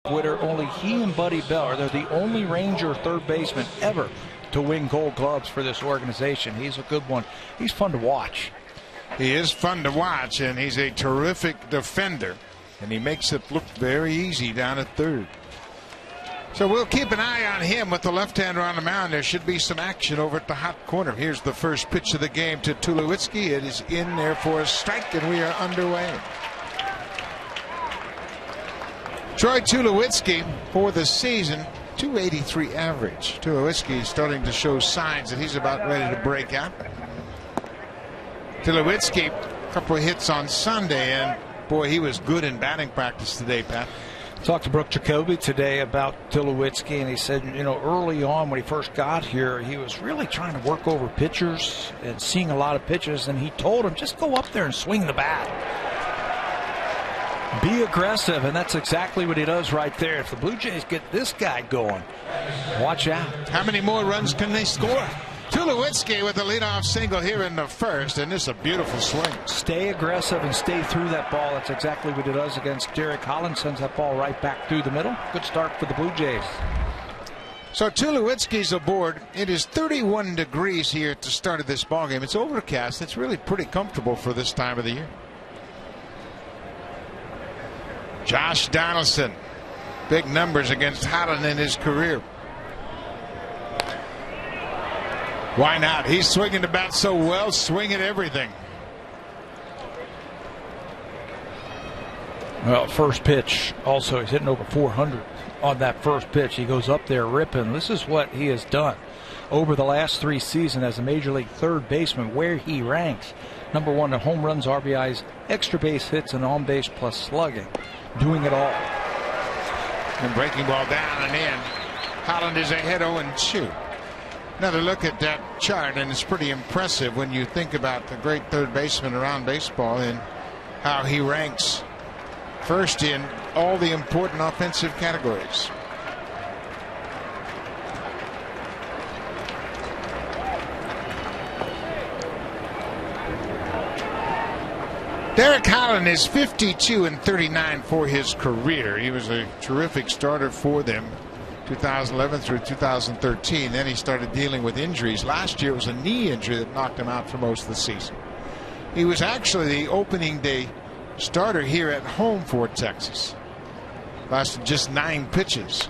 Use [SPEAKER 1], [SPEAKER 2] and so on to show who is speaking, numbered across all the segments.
[SPEAKER 1] Twitter, only he and Buddy Bell are the only Ranger third baseman ever to win Gold Gloves for this organization. He's a good one. He's fun to watch.
[SPEAKER 2] He is fun to watch, and he's a terrific defender, and he makes it look very easy down at third. So we'll keep an eye on him with the left-hander on the mound. There should be some action over at the hot corner. Here's the first pitch of the game to Tulowitzki. It is in there for a strike, and we are underway. Troy Tulowitzki for the season, .283 average. Tulowitzki is starting to show signs that he's about ready to break out. Tulowitzki, a couple of hits on Sunday, and boy, he was good in batting practice today, Pat.
[SPEAKER 1] Talked to Brooke Jacoby today about Tulowitzki, and he said, you know, early on when he first got here, he was really trying to work over pitchers and seeing a lot of pitches, and he told him, just go up there and swing the bat. Be aggressive, and that's exactly what he does right there. If the Blue Jays get this guy going, watch out.
[SPEAKER 2] How many more runs can they score? Tulowitzki with the leadoff single here in the first, and this is a beautiful swing.
[SPEAKER 1] Stay aggressive and stay through that ball. That's exactly what he does against Derek Holland. Sends that ball right back through the middle. Good start for the Blue Jays.
[SPEAKER 2] So Tulowitzki's aboard. It is 31 degrees here at the start of this ballgame. It's overcast. It's really pretty comfortable for this time of the year. Josh Donaldson, big numbers against Holland in his career. Why not? He's swinging the bat so well, swinging everything.
[SPEAKER 1] Well, first pitch also, he's hitting over 400 on that first pitch. He goes up there ripping. This is what he has done over the last 3 seasons as a major league third baseman, where he ranks. Number 1 in home runs, RBIs, extra base hits, and on base plus slugging. Doing it all.
[SPEAKER 2] And breaking ball down and in. Holland is ahead 0-2. Another look at that chart, and it's pretty impressive when you think about the great third baseman around baseball and how he ranks first in all the important offensive categories. Derek Holland is 52-39 for his career. He was a terrific starter for them 2011 through 2013. Then he started dealing with injuries. Last year it was a knee injury that knocked him out for most of the season. He was actually the opening day starter here at home for Texas. Lasted just 9 pitches.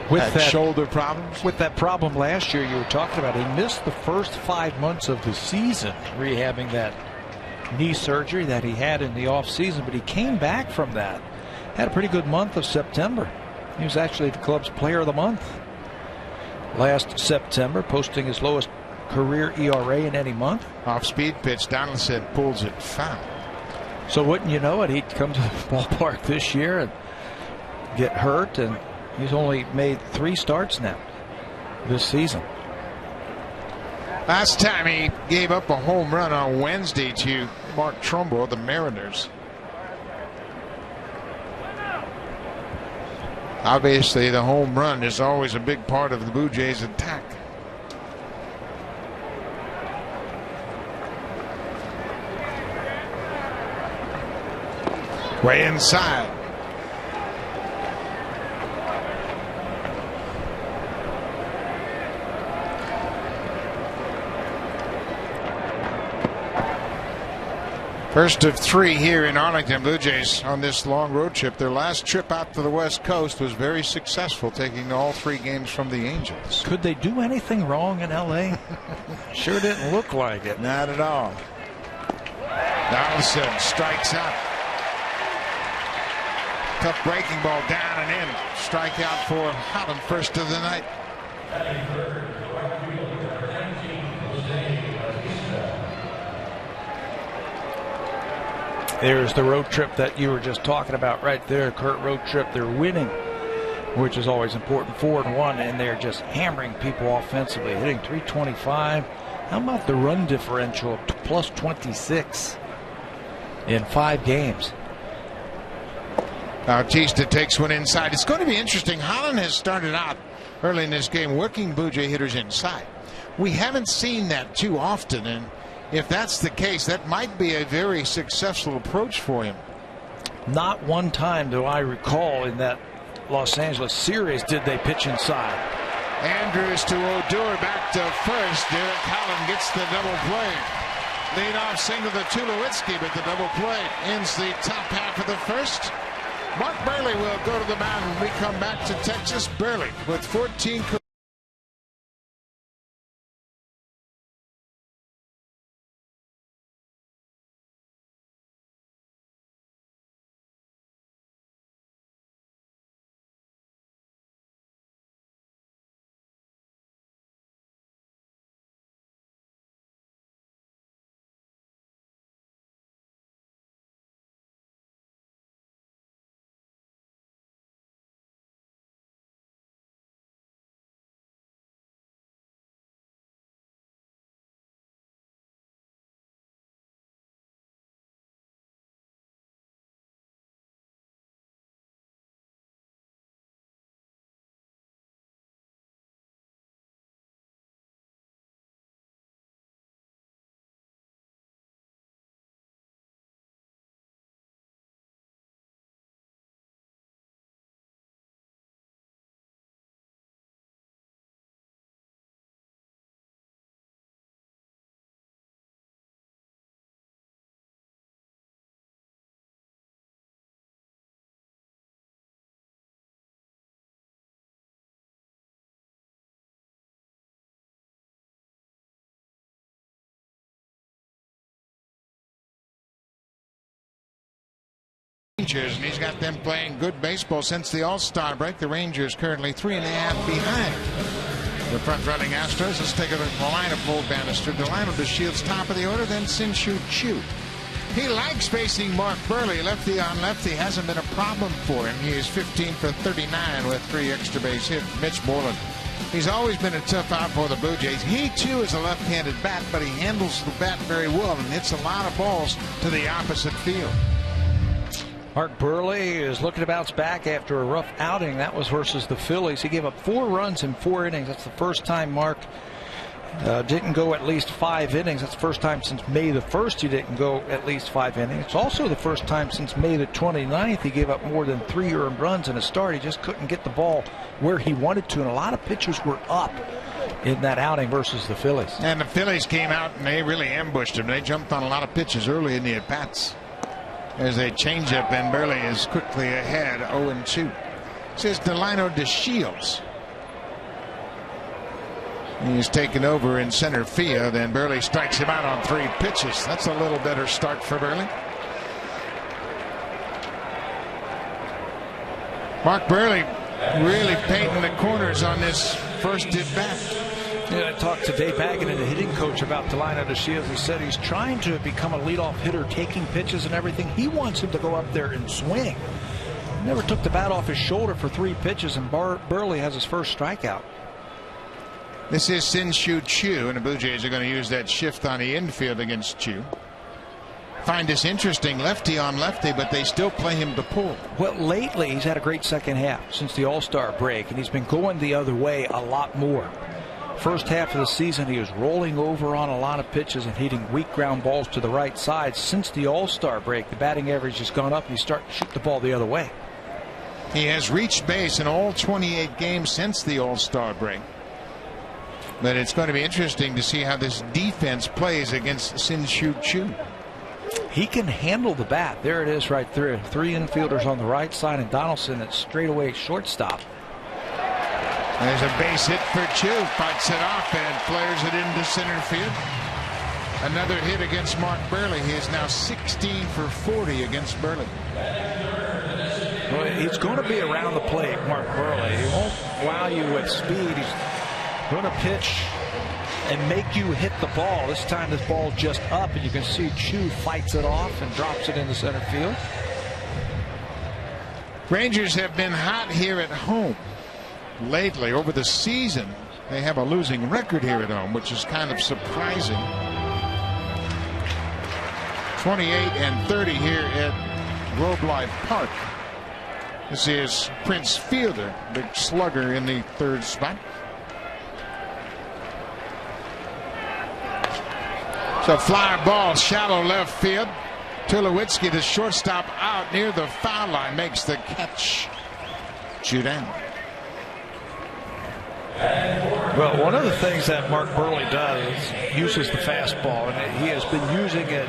[SPEAKER 1] With that
[SPEAKER 2] shoulder problems.
[SPEAKER 1] With that problem last year you were talking about, he missed the first 5 months of the season rehabbing that knee surgery that he had in the off season, but he came back from that. Had a pretty good month of September. He was actually the club's player of the month last September, posting his lowest career ERA in any month.
[SPEAKER 2] Off speed pitch, Donaldson pulls it foul.
[SPEAKER 1] So wouldn't you know it, he'd come to the ballpark this year and get hurt, and he's only made 3 starts now this season.
[SPEAKER 2] Last time he gave up a home run on Wednesday to Mark Trumbo of the Mariners. Obviously, the home run is always a big part of the Blue Jays' attack. Way inside. First of 3 here in Arlington. Blue Jays on this long road trip. Their last trip out to the West Coast was very successful, taking all 3 games from the Angels.
[SPEAKER 1] Could they do anything wrong in L.A.? Sure didn't look like it.
[SPEAKER 2] Not at all. Donaldson strikes out. Tough breaking ball down and in. Strikeout for Holland, first of the night.
[SPEAKER 1] There's the road trip that you were just talking about right there. Kurt, road trip. They're winning, which is always important. 4-1, and they're just hammering people offensively, hitting .325. How about the run differential of plus 26 in 5 games?
[SPEAKER 2] Bautista takes one inside. It's going to be interesting. Holland has started out early in this game working Blue Jay hitters inside. We haven't seen that too often, and if that's the case, that might be a very successful approach for him.
[SPEAKER 1] Not one time do I recall in that Los Angeles series did they pitch inside.
[SPEAKER 2] Andrews to Odor, back to first. Derek Holland gets the double play. Lead off single to Tulowitzki, but the double play ends the top half of the first. Mark Buehrle will go to the mound when we come back to Texas. Buehrle with 14. Rangers, and he's got them playing good baseball since the All-Star break. The Rangers currently 3.5 behind the front-running Astros. Let's take a look at the lineup. Bull Bannister, Delino DeShields, top of the order, then Sin-Shu Chu. He likes facing Mark Buehrle. Lefty on lefty hasn't been a problem for him. He is 15 for 39 with 3 extra base hits. Mitch Moreland, he's always been a tough out for the Blue Jays. He too is a left-handed bat, but he handles the bat very well and hits a lot of balls to the opposite field.
[SPEAKER 1] Mark Buehrle is looking to bounce back after a rough outing. That was versus the Phillies. He gave up 4 runs in 4 innings. That's the first time Mark didn't go at least 5 innings. That's the first time since May the 1st he didn't go at least 5 innings. It's also the first time since May the 29th he gave up more than 3 earned runs in a start. He just couldn't get the ball where he wanted to, and a lot of pitchers were up in that outing versus the Phillies.
[SPEAKER 2] And the Phillies came out and they really ambushed him. They jumped on a lot of pitches early in the at-bats. There's a changeup, and Buehrle is quickly ahead, 0-2. This is Delino DeShields. He's taken over in center field, and Buehrle strikes him out on 3 pitches. That's a little better start for Buehrle. Mark Buehrle really painting the corners on this first at bat.
[SPEAKER 1] I talked to Dave Baggett, the hitting coach, about Delino DeShields. He said he's trying to become a leadoff hitter, taking pitches and everything. He wants him to go up there and swing. He never took the bat off his shoulder for 3 pitches, and Buehrle has his first strikeout.
[SPEAKER 2] This is Sin-Shu Chu, and the Blue Jays are going to use that shift on the infield against Chu. Find this interesting, lefty on lefty, but they still play him to pull.
[SPEAKER 1] Well, lately he's had a great second half since the All-Star break, and he's been going the other way a lot more. First half of the season, he was rolling over on a lot of pitches and hitting weak ground balls to the right side. Since the All-Star break, the batting average has gone up, and he's starting to shoot the ball the other way.
[SPEAKER 2] He has reached base in all 28 games since the All-Star break. But it's going to be interesting to see how this defense plays against Sin-Shu Chu.
[SPEAKER 1] He can handle the bat. There it is right there. 3 infielders on the right side, and Donaldson at straightaway shortstop.
[SPEAKER 2] There's a base hit for Chu. Fights it off and flares it into center field. Another hit against Mark Buehrle. He is now 16 for 40 against Buehrle.
[SPEAKER 1] Well, he's going to be around the plate, Mark Buehrle. He won't wow you with speed. He's going to pitch and make you hit the ball. This time this ball just up, and you can see Chu fights it off and drops it into center field.
[SPEAKER 2] Rangers have been hot here at home lately. Over the season, they have a losing record here at home, which is kind of surprising. 28-30 here at Globe Life Park. This is Prince Fielder, big slugger in the 3rd spot. So fly ball, shallow left field. Tulowitzki, the shortstop, out near the foul line, makes the catch. Judan.
[SPEAKER 1] Well, one of the things that Mark Burley does uses the fastball, and he has been using it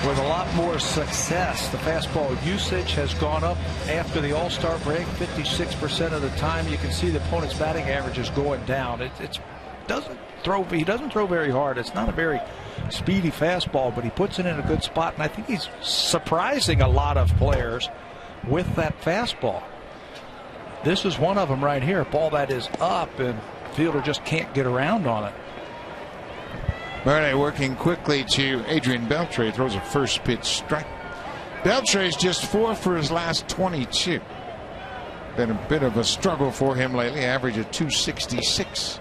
[SPEAKER 1] with a lot more success. The fastball usage has gone up after the All-Star break. 56% of the time, you can see the opponent's batting average is going down. He doesn't throw very hard. It's not a very speedy fastball, but he puts it in a good spot, and I think he's surprising a lot of players with that fastball. This is one of them right here. A ball that is up, and the fielder just can't get around on it.
[SPEAKER 2] Murray working quickly to Adrian Beltre. Throws a first pitch strike. Beltre's just 4 for his last 22. Been a bit of a struggle for him lately. Average of 266.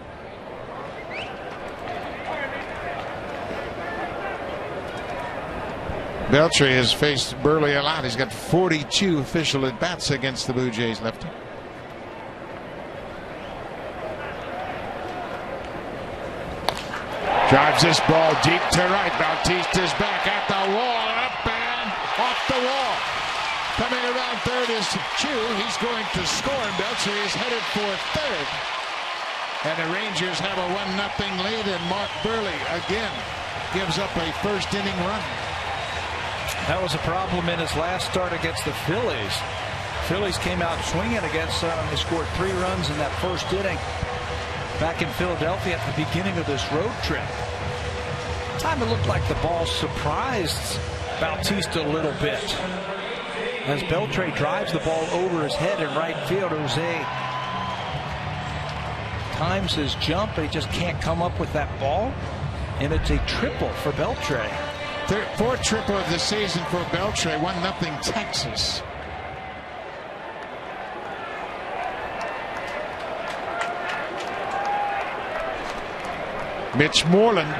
[SPEAKER 2] Beltre has faced Burley a lot. He's got 42 official at bats against the Blue Jays lefty. Drives this ball deep to right. Bautista's back at the wall, up and off the wall. Coming around third is Chu. He's going to score, and Beltre is headed for third. And the Rangers have a 1-0 lead, and Mark Burley again gives up a first inning run.
[SPEAKER 1] That was a problem in his last start against the Phillies. Phillies came out swinging against them. They scored 3 runs in that first inning back in Philadelphia at the beginning of this road trip. Time it looked like the ball surprised Bautista a little bit as Beltre drives the ball over his head in right field. Jose times his jump, but he just can't come up with that ball, and it's a triple for Beltre.
[SPEAKER 2] Fourth triple of the season for Beltre. 1-0 Texas. Mitch Moreland.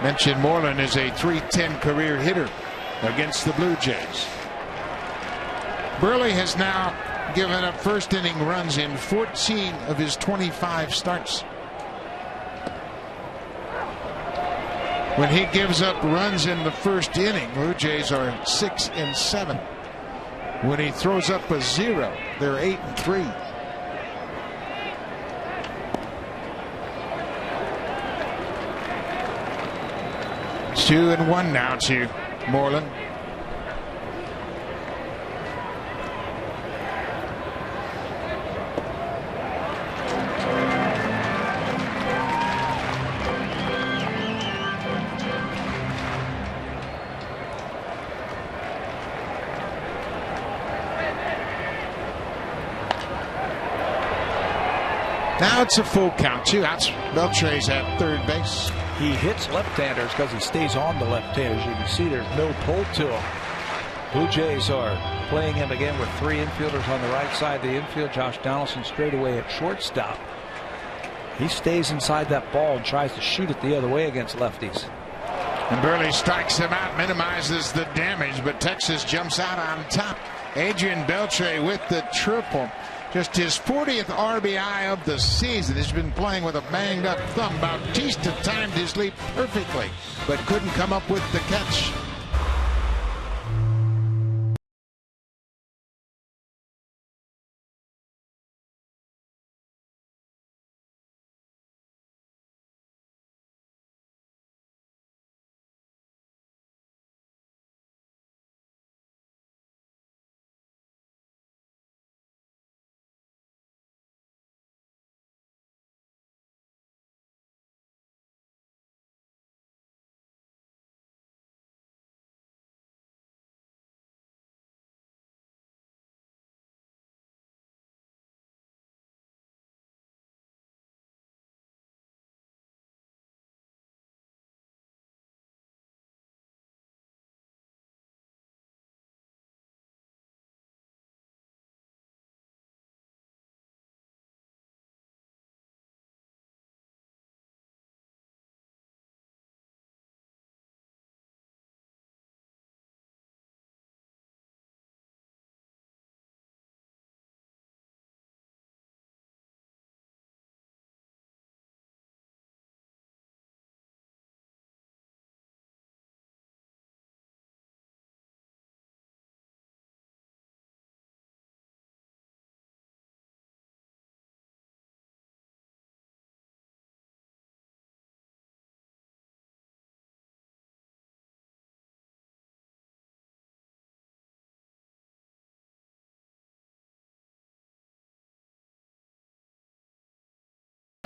[SPEAKER 2] Mentioned Moreland is a .310 career hitter against the Blue Jays. Burley has now given up first inning runs in 14 of his 25 starts. When he gives up runs in the first inning, Blue Jays are 6-7. When he throws up a 0, they're 8-3. It's 2-1 now to Moreland. Now it's a full count. 2 outs. Beltre's at third base.
[SPEAKER 1] He hits left-handers because he stays on the left-handers. You can see there's no pull to him. Blue Jays are playing him again with 3 infielders on the right side of the infield. Josh Donaldson straight away at shortstop. He stays inside that ball and tries to shoot it the other way against lefties.
[SPEAKER 2] And Burley strikes him out, minimizes the damage, but Texas jumps out on top. Adrian Beltre with the triple. Just his 40th RBI of the season. He's been playing with a banged up thumb. Bautista timed his leap perfectly, but couldn't come up with the catch.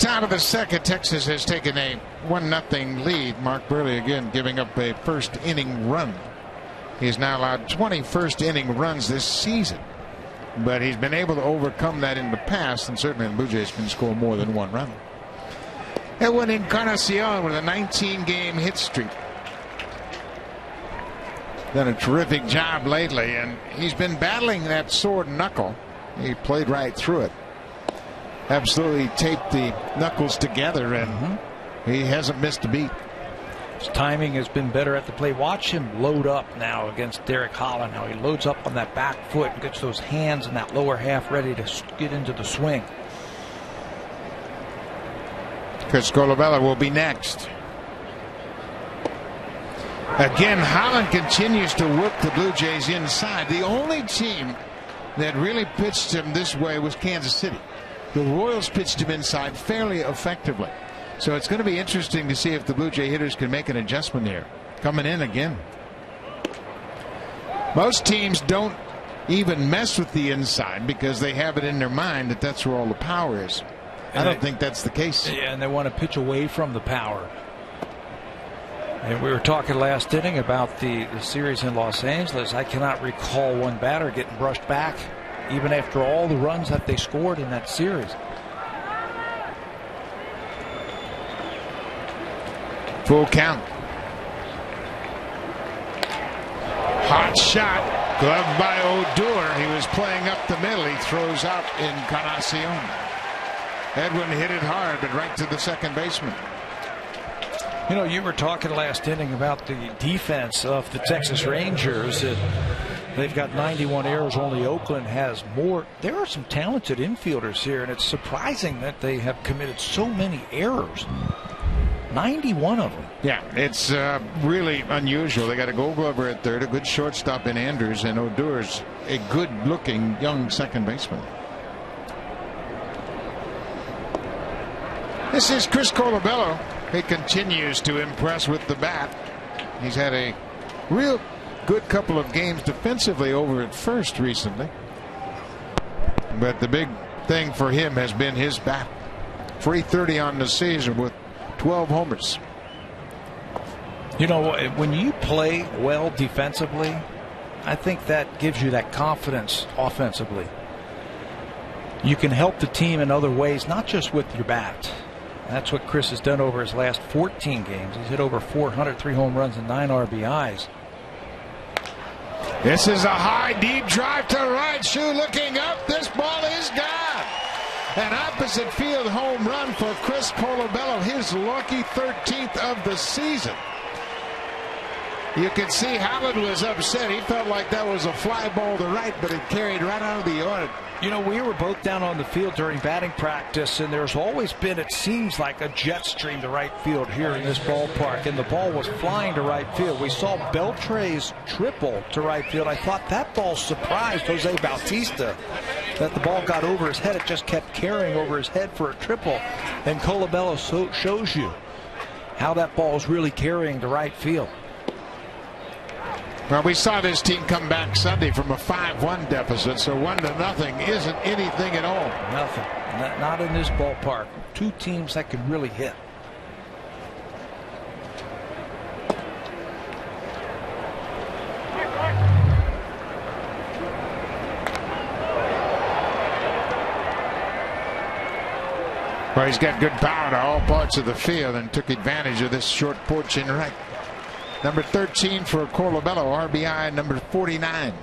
[SPEAKER 2] Top of the second, Texas has taken a 1-0 lead. Mark Burley again giving up a first inning run. He's now allowed 20 first inning runs this season, but he's been able to overcome that in the past, and certainly the Blue Jays can score more than one run. Edwin Encarnacion with a 19-game hit streak. Done a terrific job lately, and he's been battling that sore knuckle. He played right through it. Absolutely taped the knuckles together, and he hasn't missed a beat.
[SPEAKER 1] His timing has been better at the plate. Watch him load up now against Derek Holland. How he loads up on that back foot and gets those hands in that lower half ready to get into the swing.
[SPEAKER 2] Chris Colabella will be next. Again, Holland continues to work the Blue Jays inside. The only team that really pitched him this way was Kansas City. The Royals pitched him inside fairly effectively. So it's going to be interesting to see if the Blue Jay hitters can make an adjustment here. Coming in again. Most teams don't even mess with the inside because they have it in their mind that that's where all the power is. I don't think that's the case.
[SPEAKER 1] Yeah, and they want to pitch away from the power. And we were talking last inning about the series in Los Angeles. I cannot recall one batter getting brushed back, even after all the runs that they scored in that series.
[SPEAKER 2] Full count. Hot shot. Gloved by Odor. He was playing up the middle. He throws out Encarnacion. Edwin hit it hard, but right to the second baseman.
[SPEAKER 1] You know, you were talking last inning about the defense of the Texas Rangers. They've got 91 errors. Only Oakland has more. There are some talented infielders here, and it's surprising that they have committed so many errors. 91 of them.
[SPEAKER 2] Yeah, it's really unusual. They got a Gold Glover at third, a good shortstop in Andrews, and Odor's a good-looking young second baseman. This is Chris Colabello. He continues to impress with the bat. He's had a real good couple of games defensively over at first recently. But the big thing for him has been his bat. 330 on the season with 12 homers.
[SPEAKER 1] You know, when you play well defensively, I think that gives you that confidence offensively. You can help the team in other ways, not just with your bat. That's what Chris has done over his last 14 games. He's hit over 400, 3 home runs and 9 RBIs.
[SPEAKER 2] This is a high, deep drive to right. Shoe looking up. This ball is gone. An opposite field home run for Chris Colabello, his lucky 13th of the season. You can see Holland was upset. He felt like that was a fly ball to right, but it carried right out of the yard.
[SPEAKER 1] You know, we were both down on the field during batting practice, and there's always been, it seems like, a jet stream to right field here in this ballpark, and the ball was flying to right field. We saw Beltre's triple to right field. I thought that ball surprised Jose Bautista, that the ball got over his head. It just kept carrying over his head for a triple, and Colabello shows you how that ball is really carrying to right field.
[SPEAKER 2] Well, we saw this team come back Sunday from a 5-1 deficit, so 1-0 isn't anything at all.
[SPEAKER 1] Nothing. Not in this ballpark. Two teams that can really hit.
[SPEAKER 2] Well, he's got good power to all parts of the field and took advantage of this short porch in right. Number 13 for Colabello, RBI number 49.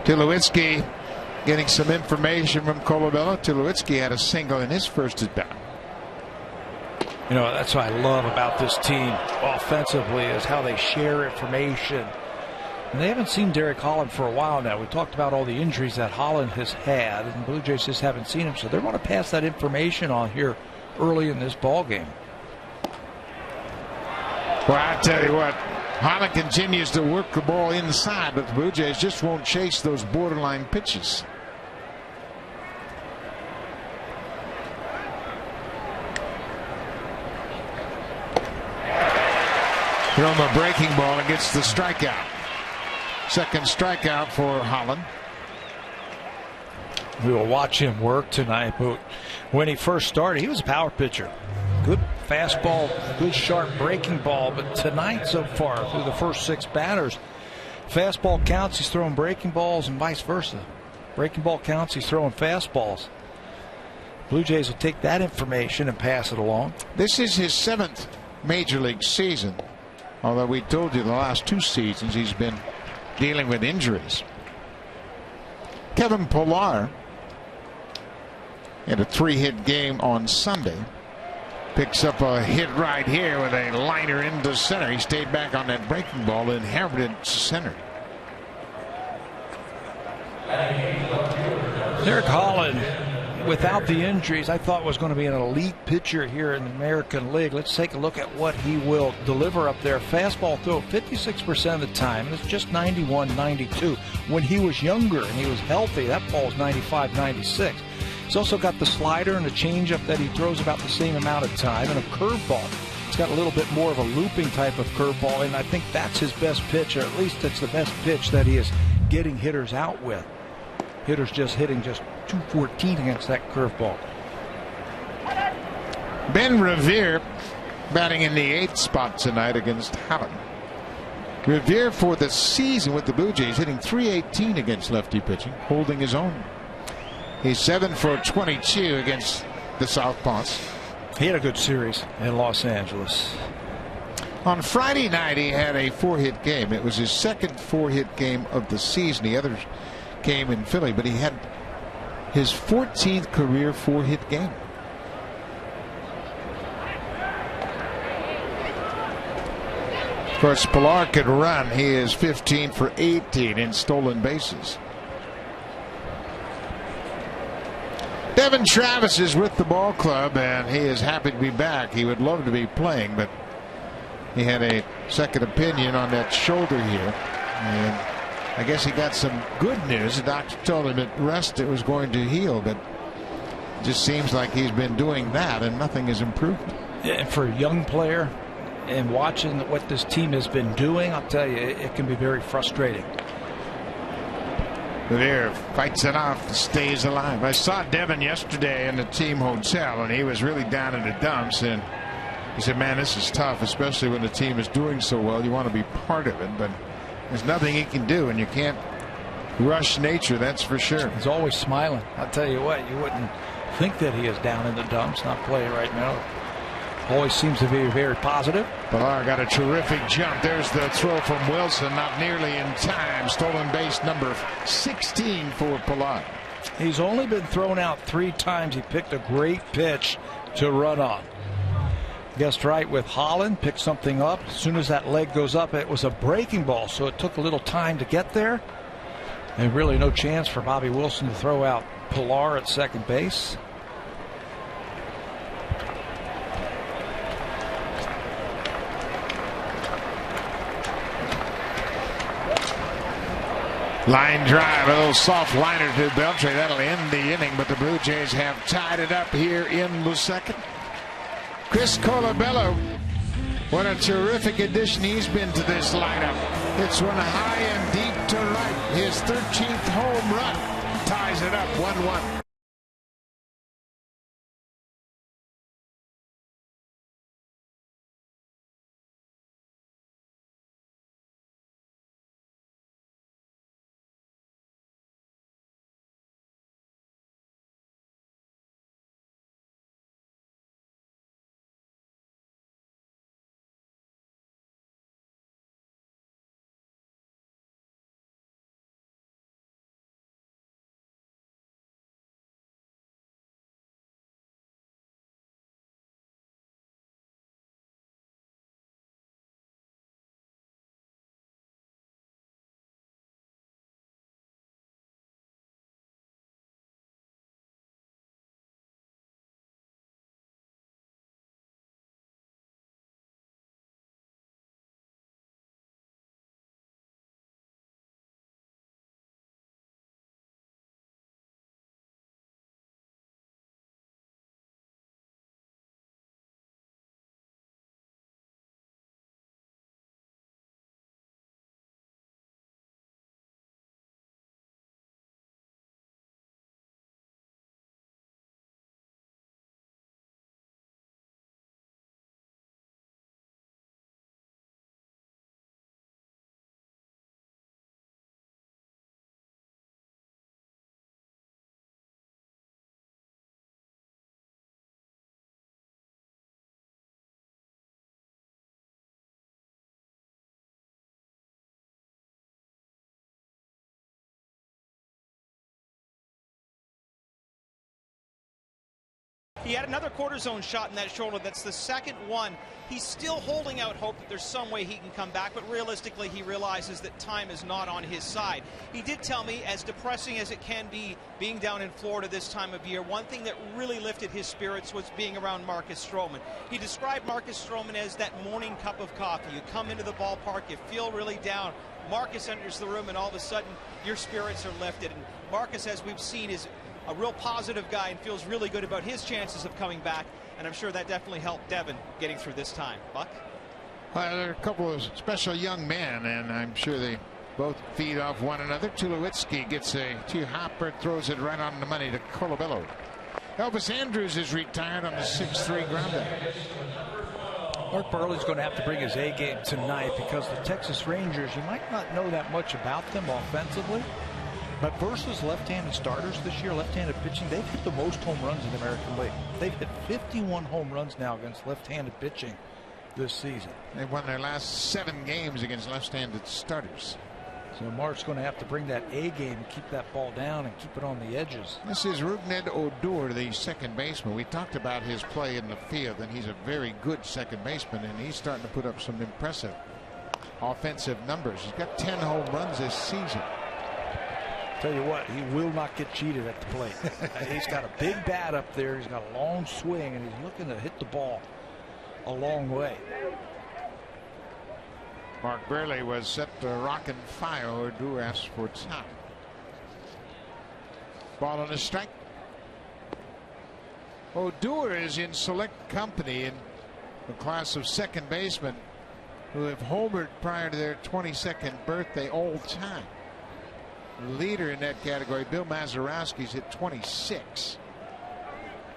[SPEAKER 2] Tulowitzki getting some information from Colabello. Tulowitzki had a single in his first at bat.
[SPEAKER 1] You know, that's what I love about this team offensively is how they share information. And they haven't seen Derek Holland for a while now. We talked about all the injuries that Holland has had, and the Blue Jays just haven't seen him. So they want to pass that information on here early in this ball game.
[SPEAKER 2] Well, I tell you what, Holland continues to work the ball inside, but the Blue Jays just won't chase those borderline pitches. From a breaking ball and gets the strikeout. Second strikeout for Holland.
[SPEAKER 1] We will watch him work tonight. But when he first started, he was a power pitcher. Good fastball, good sharp breaking ball. But tonight so far, through the first 6 batters, fastball counts, he's throwing breaking balls, and vice versa. Breaking ball counts, he's throwing fastballs. Blue Jays will take that information and pass it along.
[SPEAKER 2] This is his 7th major league season. Although we told you the last 2 seasons he's been dealing with injuries. Kevin Pillar in a 3-hit game on Sunday picks up a hit right here with a liner into center. He stayed back on that breaking ball and hammered it to center.
[SPEAKER 1] Derek Holland, without the injuries, I thought was going to be an elite pitcher here in the American League. Let's take a look at what he will deliver up there. Fastball throw 56% of the time, and it's just 91, 92. When he was younger and he was healthy, that ball's 95, 96. He's also got the slider and the changeup that he throws about the same amount of time, and a curveball. It's got a little bit more of a looping type of curveball, and I think that's his best pitch, or at least it's the best pitch that he is getting hitters out with. Hitters just hitting just 214 against that curveball.
[SPEAKER 2] Ben Revere batting in the 8th spot tonight against Holland. Revere for the season with the Blue Jays hitting .318 against lefty pitching, holding his own. He's 7 for 22 against the Southpaws.
[SPEAKER 1] He had a good series in Los Angeles.
[SPEAKER 2] On Friday night he had a 4-hit game. It was his 2nd 4-hit game of the season. The others came in Philly, but he had his 14th career 4-hit game. Of course, Pillar could run. He is 15 for 18 in stolen bases. Devin Travis is with the ball club, and he is happy to be back. He would love to be playing, but he had a second opinion on that shoulder here, and I guess he got some good news. The doctor told him at rest it was going to heal, but it just seems like he's been doing that and nothing has improved.
[SPEAKER 1] Yeah, and for a young player and watching what this team has been doing, I'll tell you, it can be very frustrating.
[SPEAKER 2] Revere fights it off and stays alive. I saw Devin yesterday in the team hotel, and he was really down in the dumps, and he said, man, this is tough, especially when the team is doing so well. You want to be part of it, but there's nothing he can do, and you can't rush nature, that's for sure.
[SPEAKER 1] He's always smiling. I'll tell you what, you wouldn't think that he is down in the dumps, not playing right now. Always seems to be very positive.
[SPEAKER 2] Pillar got a terrific jump. There's the throw from Wilson, not nearly in time. Stolen base number 16 for Pillar.
[SPEAKER 1] He's only been thrown out 3 times. He picked a great pitch to run on. Guessed right with Holland, picked something up. As soon as that leg goes up, it was a breaking ball, so it took a little time to get there. And really no chance for Bobby Wilson to throw out Pillar at second base.
[SPEAKER 2] Line drive, a little soft liner to Beltre. That'll end the inning, but the Blue Jays have tied it up here in the 2nd. Chris Colabello, what a terrific addition he's been to this lineup. It's one high and deep to right. His 13th home run ties it up 1-1.
[SPEAKER 3] He had another quarter zone shot in that shoulder. That's the second one. He's still holding out hope that there's some way he can come back, but realistically he realizes that time is not on his side. He did tell me, as depressing as it can be being down in Florida this time of year, one thing that really lifted his spirits was being around Marcus Stroman. He described Marcus Stroman as that morning cup of coffee. You come into the ballpark, you feel really down. Marcus enters the room and all of a sudden your spirits are lifted. And Marcus, as we've seen, is a real positive guy and feels really good about his chances of coming back, and I'm sure that definitely helped Devin getting through this time. Buck?
[SPEAKER 2] Well, they're a couple of special young men, and I'm sure they both feed off one another. Tulowitzki gets a two-hopper, throws it right on the money to Colabello. Elvis Andrews is retired on the 6-3 grounder.
[SPEAKER 1] Mark Buehrle's going to have to bring his A game tonight because the Texas Rangers, you might not know that much about them offensively, but versus left-handed starters this year, left-handed pitching, they've hit the most home runs in the American League. They've hit 51 home runs now against left-handed pitching this season.
[SPEAKER 2] They've won their last 7 games against left-handed starters.
[SPEAKER 1] So Mark's going to have to bring that A game and keep that ball down and keep it on the edges.
[SPEAKER 2] This is Rougned Odor, the second baseman. We talked about his play in the field, and he's a very good second baseman, and he's starting to put up some impressive offensive numbers. He's got 10 home runs this season.
[SPEAKER 1] Tell you what, he will not get cheated at the plate. He's got a big bat up there. He's got a long swing, and he's looking to hit the ball a long way.
[SPEAKER 2] Mark Buehrle was set to rock and fire. Odor asked for time. Ball on a strike. Odor is in select company in the class of second basemen who have homered prior to their 22nd birthday all time. The leader in that category, Bill Mazeroski's hit 26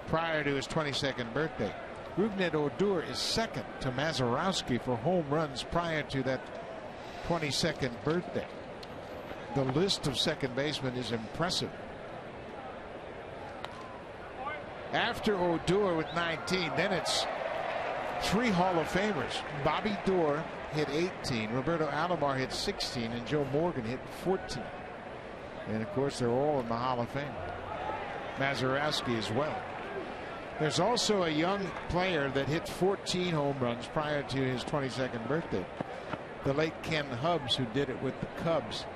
[SPEAKER 2] prior to his 22nd birthday. Rougned Odor is second to Mazeroski for home runs prior to that 22nd birthday. The list of second basemen is impressive. After Odor with 19, then it's 3 Hall of Famers. Bobby Doerr hit 18, Roberto Alomar hit 16, and Joe Morgan hit 14. And of course, they're all in the Hall of Fame. Mazeroski as well. There's also a young player that hit 14 home runs prior to his 22nd birthday. The late Ken Hubbs, who did it with the Cubs.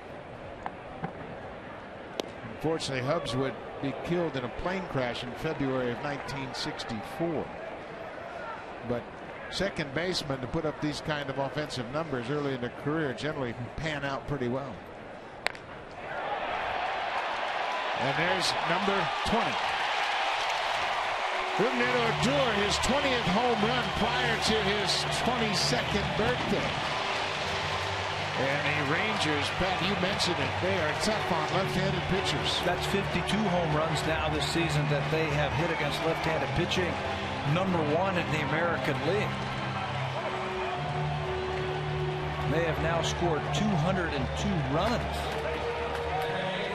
[SPEAKER 2] Unfortunately, Hubbs would be killed in a plane crash in February of 1964. But second basemen to put up these kind of offensive numbers early in their career generally pan out pretty well. And there's number 20. Rougned Odor, his 20th home run prior to his 22nd birthday. And the Rangers, Pat, you mentioned it, they are tough on left-handed pitchers.
[SPEAKER 1] That's 52 home runs now this season that they have hit against left-handed pitching. Number 1 in the American League. They have now scored 202 runs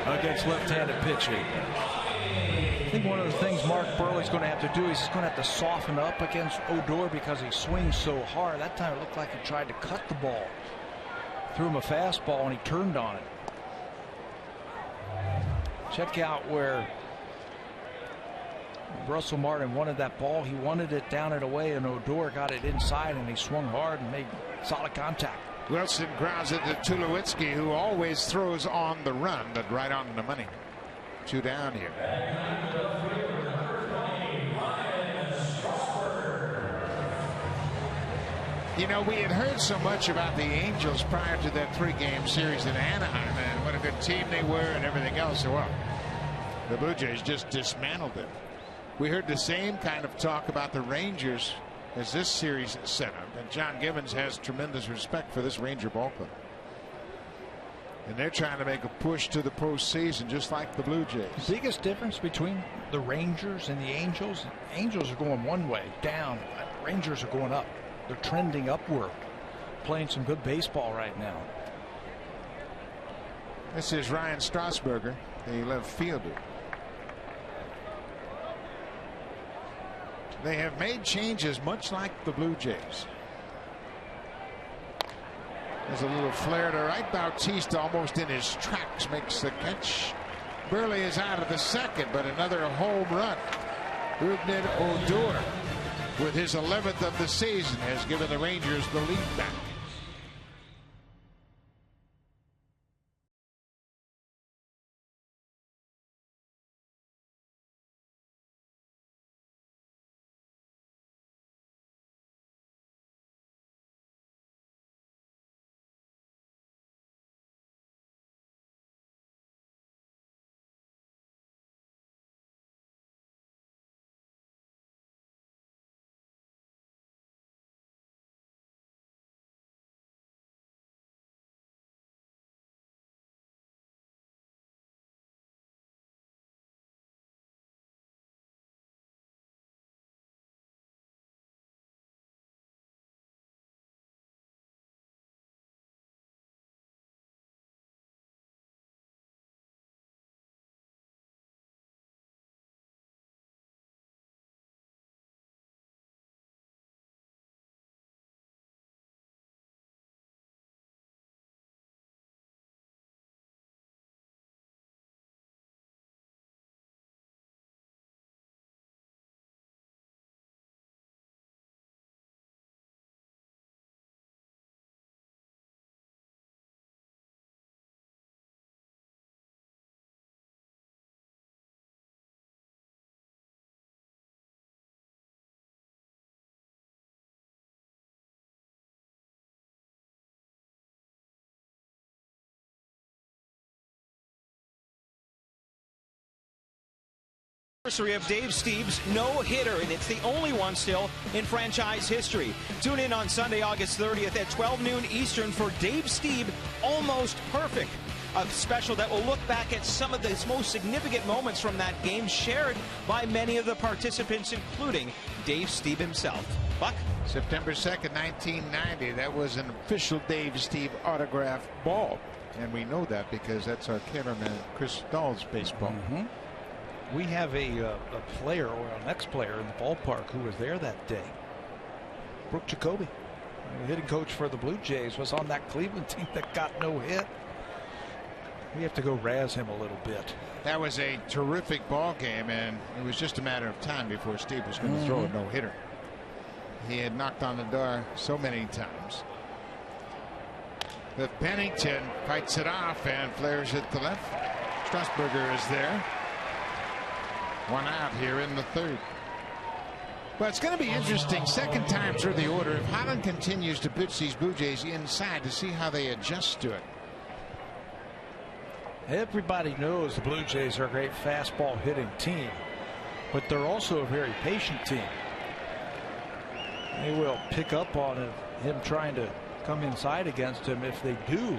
[SPEAKER 1] against left-handed pitching. I think one of the things Mark Buehrle's going to have to do is he's going to have to soften up against Odor because he swings so hard. That time it looked like he tried to cut the ball. Threw him a fastball and he turned on it. Check out where Russell Martin wanted that ball. He wanted it down and away, and Odor got it inside, and he swung hard and made solid contact.
[SPEAKER 2] Wilson grounds it to Tulowitzki, who always throws on the run, but right on the money. 2 down here. You know, we had heard so much about the Angels prior to that 3-game series in Anaheim and what a good team they were and everything else. Well, the Blue Jays just dismantled them. We heard the same kind of talk about the Rangers as this series is set up. And John Gibbons has tremendous respect for this Ranger ball club. And they're trying to make a push to the postseason just like the Blue Jays.
[SPEAKER 1] The biggest difference between the Rangers and the Angels are going one way, down. Rangers are going up. They're trending upward, playing some good baseball right now.
[SPEAKER 2] This is Ryan Strasburger, the left fielder. They have made changes much like the Blue Jays. There's a little flare to right. Bautista almost in his tracks makes the catch. Buehrle is out of the second, but another home run Rougned Odor, with his 11th of the season, has given the Rangers the lead back.
[SPEAKER 3] Anniversary of Dave Stieb's no-hitter, and it's the only one still in franchise history. Tune in on Sunday, August 30th at 12 noon Eastern for Dave Stieb Almost Perfect, a special that will look back at some of the most significant moments from that game, shared by many of the participants, including Dave Stieb himself. Buck?
[SPEAKER 2] September 2nd, 1990. That was an official Dave Stieb autograph ball. And we know that because that's our cameraman, Chris Dahl's baseball.
[SPEAKER 1] We have a player, or an ex-player in the ballpark, who was there that day. Brooke Jacoby, the hitting coach for the Blue Jays, was on that Cleveland team that got no hit. We have to go razz him a little bit.
[SPEAKER 2] That was a terrific ball game, and it was just a matter of time before Stieb was going to throw a no-hitter. He had knocked on the door so many times. But Pennington fights it off and flares it to left. Strasburger is there. One out here in the third. But it's going to be interesting, second time through the order, if Holland continues to pitch these Blue Jays inside, to see how they adjust to it.
[SPEAKER 1] Everybody knows the Blue Jays are a great fastball hitting team, but they're also a very patient team. They will pick up on him trying to come inside against him. If they do,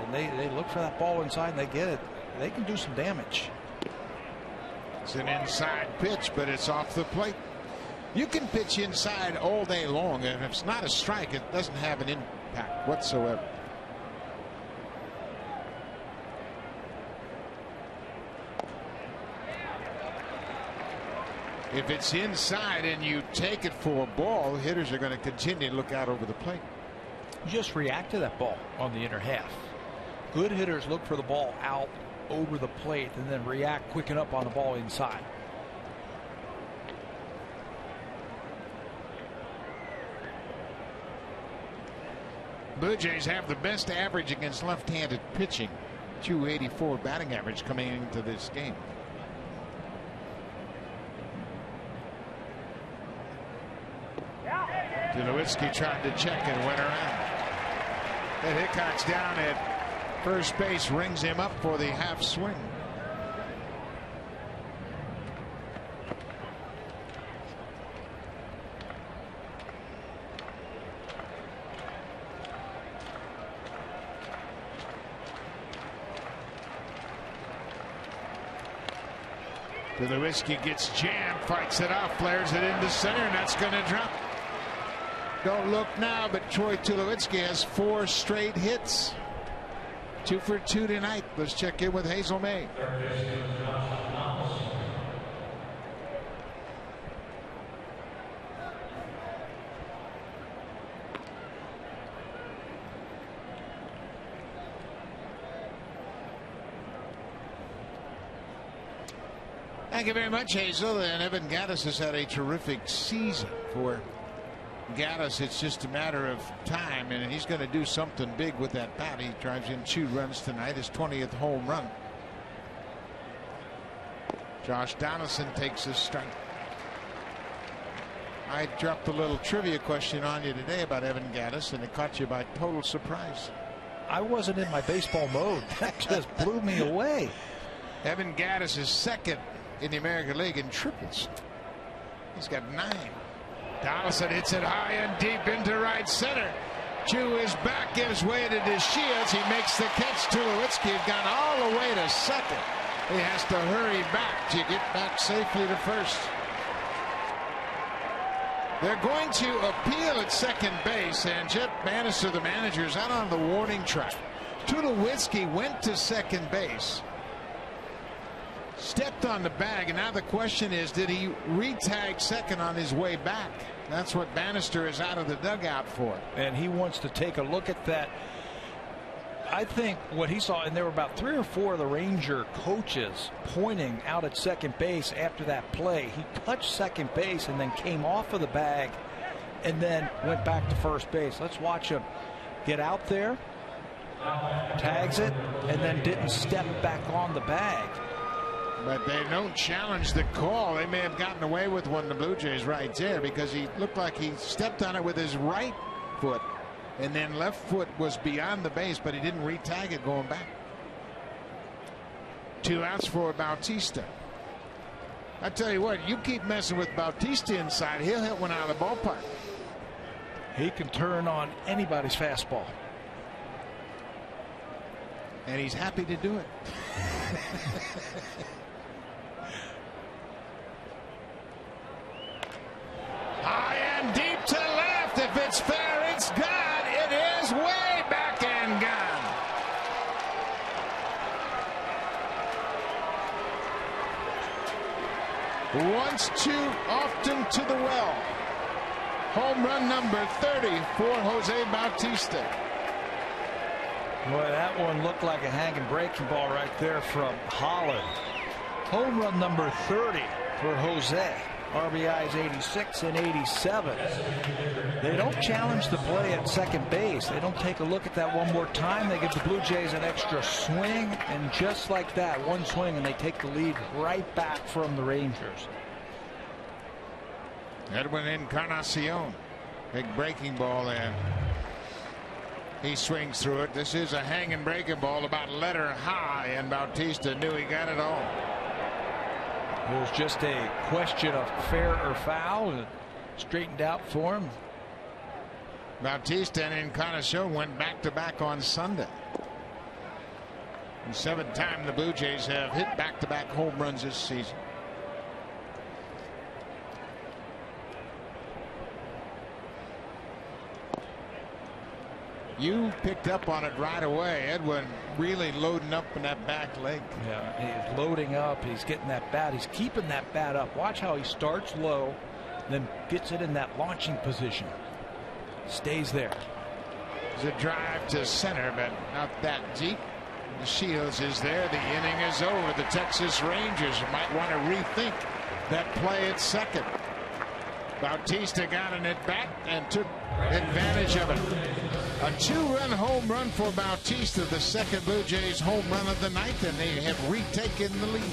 [SPEAKER 1] and they look for that ball inside and they get it, they can do some damage.
[SPEAKER 2] It's an inside pitch, but it's off the plate. You can pitch inside all day long, and if it's not a strike, it doesn't have an impact whatsoever. If it's inside and you take it for a ball, hitters are going to continue to look out over the plate.
[SPEAKER 1] You just react to that ball on the inner half. Good hitters look for the ball out over the plate and then react quick enough on the ball inside.
[SPEAKER 2] Blue Jays have the best average against left-handed pitching, .284 batting average coming into this game. Tulowitzki tried to check and went around. And Hickok's down at first base, rings him up for the half swing. Tulowitzki gets jammed, fights it off, flares it into center, and that's going to drop. Don't look now, but Troy Tulowitzki has 4 straight hits. 2 for 2 tonight. Let's check in with Hazel May. Thank you very much, Hazel. And Evan Gattis has had a terrific season. For Gattis, it's just a matter of time, and he's going to do something big with that bat. He drives in 2 runs tonight, his 20th home run. Josh Donaldson takes his strike. I dropped a little trivia question on you today about Evan Gattis, and it caught you by total surprise.
[SPEAKER 1] I wasn't in my baseball mode. That just blew me away.
[SPEAKER 2] Evan Gattis is second in the American League in triples. He's got 9. Donaldson hits it high and deep into right center. Chu is back, gives way to DeShields. He makes the catch. Tulowitzki had gone all the way to second. He has to hurry back to get back safely to first. They're going to appeal at second base, and Jeff Bannister, the manager, is out on the warning track. Tulowitzki went to second base, stepped on the bag, and now the question is, did he re-tag second on his way back? That's what Bannister is out of the dugout for.
[SPEAKER 1] And he wants to take a look at that. I think what he saw, and there were about 3 or 4 of the Ranger coaches pointing out at second base after that play. He touched second base and then came off of the bag and then went back to first base. Let's watch him get out there, tags it, and then didn't step back on the bag.
[SPEAKER 2] But they don't challenge the call. They may have gotten away with one, the Blue Jays, right there, because he looked like he stepped on it with his right foot, and then left foot was beyond the base, but he didn't re-tag it going back. 2 outs for Bautista. I tell you what, you keep messing with Bautista inside, he'll hit one out of the ballpark.
[SPEAKER 1] He can turn on anybody's fastball.
[SPEAKER 2] And he's happy to do it. High and deep to left. If it's fair, it's gone. It is way back and gone. Once too often to the well. Home run number 30 for Jose Bautista.
[SPEAKER 1] Boy, that one looked like a hanging breaking ball right there from Holland. Home run number 30 for Jose. RBIs 86 and 87. They don't challenge the play at second base. They don't take a look at that one more time. They give the Blue Jays an extra swing, and just like that, one swing, and they take the lead right back from the Rangers.
[SPEAKER 2] Edwin Encarnacion. Big breaking ball there. He swings through it. This is a hanging breaking ball about letter high, and Bautista knew he got it all.
[SPEAKER 1] It was just a question of fair or foul, and straightened out for him.
[SPEAKER 2] Bautista and Encarnacion went back-to-back on Sunday. And 7th time the Blue Jays have hit back-to-back home runs this season. You picked up on it right away. Edwin really loading up in that back leg.
[SPEAKER 1] Yeah, he's loading up. He's getting that bat. He's keeping that bat up. Watch how he starts low, then gets it in that launching position. Stays there.
[SPEAKER 2] There's a drive to center, but not that deep. The Shields is there. The inning is over. The Texas Rangers might want to rethink that play at second. Bautista got an at bat and took advantage of it. A 2-run home run for Bautista, the second Blue Jays home run of the night, and they have retaken the lead.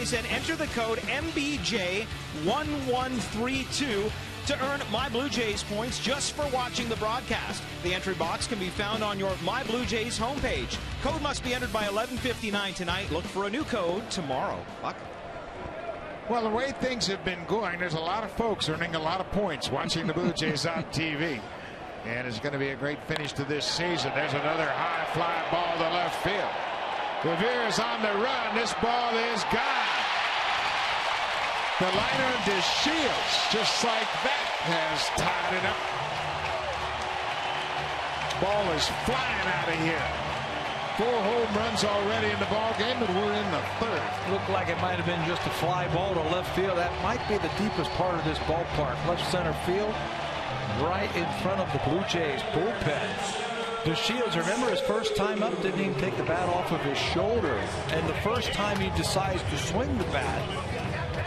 [SPEAKER 3] Jays and enter the code MBJ1132 to earn My Blue Jays points just for watching the broadcast. The entry box can be found on your My Blue Jays homepage. Code must be entered by 11:59 tonight. Look for a new code tomorrow. Buck?
[SPEAKER 2] Well, the way things have been going, there's a lot of folks earning a lot of points watching the Blue Jays on TV. And it's going to be a great finish to this season. There's another high fly ball to left field. Revere's on the run. This ball is gone. The liner to Shields, just like that, has tied it up. Ball is flying out of here. 4 home runs already in the ball game, but we're in the 3rd.
[SPEAKER 1] Looked like it might have been just a fly ball to left field. That might be the deepest part of this ballpark. Left center field, right in front of the Blue Jays bullpen. DeShields, remember his first time up, didn't even take the bat off of his shoulder. And the first time he decides to swing the bat,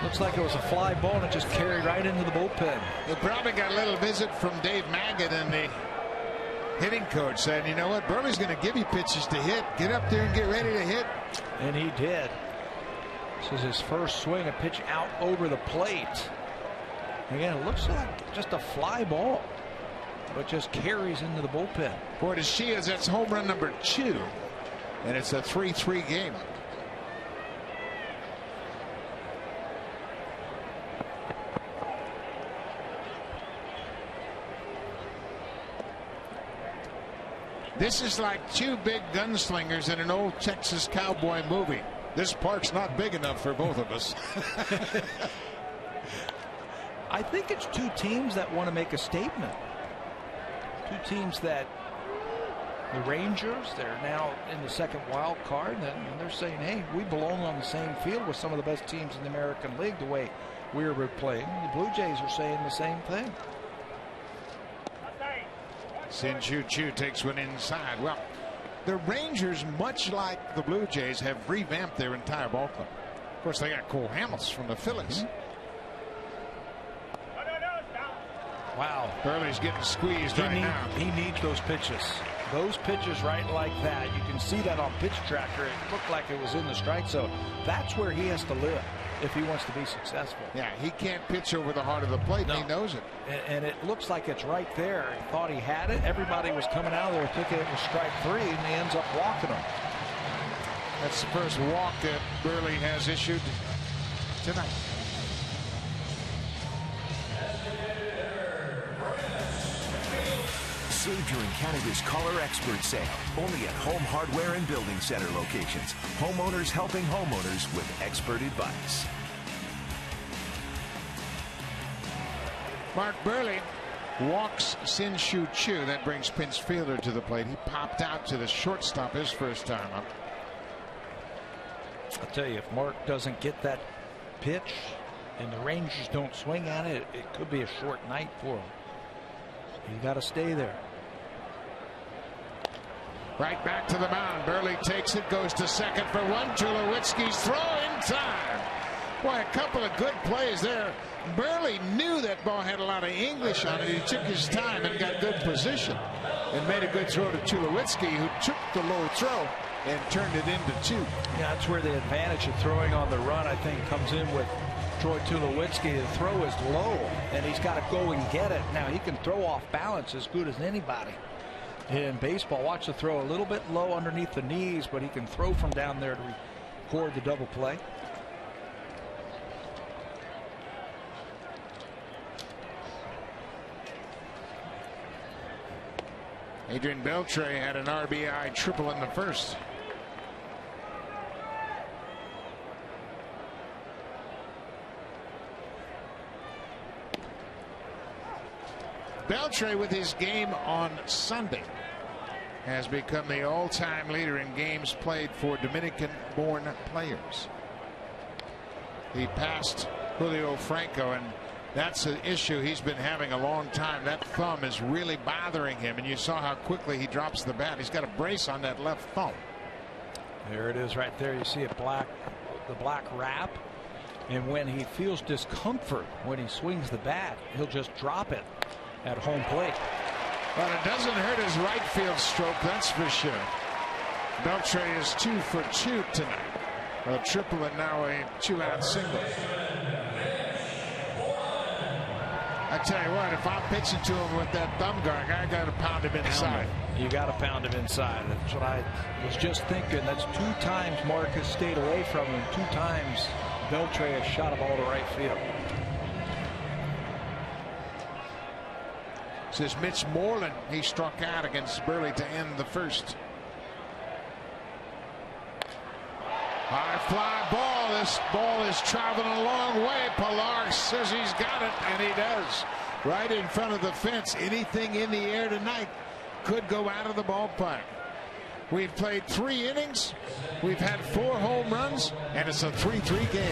[SPEAKER 1] looks like it was a fly ball and it just carried right into the bullpen.
[SPEAKER 2] He probably got a little visit from Dave Maggott, and the hitting coach said, you know what, Burley's going to give you pitches to hit. Get up there and get ready to hit.
[SPEAKER 1] And he did. This is his first swing, a pitch out over the plate. Again, it looks like just a fly ball, but just carries into the bullpen.
[SPEAKER 2] Boy, to Shields, that's home run number 2, and it's a 3-3 game. This is like 2 big gunslingers in an old Texas cowboy movie. This park's not big enough for both of us.
[SPEAKER 1] I think it's 2 teams that want to make a statement. 2 teams that, the Rangers, they're now in the 2nd wild card, and they're saying, hey, we belong on the same field with some of the best teams in the American League the way we're playing. The Blue Jays are saying the same thing.
[SPEAKER 2] Sin-Chu Chu takes one inside. Well, the Rangers, much like the Blue Jays, have revamped their entire ball club. Of course, they got Cole Hamels from the Phillies.
[SPEAKER 1] Wow.
[SPEAKER 2] Burley's getting squeezed right now.
[SPEAKER 1] He needs those pitches. Those pitches right like that. You can see that on Pitch Tracker. It looked like it was in the strike zone. That's where he has to live if he wants to be successful.
[SPEAKER 2] Yeah, he can't pitch over the heart of the plate, and he knows it.
[SPEAKER 1] And it looks like it's right there. He thought he had it. Everybody was coming out of there thinking it was strike 3, and he ends up walking him.
[SPEAKER 2] That's the first walk that Burley has issued tonight.
[SPEAKER 4] Save during Canada's Color Expert Sale. Only at Home Hardware and Building Center locations. Homeowners helping homeowners with expert advice.
[SPEAKER 2] Mark Burley walks Sin-Chu Chu. That brings pinch fielder to the plate. He popped out to the shortstop his first time up.
[SPEAKER 1] I'll tell you, if Mark doesn't get that pitch and the Rangers don't swing at it, it could be a short night for him. You got to stay there.
[SPEAKER 2] Right back to the mound. Burley takes it, goes to second for 1. Tulowitzki's throw in time. Boy, a couple of good plays there. Burley knew that ball had a lot of English on it. He took his time and got good position and made a good throw to Tulowitzki, who took the low throw and turned it into 2.
[SPEAKER 1] Yeah, that's where the advantage of throwing on the run, I think, comes in with Troy Tulowitzki. The throw is low, and he's got to go and get it. Now, he can throw off balance as good as anybody in baseball. Watch the throw a little bit low underneath the knees, but he can throw from down there to record the double play.
[SPEAKER 2] Adrian Beltre had an RBI triple in the first. Beltre, with his game on Sunday, has become the all-time leader in games played for Dominican-born players. He passed Julio Franco, and that's an issue he's been having a long time. That thumb is really bothering him, and you saw how quickly he drops the bat. He's got a brace on that left thumb.
[SPEAKER 1] There it is right there. You see the black wrap, and when he feels discomfort when he swings the bat, he'll just drop it at home plate.
[SPEAKER 2] Well, it doesn't hurt his right field stroke, that's for sure. Beltre is 2 for 2 tonight. A triple and now a 2-out single. I tell you what, if I'm pitching to him with that thumb guard, I got to pound him inside.
[SPEAKER 1] You got to pound him inside. That's what I was just thinking. That's 2 times Marcus stayed away from him. 2 times Beltre has shot a ball to right field.
[SPEAKER 2] This is Mitch Moreland. He struck out against Burley to end the first. High fly ball. This ball is traveling a long way. Pilar says he's got it, and he does. Right in front of the fence. Anything in the air tonight could go out of the ballpark. We've played 3 innings. We've had 4 home runs, and it's a 3-3 game.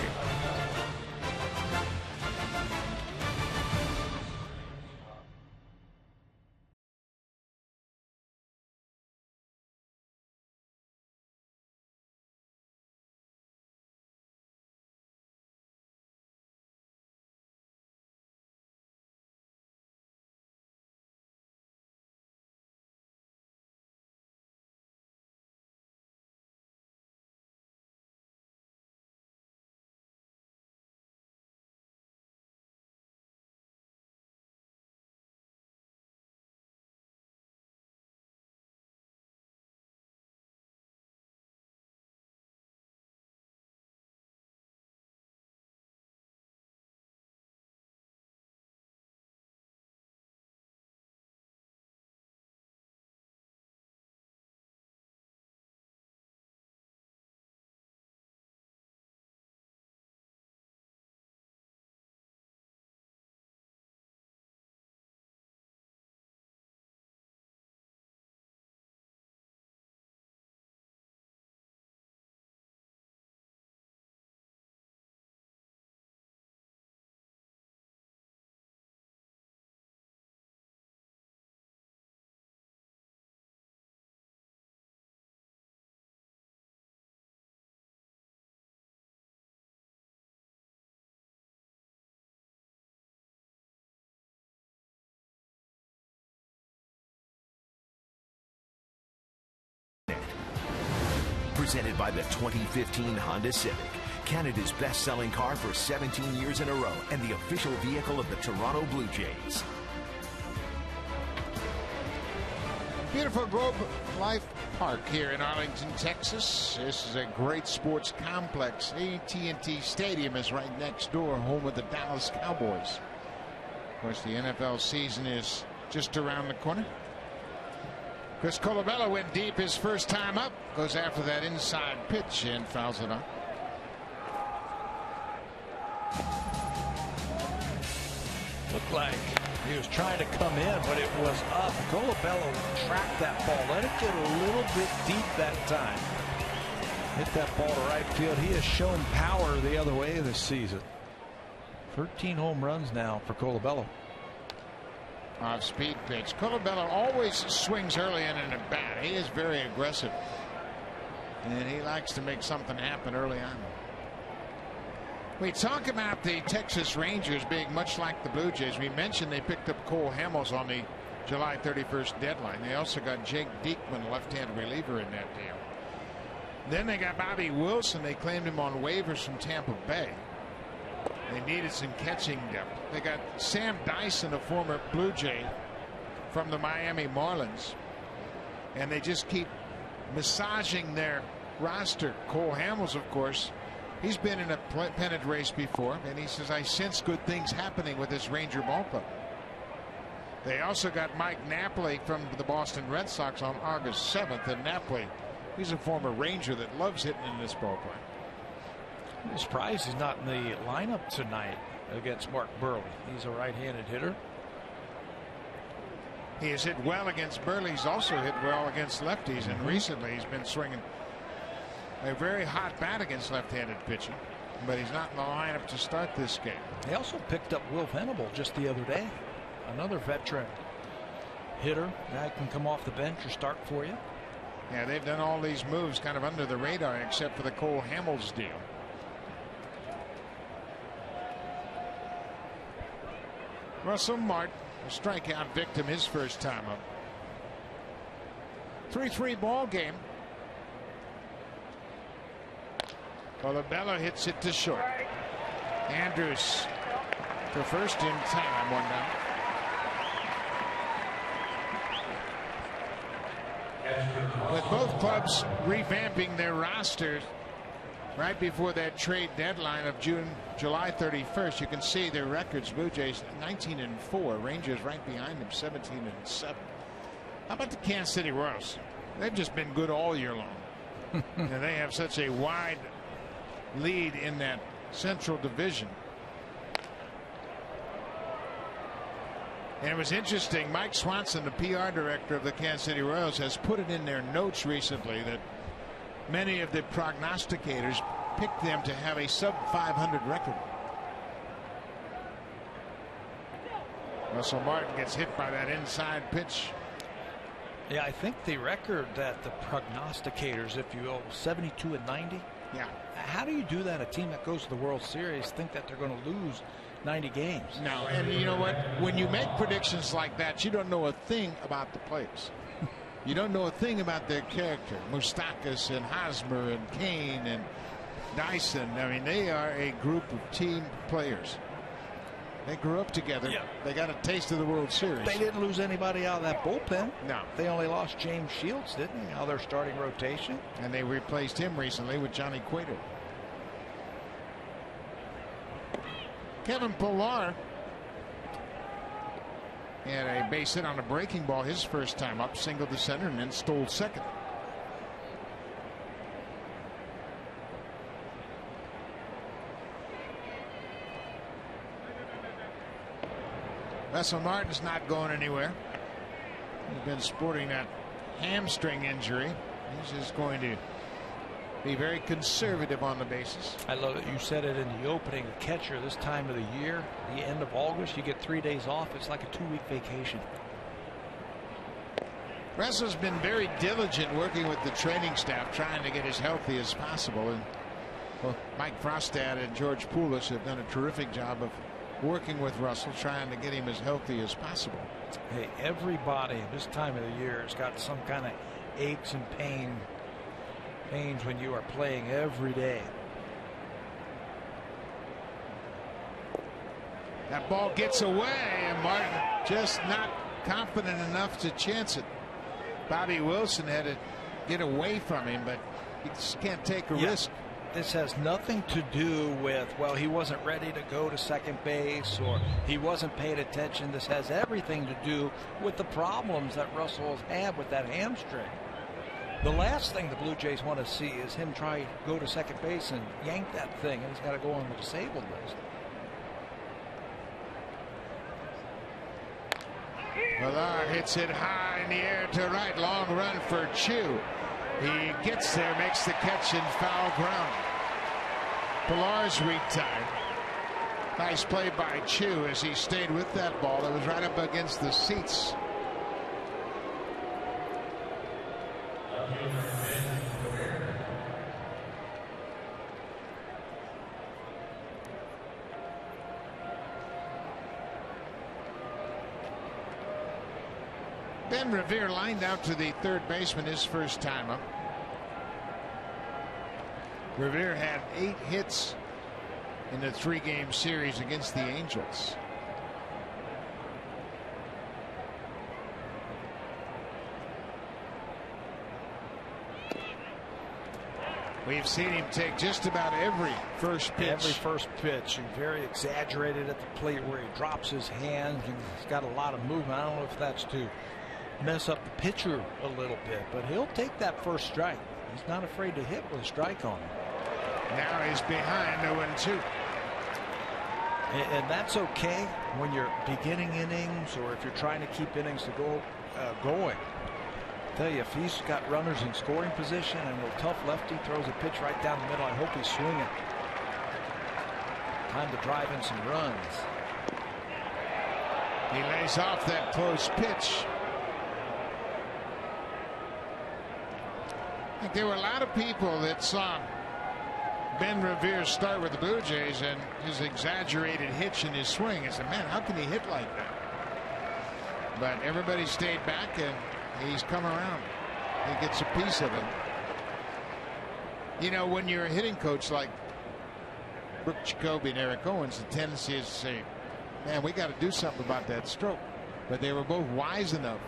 [SPEAKER 4] Presented by the 2015 Honda Civic, Canada's best-selling car for 17 years in a row and the official vehicle of the Toronto Blue Jays.
[SPEAKER 2] Beautiful Globe Life Park here in Arlington, Texas. This is a great sports complex. AT&T Stadium is right next door, home of the Dallas Cowboys. Of course, the NFL season is just around the corner. Chris Colabello went deep his first time up. Goes after that inside pitch and fouls it off.
[SPEAKER 1] Looked like he was trying to come in, but it was up. Colabello tracked that ball. Let it get a little bit deep that time. Hit that ball to right field. He has shown power the other way this season. 13 home runs now for Colabello.
[SPEAKER 2] Off-speed pitch. Colabello always swings early in an at-bat. He is very aggressive. And he likes to make something happen early on. We talk about the Texas Rangers being much like the Blue Jays. We mentioned they picked up Cole Hamels on the July 31st deadline. They also got Jake Diekman, left-hand reliever, in that deal. Then they got Bobby Wilson. They claimed him on waivers from Tampa Bay. They needed some catching depth. They got Sam Dyson, a former Blue Jay from the Miami Marlins. And they just keep massaging their roster. Cole Hamels, of course, he's been in a pennant race before. And he says, I sense good things happening with this Ranger ballpark. They also got Mike Napoli from the Boston Red Sox on August 7th. And Napoli, he's a former Ranger that loves hitting in this ballpark.
[SPEAKER 1] I'm surprised he's not in the lineup tonight against Mark Burley. He's a right-handed hitter.
[SPEAKER 2] He has hit well against Burley. He's also hit well against lefties, and recently he's been swinging a very hot bat against left-handed pitching, but he's not in the lineup to start this game.
[SPEAKER 1] They also picked up Will Venable just the other day, another veteran hitter. Guy can come off the bench or start for you.
[SPEAKER 2] Yeah, they've done all these moves kind of under the radar, except for the Cole Hamels deal. Russell Martin, a strikeout victim his first time up. 3-3 ball game. Colabello hits it to short. Andrews to first in time, 1 down. With both clubs revamping their rosters right before that trade deadline of July 31st, you can see their records. Blue Jays 19-4, Rangers right behind them 17-7. How about the Kansas City Royals? They've just been good all year long. And they have such a wide lead in that Central Division. And it was interesting, Mike Swanson, the PR director of the Kansas City Royals, has put it in their notes recently that many of the prognosticators picked them to have a sub-500 record. Russell Martin gets hit by that inside pitch.
[SPEAKER 1] Yeah, I think the record that the prognosticators, if you will, 72-90.
[SPEAKER 2] Yeah.
[SPEAKER 1] How do you do that? A team that goes to the World Series think that they're going to lose 90 games.
[SPEAKER 2] No, and you know what? When you make predictions like that, you don't know a thing about the players. You don't know a thing about their character. Moustakas and Hosmer and Kane and Dyson. I mean, they are a group of team players. They grew up together.
[SPEAKER 1] Yeah.
[SPEAKER 2] They got a taste of the World Series.
[SPEAKER 1] They didn't lose anybody out of that bullpen.
[SPEAKER 2] No.
[SPEAKER 1] They only lost James Shields, didn't they? Out of their starting rotation.
[SPEAKER 2] And they replaced him recently with Johnny Cueto. Kevin Pillar had a base hit on a breaking ball his first time up, singled to center, and then stole second. Russell Martin's not going anywhere. He's been sporting that hamstring injury. He's just going to be very conservative on the bases.
[SPEAKER 1] I love it. You said it in the opening. A catcher this time of the year, the end of August, you get 3 days off. It's like a 2-week vacation.
[SPEAKER 2] Russell's been very diligent working with the training staff, trying to get as healthy as possible. And well, Mike Frostad and George Poulos have done a terrific job of working with Russell, trying to get him as healthy as possible.
[SPEAKER 1] Hey, everybody at this time of the year has got some kind of aches and pains when you are playing every day.
[SPEAKER 2] That ball gets away, and Martin just not confident enough to chance it. Bobby Wilson had to get away from him, but he just can't take a risk.
[SPEAKER 1] This has nothing to do with, well, he wasn't ready to go to second base or he wasn't paying attention. This has everything to do with the problems that Russell has had with that hamstring. The last thing the Blue Jays want to see is him try to go to second base and yank that thing, and he's got to go on the disabled list.
[SPEAKER 2] Millar hits it high in the air to right. Long run for Chu. He gets there, makes the catch in foul ground. Pillar's retired. Nice play by Chu as he stayed with that ball. It was right up against the seats. Ben Revere lined out to the third baseman his first time up. Revere had 8 hits in the 3-game series against the Angels. We've seen him take just about every first pitch.
[SPEAKER 1] Every first pitch, and very exaggerated at the plate where he drops his hands and he's got a lot of movement. I don't know if that's to mess up the pitcher a little bit, but he'll take that first strike. He's not afraid to hit with a strike on him.
[SPEAKER 2] Now he's behind 0-2.
[SPEAKER 1] And that's okay when you're beginning innings or if you're trying to keep innings to go going. I tell you, if he's got runners in scoring position and a tough lefty throws a pitch right down the middle, I hope he's swinging. Time to drive in some runs.
[SPEAKER 2] He lays off that close pitch. I think there were a lot of people that saw Ben Revere start with the Blue Jays and his exaggerated hitch in his swing and said, man, how can he hit like that? But everybody stayed back and he's come around. He gets a piece of it. You know, when you're a hitting coach like Brooke Jacoby and Eric Owens, the tendency is to say, man, we got to do something about that stroke. But they were both wise enough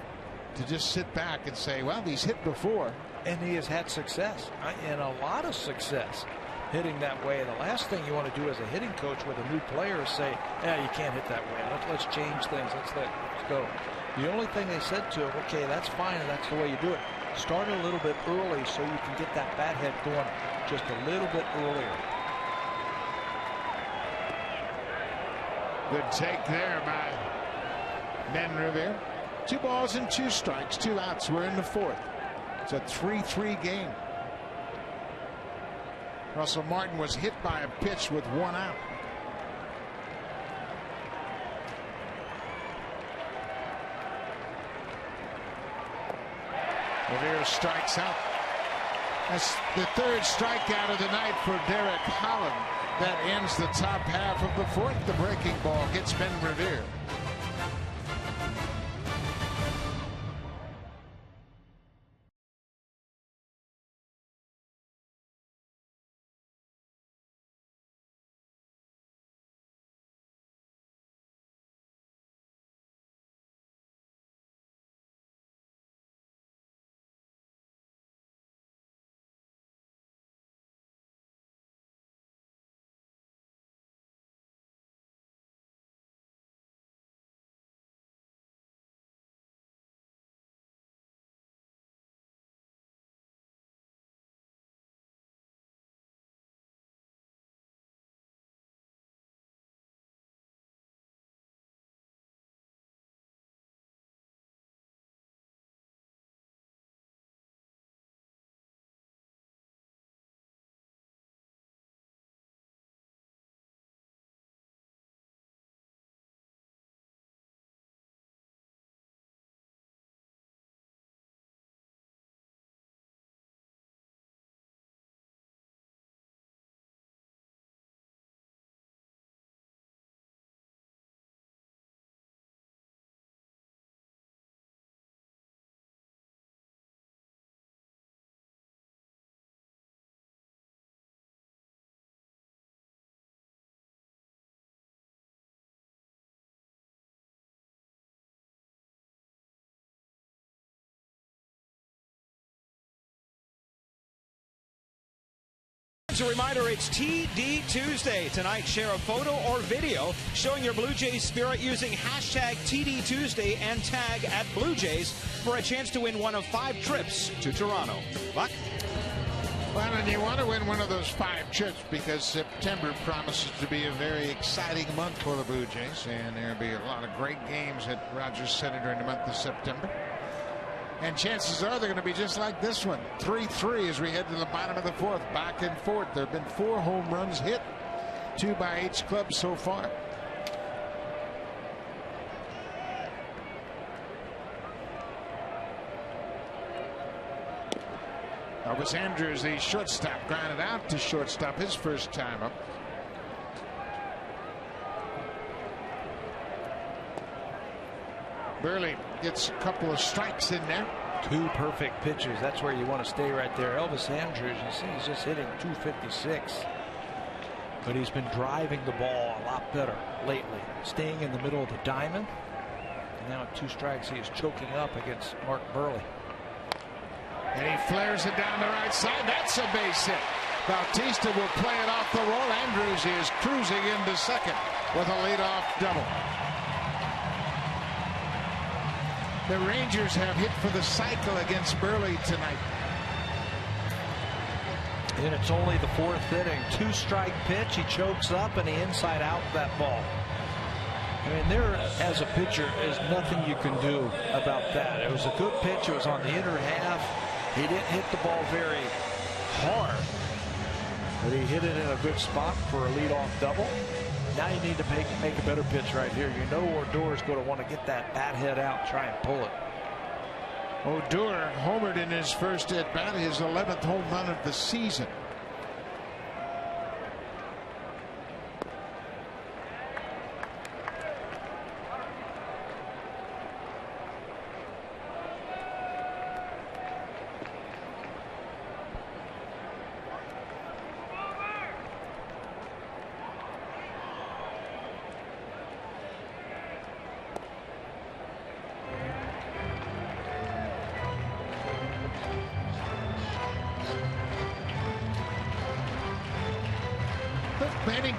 [SPEAKER 2] to just sit back and say, well, he's hit before.
[SPEAKER 1] And he has had success, and a lot of success hitting that way. And the last thing you want to do as a hitting coach with a new player is say, yeah, you can't hit that way. Let's change things. Let's go. The only thing they said to him, okay, that's fine, and that's the way you do it. Start a little bit early so you can get that bat head going just a little bit earlier.
[SPEAKER 2] Good take there by Ben Revere. 2 balls and 2 strikes, 2 outs. We're in the 4th. It's a 3-3 game. Russell Martin was hit by a pitch with 1 out. Revere strikes out. That's the 3rd strikeout of the night for Derek Holland. That ends the top half of the 4th. The breaking ball gets Ben Revere.
[SPEAKER 3] As a reminder, it's TD Tuesday. Tonight, share a photo or video showing your Blue Jays spirit using hashtag TD Tuesday and tag at Blue Jays for a chance to win one of 5 trips to Toronto. Buck?
[SPEAKER 2] Well, and you want to win one of those 5 trips because September promises to be a very exciting month for the Blue Jays, and there'll be a lot of great games at Rogers Center during the month of September. And chances are they're going to be just like this one. 3-3 as we head to the bottom of the 4th. Back and forth. There have been 4 home runs hit. 2 by each club so far. Elvis Andrews, the shortstop, grounded out to shortstop his first time up. Burley gets a couple of strikes in there.
[SPEAKER 1] 2 perfect pitches. That's where you want to stay right there. Elvis Andrews, you see, he's just hitting .256. But he's been driving the ball a lot better lately. Staying in the middle of the diamond. And now at 2 strikes, he is choking up against Mark Burley.
[SPEAKER 2] And he flares it down the right side. That's a base hit. Bautista will play it off the wall. Andrews is cruising into second with a leadoff double. The Rangers have hit for the cycle against Burley tonight.
[SPEAKER 1] And it's only the 4th inning. 2-strike pitch. He chokes up and he inside out that ball. I mean, there as a pitcher is nothing you can do about that. It was a good pitch. It was on the inner half. He didn't hit the ball very hard, but he hit it in a good spot for a leadoff double. Now you need to make a better pitch right here. You know Odor's going to want to get that bat head out, try and pull it.
[SPEAKER 2] Odor homered in his first at bat, his 11th home run of the season.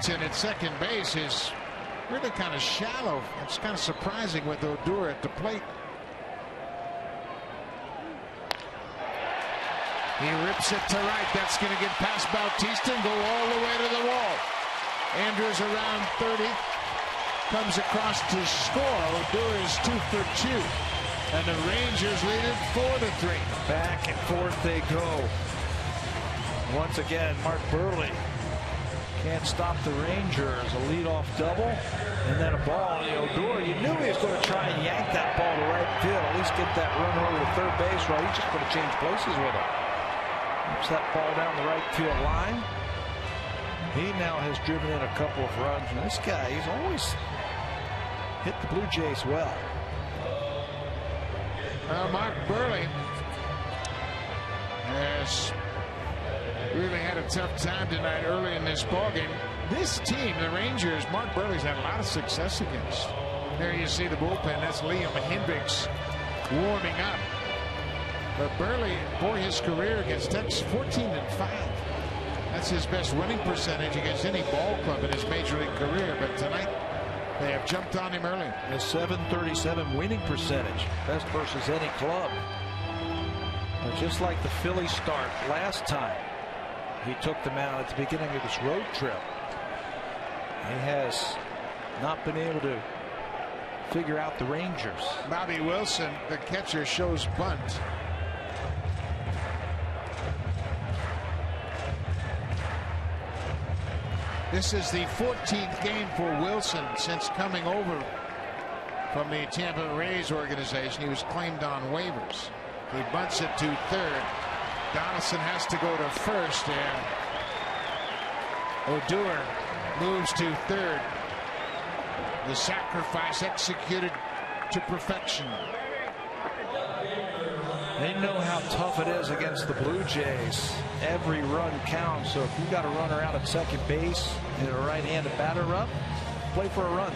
[SPEAKER 2] Hamilton at second base is really kind of shallow. It's kind of surprising with Odor at the plate. He rips it to right. That's going to get past Bautista and go all the way to the wall. Andrews around 30. Comes across to score. Odor is 2 for 2. And the Rangers lead it 4-3.
[SPEAKER 1] Back and forth they go. Once again, Mark Burley can't stop the Rangers. A leadoff double, and then a ball. Odor, you knew he was going to try and yank that ball to right field. At least get that run over to third base. Right, he's just going to change places with it. Rips that ball down the right field line. He now has driven in a couple of runs. And this guy, he's always hit the Blue Jays well.
[SPEAKER 2] Mark Burley has really had a tough time tonight early in this ballgame. This team, the Rangers, Mark Burley's had a lot of success against. There you see the bullpen. That's Liam Hendricks warming up. But Burley, for his career against Texas, 14-5. That's his best winning percentage against any ball club in his major league career. But tonight, they have jumped on him early.
[SPEAKER 1] A .737 winning percentage, best versus any club. But just like the Phillies start last time, he took them out at the beginning of this road trip. He has not been able to figure out the Rangers.
[SPEAKER 2] Bobby Wilson, the catcher, shows bunt. This is the 14th game for Wilson since coming over from the Tampa Rays organization. He was claimed on waivers. He bunts it to third. Donaldson has to go to first, and Odor moves to third. The sacrifice executed to perfection.
[SPEAKER 1] They know how tough it is against the Blue Jays. Every run counts. So if you got a runner out at second base and a right-handed batter up, play for a run.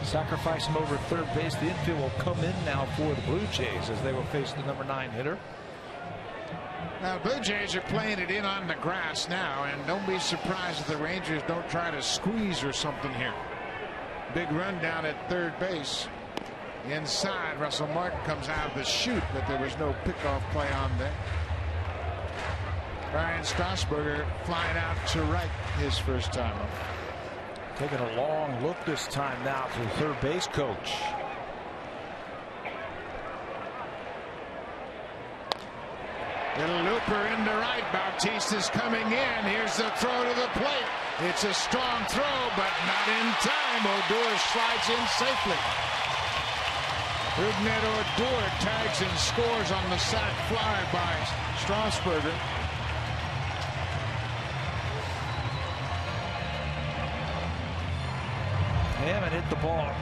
[SPEAKER 1] Sacrifice him over at third base. The infield will come in now for the Blue Jays as they will face the number 9 hitter.
[SPEAKER 2] Now, Blue Jays are playing it in on the grass now, and don't be surprised if the Rangers don't try to squeeze or something here. Big run down at third base. Inside, Russell Martin comes out of the chute, but there was no pickoff play on there. Ryan Strasburger flying out to right his first time up.
[SPEAKER 1] Taking a long look this time now to the third base coach.
[SPEAKER 2] Little looper into right. Bautista's coming in. Here's the throw to the plate. It's a strong throw, but not in time. Odor slides in safely. Rougned Odor tags and scores on the sac fly by Strasburger.
[SPEAKER 1] They haven't hit the ball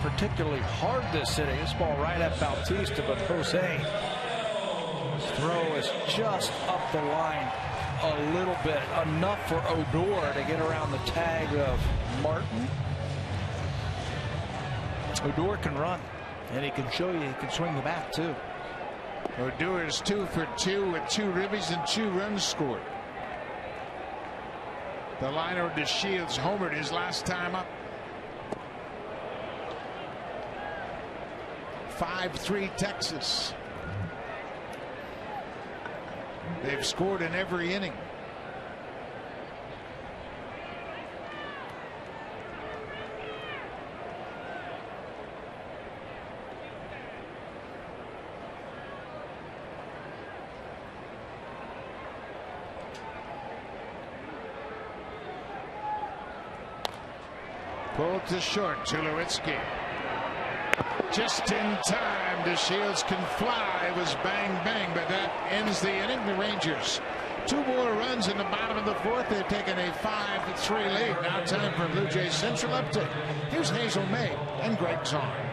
[SPEAKER 1] particularly hard this inning. This ball right at Bautista, but Jose, his throw is just up the line a little bit, enough for Odor to get around the tag of Martin. Odor can run, and he can show you he can swing the bat too.
[SPEAKER 2] Odor is 2 for 2 with 2 ribbies and 2 runs scored. The liner to Shields homered his last time up. 5-3 Texas. They've scored in every inning. Pulled to short. Tulowitzki. Just in time. DeShields can fly. It was bang bang, but that ends the inning. The Rangers 2 more runs in the bottom of the 4th. They've taken a 5-3 lead. Now time for Blue Jays Central update. Here's Hazel May and Greg Zahn.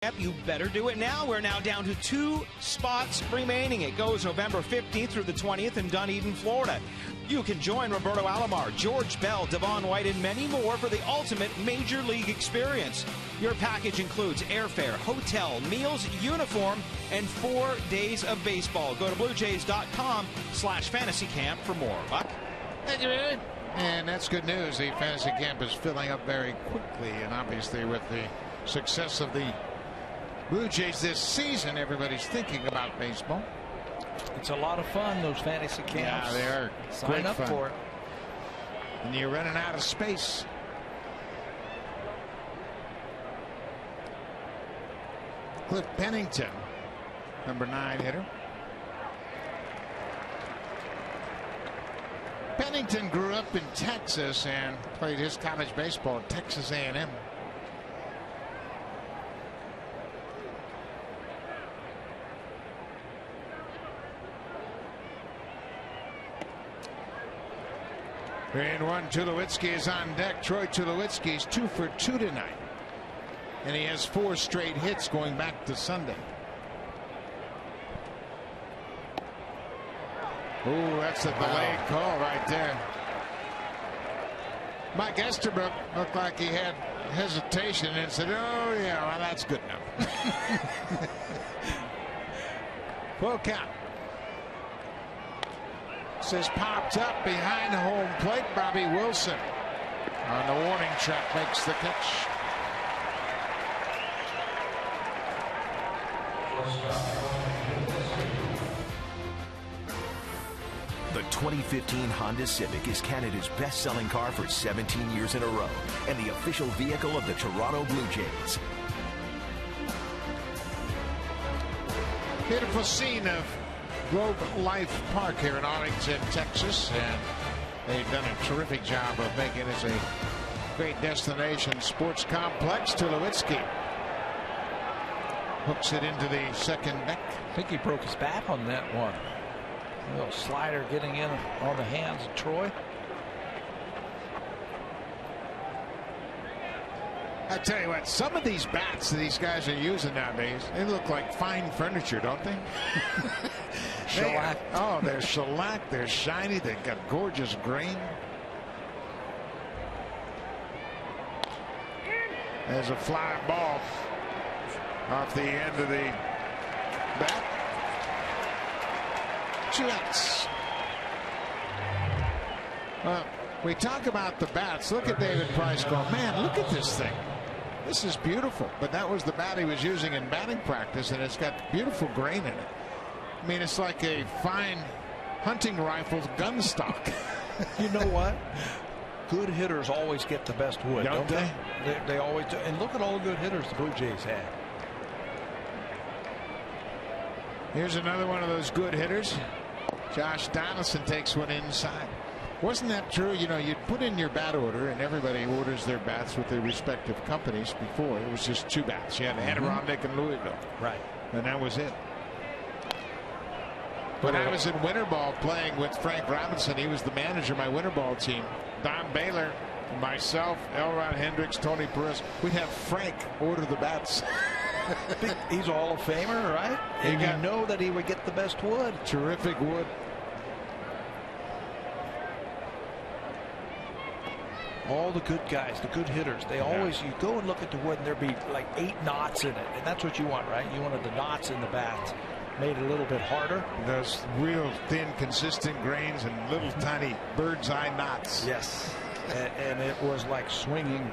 [SPEAKER 3] You better do it now. We're now down to 2 spots remaining. It goes November 15th through the 20th in Dunedin, Florida. You can join Roberto Alomar, George Bell, Devon White, and many more for the ultimate Major League experience. Your package includes airfare, hotel, meals, uniform, and 4 days of baseball. Go to BlueJays.com/fantasy camp for more. Buck?
[SPEAKER 2] Thank you, man. And that's good news. The fantasy camp is filling up very quickly, and obviously with the success of the Blue Jays this season, everybody's thinking about baseball.
[SPEAKER 1] It's a lot of fun, those fantasy camps.
[SPEAKER 2] Yeah, they are.
[SPEAKER 1] Sign up for it.
[SPEAKER 2] And you're running out of space. Cliff Pennington, number 9 hitter. Pennington grew up in Texas and played his college baseball at Texas A&M. And 1, Tulowitzki is on deck. Troy Tulowitzki's 2 for 2 tonight. And he has 4 straight hits going back to Sunday. Ooh, that's a delayed call right there. Mike Estabrook looked like he had hesitation and said, oh, yeah, well, that's good enough. Full count. This popped up behind home plate. Bobby Wilson on the warning track makes the catch.
[SPEAKER 4] The 2015 Honda Civic is Canada's best-selling car for 17 years in a row and the official vehicle of the Toronto Blue Jays.
[SPEAKER 2] Beautiful scene of Globe Life Park here in Arlington, Texas, and they've done a terrific job of making it a great destination sports complex. Tulowitzki hooks it into the second deck.
[SPEAKER 1] I think he broke his bat on that one. A little slider getting in on the hands of Troy.
[SPEAKER 2] I tell you what, some of these bats that these guys are using nowadays, they look like fine furniture, don't they?
[SPEAKER 1] Shellac.
[SPEAKER 2] Oh, they're shellac. They're shiny. They've got gorgeous grain. There's a fly ball off the end of the bat. 2 outs. Well, we talk about the bats. Look at David Price going, man, look at this thing. This is beautiful. But that was the bat he was using in batting practice, and it's got beautiful grain in it. I mean, it's like a fine hunting rifle gun stock.
[SPEAKER 1] You know what? Good hitters always get the best wood, don't they? They always do. And look at all the good hitters the Blue Jays had.
[SPEAKER 2] Here's another one of those good hitters. Josh Donaldson takes one inside. Wasn't that true? You know, you'd put in your bat order, and everybody orders their bats with their respective companies. Before it was just 2 bats. You had Adirondack and Louisville.
[SPEAKER 1] Right.
[SPEAKER 2] And that was it. When I was in winter ball playing with Frank Robinson, he was the manager of my winter ball team. Don Baylor, myself, Elrod Hendricks, Tony Perez. We'd have Frank order the bats.
[SPEAKER 1] He's a Hall of Famer, right? And you know that he would get the best wood.
[SPEAKER 2] Terrific wood.
[SPEAKER 1] All the good guys, the good hitters, they always, you go and look at the wood and there'd be like 8 knots in it. And that's what you want, right? You wanted the knots in the bat made it a little bit harder.
[SPEAKER 2] Those real thin, consistent grains and little tiny bird's eye knots.
[SPEAKER 1] Yes. And it was like swinging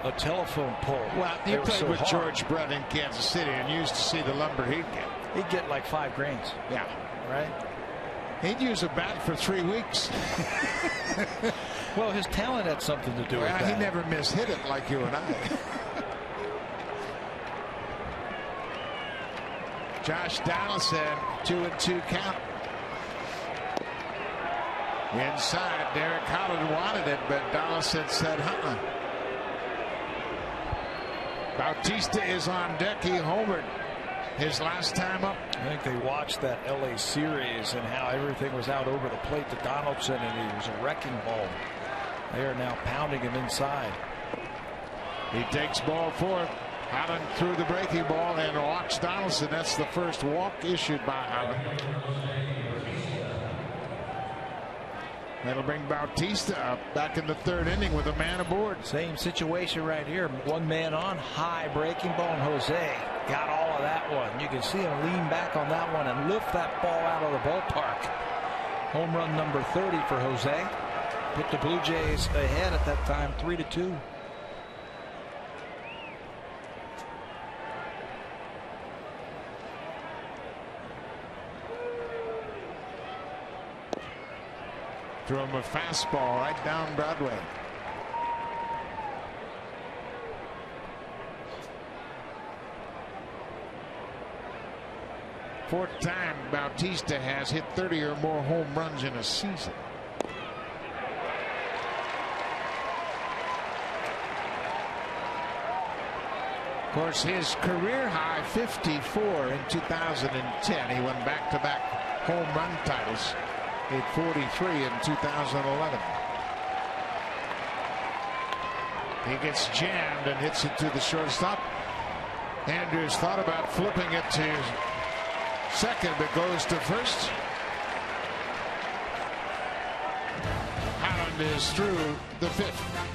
[SPEAKER 1] a telephone pole.
[SPEAKER 2] Well, you played with George Brett in Kansas City and used to see the lumber he'd get.
[SPEAKER 1] He'd get like 5 grains.
[SPEAKER 2] Yeah.
[SPEAKER 1] Right?
[SPEAKER 2] He'd use a bat for 3 weeks.
[SPEAKER 1] Well, his talent had something to do with that.
[SPEAKER 2] He never mishit it like you and I. Josh Donaldson, 2-2 count. Inside, Derek Holland wanted it, but Donaldson said, Bautista is on deck. He homered his last time up.
[SPEAKER 1] I think they watched that LA series and how everything was out over the plate to Donaldson, and he was a wrecking ball. They are now pounding him inside.
[SPEAKER 2] He takes ball 4. Allen threw the breaking ball and walks Donaldson. That's the first walk issued by Allen. That'll bring Bautista up back in the 3rd inning with a man aboard.
[SPEAKER 1] Same situation right here. 1 man on, high breaking ball, and Jose got all of that one. You can see him lean back on that one and lift that ball out of the ballpark. Home run number 30 for Jose. Put the Blue Jays ahead at that time, 3-2.
[SPEAKER 2] Throw him a fastball right down Broadway. Fourth time Bautista has hit 30 or more home runs in a season. Of course, his career high 54 in 2010. He won back-to-back home run titles. Hit 43 in 2011. He gets jammed and hits it to the shortstop. Andrews thought about flipping it to second, but goes to first. Holland is through the 5th.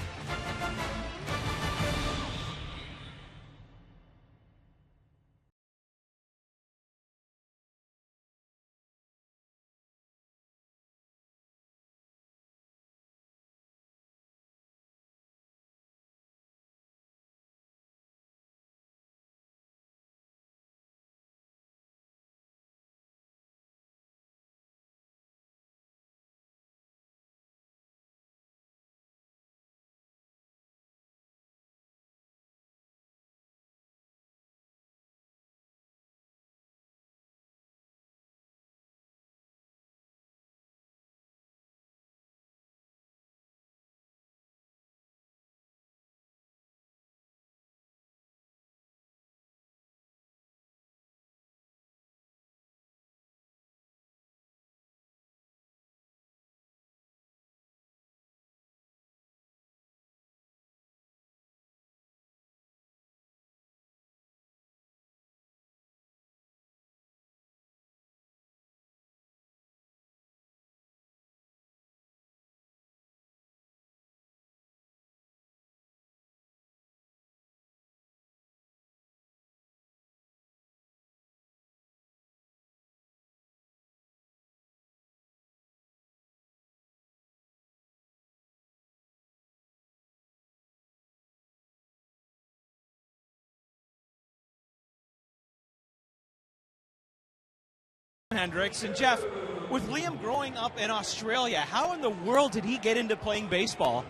[SPEAKER 3] Hendricks. And Jeff, with Liam growing up in Australia, how in the world did he get into playing baseball?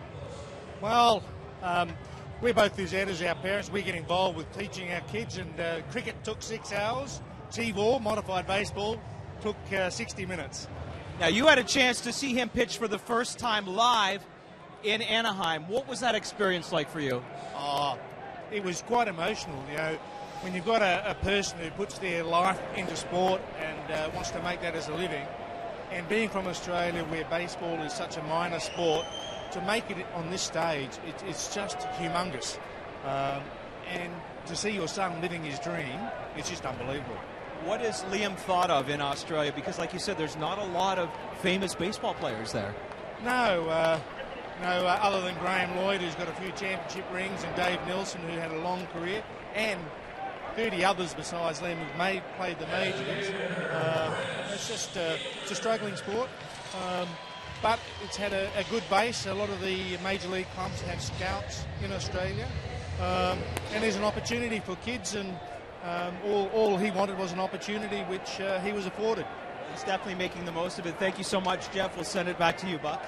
[SPEAKER 5] Well, we're both presenters, our parents. We get involved with teaching our kids, and cricket took 6 hours. T-ball, modified baseball, took 60 minutes.
[SPEAKER 3] Now, you had a chance to see him pitch for the first time live in Anaheim. What was that experience like for you?
[SPEAKER 5] It was quite emotional, you know. When you've got a person who puts their life into sport and wants to make that as a living, and being from Australia where baseball is such a minor sport, to make it on this stage, it's just humongous. And to see your son living his dream, it's just unbelievable.
[SPEAKER 3] What is Liam thought of in Australia? Because like you said, there's not a lot of famous baseball players there.
[SPEAKER 5] No, other than Graham Lloyd, who's got a few championship rings, and Dave Nelson, who had a long career, and 30 others besides Liam who've played the majors. It's a struggling sport, but it's had a good base. A lot of the major league clubs have scouts in Australia, and there's an opportunity for kids, and all he wanted was an opportunity which he was afforded.
[SPEAKER 3] He's definitely making the most of it. Thank you so much, Jeff. We'll send it back to you, Buck.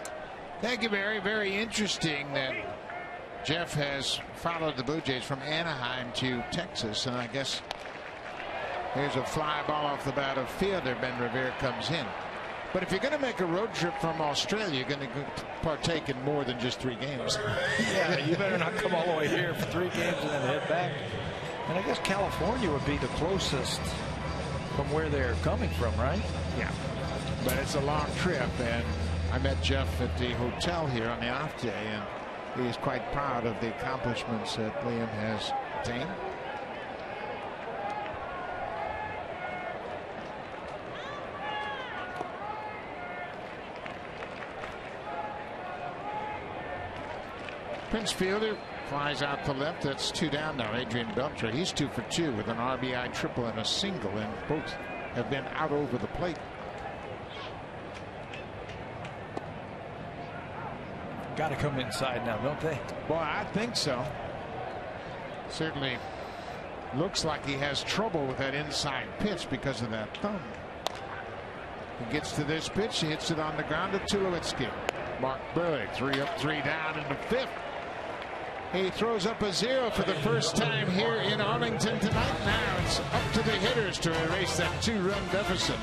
[SPEAKER 2] Thank you, Barry. Very interesting that Jeff has followed the Blue Jays from Anaheim to Texas, and I guess here's a fly ball off the bat of fielder. Ben Revere comes in. But if you're going to make a road trip from Australia, you're going to partake in more than just 3 games.
[SPEAKER 1] Yeah, you better not come all the way here for 3 games and then head back. And I guess California would be the closest from where they're coming from, right?
[SPEAKER 2] Yeah, but it's a long trip, and I met Jeff at the hotel here on the off day, and he is quite proud of the accomplishments that Liam has attained. Prince fielder flies out to left. That's 2 down now. Adrian Beltre, he's 2 for 2 with an RBI triple and a single, and both have been out over the plate.
[SPEAKER 1] Got to come inside now, don't they?
[SPEAKER 2] Boy, I think so. Certainly looks like he has trouble with that inside pitch because of that thumb. He gets to this pitch, he hits it on the ground to Tulowitzki. Mark Burley, 3 up, 3 down in the 5th. He throws up a 0 for the first time here in Arlington tonight. Now it's up to the hitters to erase that 2-run deficit.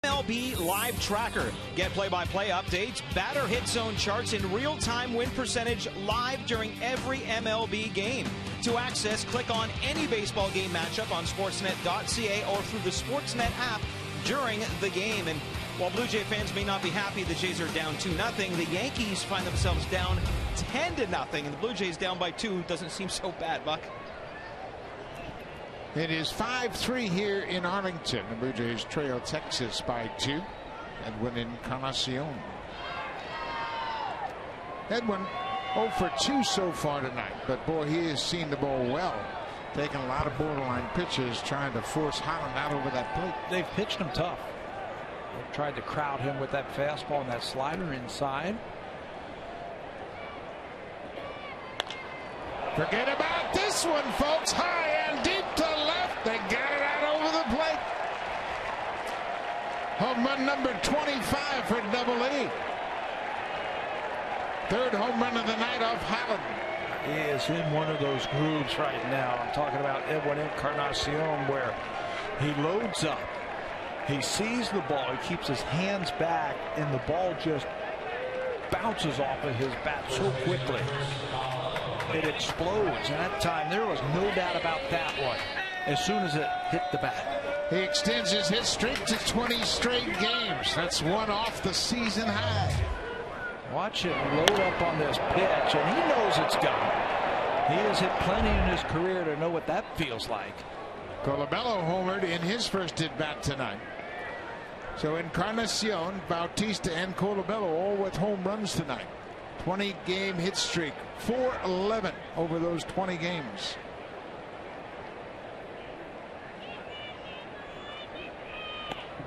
[SPEAKER 3] MLB Live Tracker. Get play-by-play updates, batter hit zone charts, and real-time win percentage live during every MLB game. To access, click on any baseball game matchup on sportsnet.ca or through the Sportsnet app during the game. And while Blue Jay fans may not be happy the Jays are down 2-0, the Yankees find themselves down 10-0, and the Blue Jays down by 2 doesn't seem so bad, Buck.
[SPEAKER 2] It is 5-3 here in Arlington. The Blue Jays trail Texas by 2. Edwin Encarnacion. Edwin 0 for 2 so far tonight, but boy, he has seen the ball well. Taking a lot of borderline pitches, trying to force Holland out over that plate.
[SPEAKER 1] They've pitched him tough. They've tried to crowd him with that fastball and that slider inside.
[SPEAKER 2] Forget about this one, folks. High and deep to left. They got it out over the plate. Home run number 25 for Double E. Third home run of the night off Holland.
[SPEAKER 1] He is in one of those grooves right now. I'm talking about Edwin Encarnacion, where he loads up. He sees the ball. He keeps his hands back, and the ball just bounces off of his bat so quickly. It explodes, and that time there was no doubt about that one as soon as it hit the bat.
[SPEAKER 2] He extends his hit streak to 20 straight games. That's one off the season high.
[SPEAKER 1] Watch him load up on this pitch, and he knows it's gone. He has hit plenty in his career to know what that feels like.
[SPEAKER 2] Colabello homered in his first at bat tonight. So Encarnacion, Bautista, and Colabello all with home runs tonight. 20-game hit streak, 4-11 over those 20 games.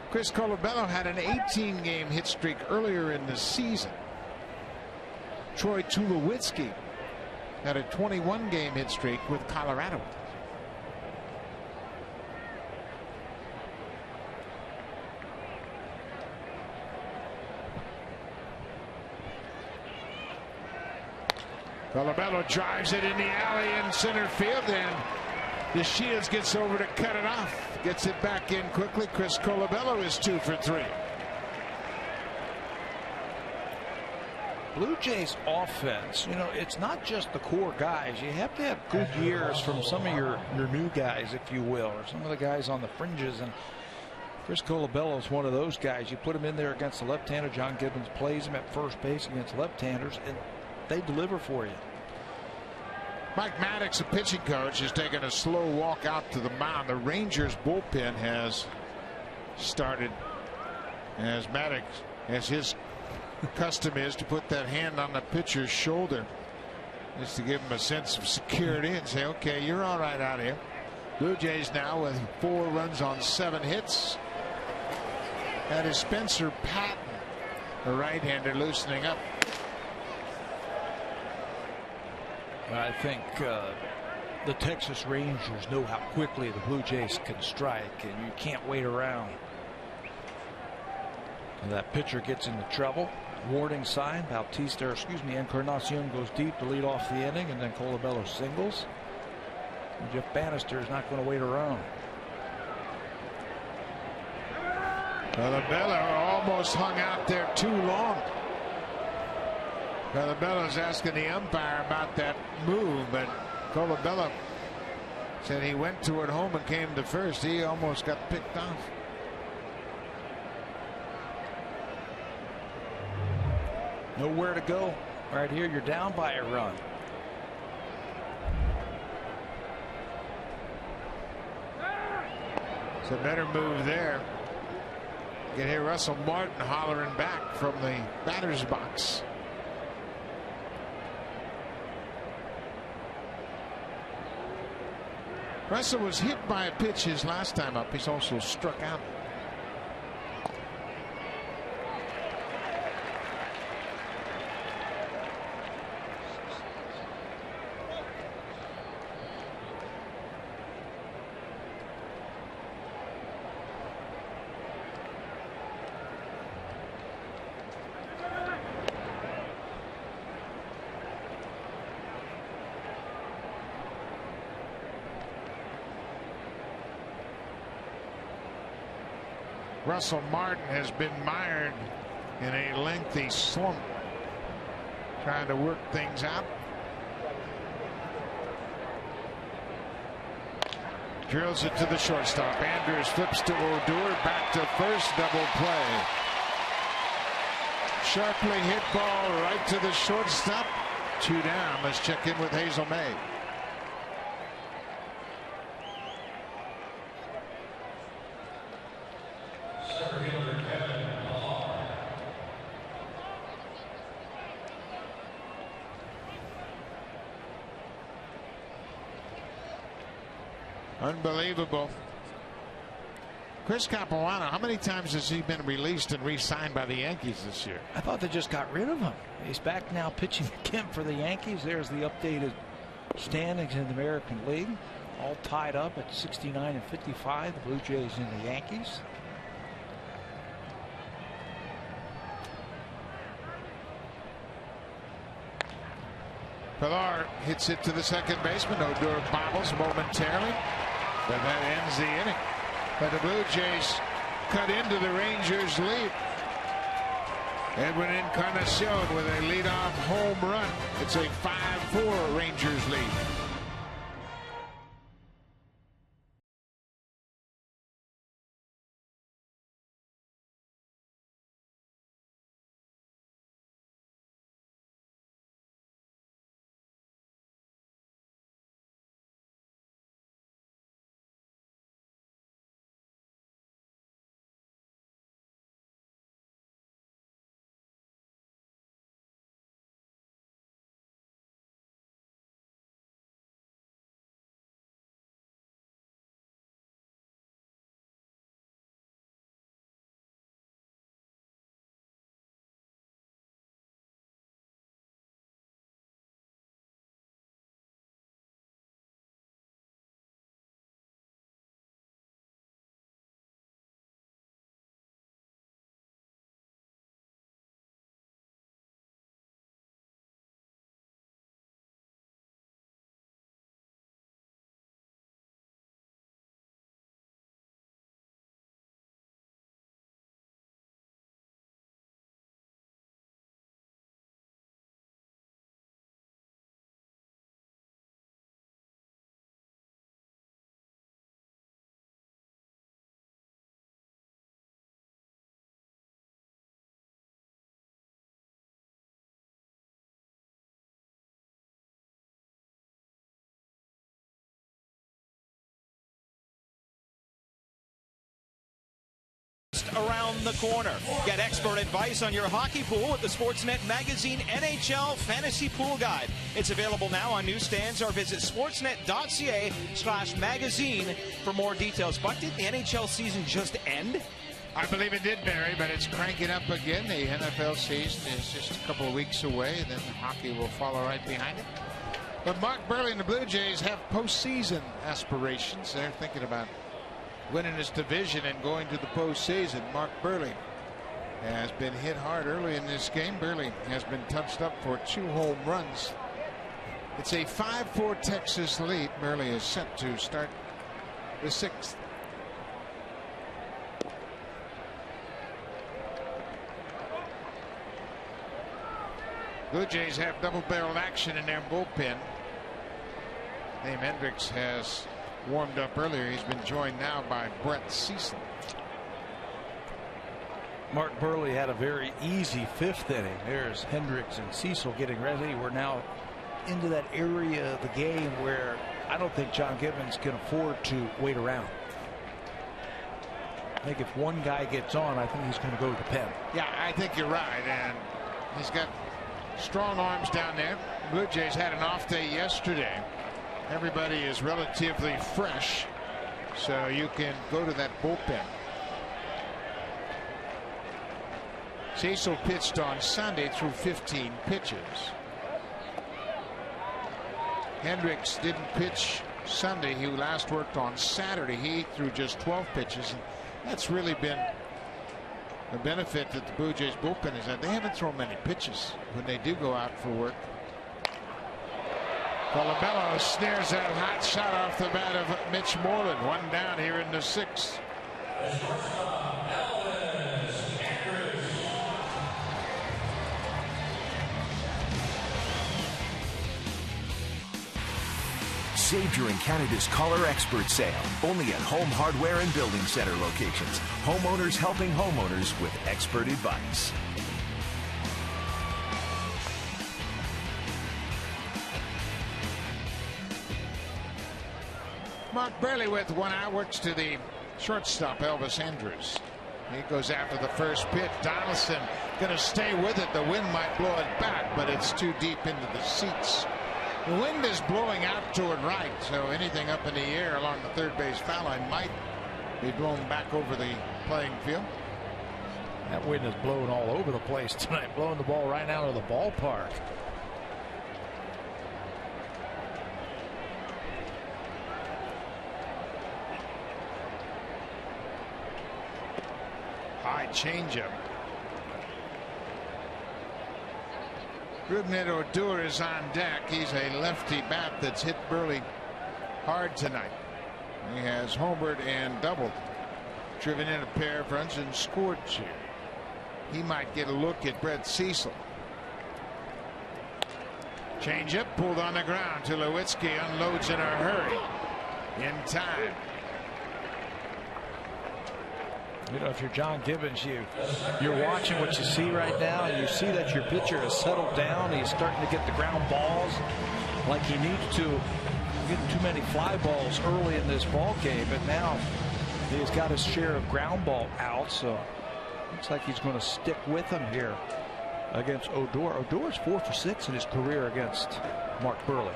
[SPEAKER 2] Chris Colabello had an 18-game hit streak earlier in the season. Troy Tulowitzki had a 21-game hit streak with Colorado. Colabello drives it in the alley in center field, and The Shields gets over to cut it off. Gets it back in quickly. Chris Colabello is 2 for 3.
[SPEAKER 1] Blue Jays offense, you know, it's not just the core guys. You have to have good years from some of your new guys, if you will, or some of the guys on the fringes. And Chris Colabello is one of those guys. You put him in there against the left-hander. John Gibbons plays him at first base against left-handers, and they deliver for you.
[SPEAKER 2] Mike Maddox, the pitching coach, is taking a slow walk out to the mound. The Rangers bullpen has started as Maddox, as his custom is, to put that hand on the pitcher's shoulder, just to give him a sense of security and say, okay, you're all right out here. Blue Jays now with 4 runs on 7 hits. That is Spencer Patton, the right-hander, loosening up.
[SPEAKER 1] I think the Texas Rangers know how quickly the Blue Jays can strike, and you can't wait around. And that pitcher gets into trouble. Warning sign. Encarnacion goes deep to lead off the inning, and then Colabello singles. And Jeff Bannister is not going to wait around.
[SPEAKER 2] Colabello almost hung out there too long. Colabello's asking the umpire about that move, but Colabello said he went toward home and came to first. He almost got picked off.
[SPEAKER 1] Nowhere to go. Right here, you're down by a run.
[SPEAKER 2] It's a better move there. You can hear Russell Martin hollering back from the batter's box. Russell was hit by a pitch his last time up. He's also struck out. Russell Martin has been mired in a lengthy slump, trying to work things out. Drills it to the shortstop. Andrews flips to Odor, back to first, double play. Sharply hit ball right to the shortstop. 2 down. Let's check in with Hazel May. Unbelievable. Chris Capuano, how many times has he been released and re-signed by the Yankees this year?
[SPEAKER 1] I thought they just got rid of him. He's back now pitching again for the Yankees. There's the updated standings in the American League. All tied up at 69 and 55. The Blue Jays and the Yankees.
[SPEAKER 2] Pilar hits it to the second baseman. Odor bobbles momentarily, but that ends the inning. But the Blue Jays cut into the Rangers' lead. Edwin Encarnacion with a leadoff home run. It's a 5-4 Rangers lead.
[SPEAKER 3] around the corner. Get expert advice on your hockey pool with the Sportsnet Magazine NHL Fantasy Pool Guide. It's available now on newsstands or visit sportsnet.ca/magazine for more details. But did the NHL season just end?
[SPEAKER 2] I believe it did, Barry, but it's cranking up again. The NFL season is just a couple of weeks away, then hockey will follow right behind it. But Mark Burley and the Blue Jays have postseason aspirations. They're thinking about winning this division and going to the postseason. Mark Burley has been hit hard early in this game. Burley has been touched up for 2 home runs. It's a 5-4 Texas lead. Burley is set to start the 6th. Blue Jays have double-barreled action in their bullpen. Dave Hendricks has warmed up earlier. He's been joined now by Brett Cecil.
[SPEAKER 1] Mark Burley had a very easy 5th inning. There's Hendricks and Cecil getting ready. We're now into that area of the game where I don't think John Gibbons can afford to wait around. I think if one guy gets on, I think he's going to go to the pen.
[SPEAKER 2] Yeah, I think you're right. And he's got strong arms down there. Blue Jays had an off day yesterday. Everybody is relatively fresh, so you can go to that bullpen. Cecil pitched on Sunday through 15 pitches. Hendricks didn't pitch Sunday. He last worked on Saturday. He threw just 12 pitches. And that's really been the benefit that the Blue Jays bullpen is that they haven't thrown many pitches when they do go out for work. Colabello snares that hot shot off the bat of Mitch Moreland. 1 down here in the 6th.
[SPEAKER 4] Save during Canada's Color Expert Sale. Only at Home Hardware and Building Center locations. Homeowners helping homeowners with expert advice.
[SPEAKER 2] Mark Burley with 1 out, works to the shortstop, Elvis Andrus. He goes after the first pitch. Donaldson going to stay with it. The wind might blow it back, but it's too deep into the seats. The wind is blowing out toward right, so anything up in the air along the third base foul line might be blown back over the playing field.
[SPEAKER 1] That wind is blowing all over the place tonight, blowing the ball right out of the ballpark.
[SPEAKER 2] High changeup. Rougned Odor is on deck. He's a lefty bat that's hit Burley hard tonight. He has homered and doubled, driven in a pair of runs and scored 2. He might get a look at Brett Cecil. Changeup pulled on the ground. Tulowitzki unloads in a hurry. In time.
[SPEAKER 1] You know, if you're John Gibbons, you're watching what you see right now, and you see that your pitcher has settled down. He's starting to get the ground balls like he needs to. Getting too many fly balls early in this ball game, but now he's got his share of ground ball out. So looks like he's going to stick with him here against Odor. Odor's 4 for 6 in his career against Mark Burley.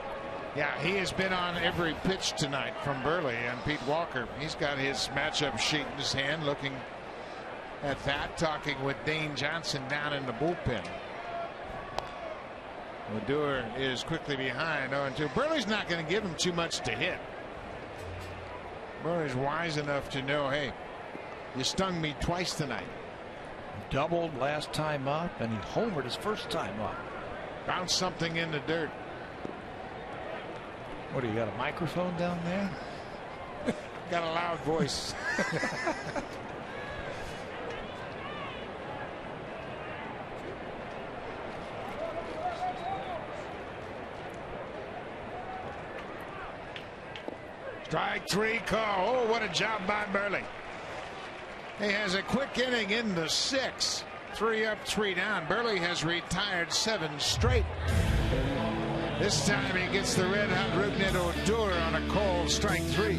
[SPEAKER 2] Yeah, he has been on every pitch tonight from Burley, and Pete Walker, he's got his matchup sheet in his hand, looking at that, talking with Dane Johnson down in the bullpen. Odor is quickly behind 0-2. Burley's not going to give him too much to hit. Burley's wise enough to know, hey, you stung me twice tonight.
[SPEAKER 1] Doubled last time up, and he homered his first time up.
[SPEAKER 2] Bounced something in the dirt.
[SPEAKER 1] What do you got, a microphone down there?
[SPEAKER 2] Got a loud voice. Strike 3 call. Oh, what a job by Burley. He has a quick inning in the 6th. 3 up, 3 down. Burley has retired 7 straight. This time he gets the red hot Rougned Odor on a called strike 3.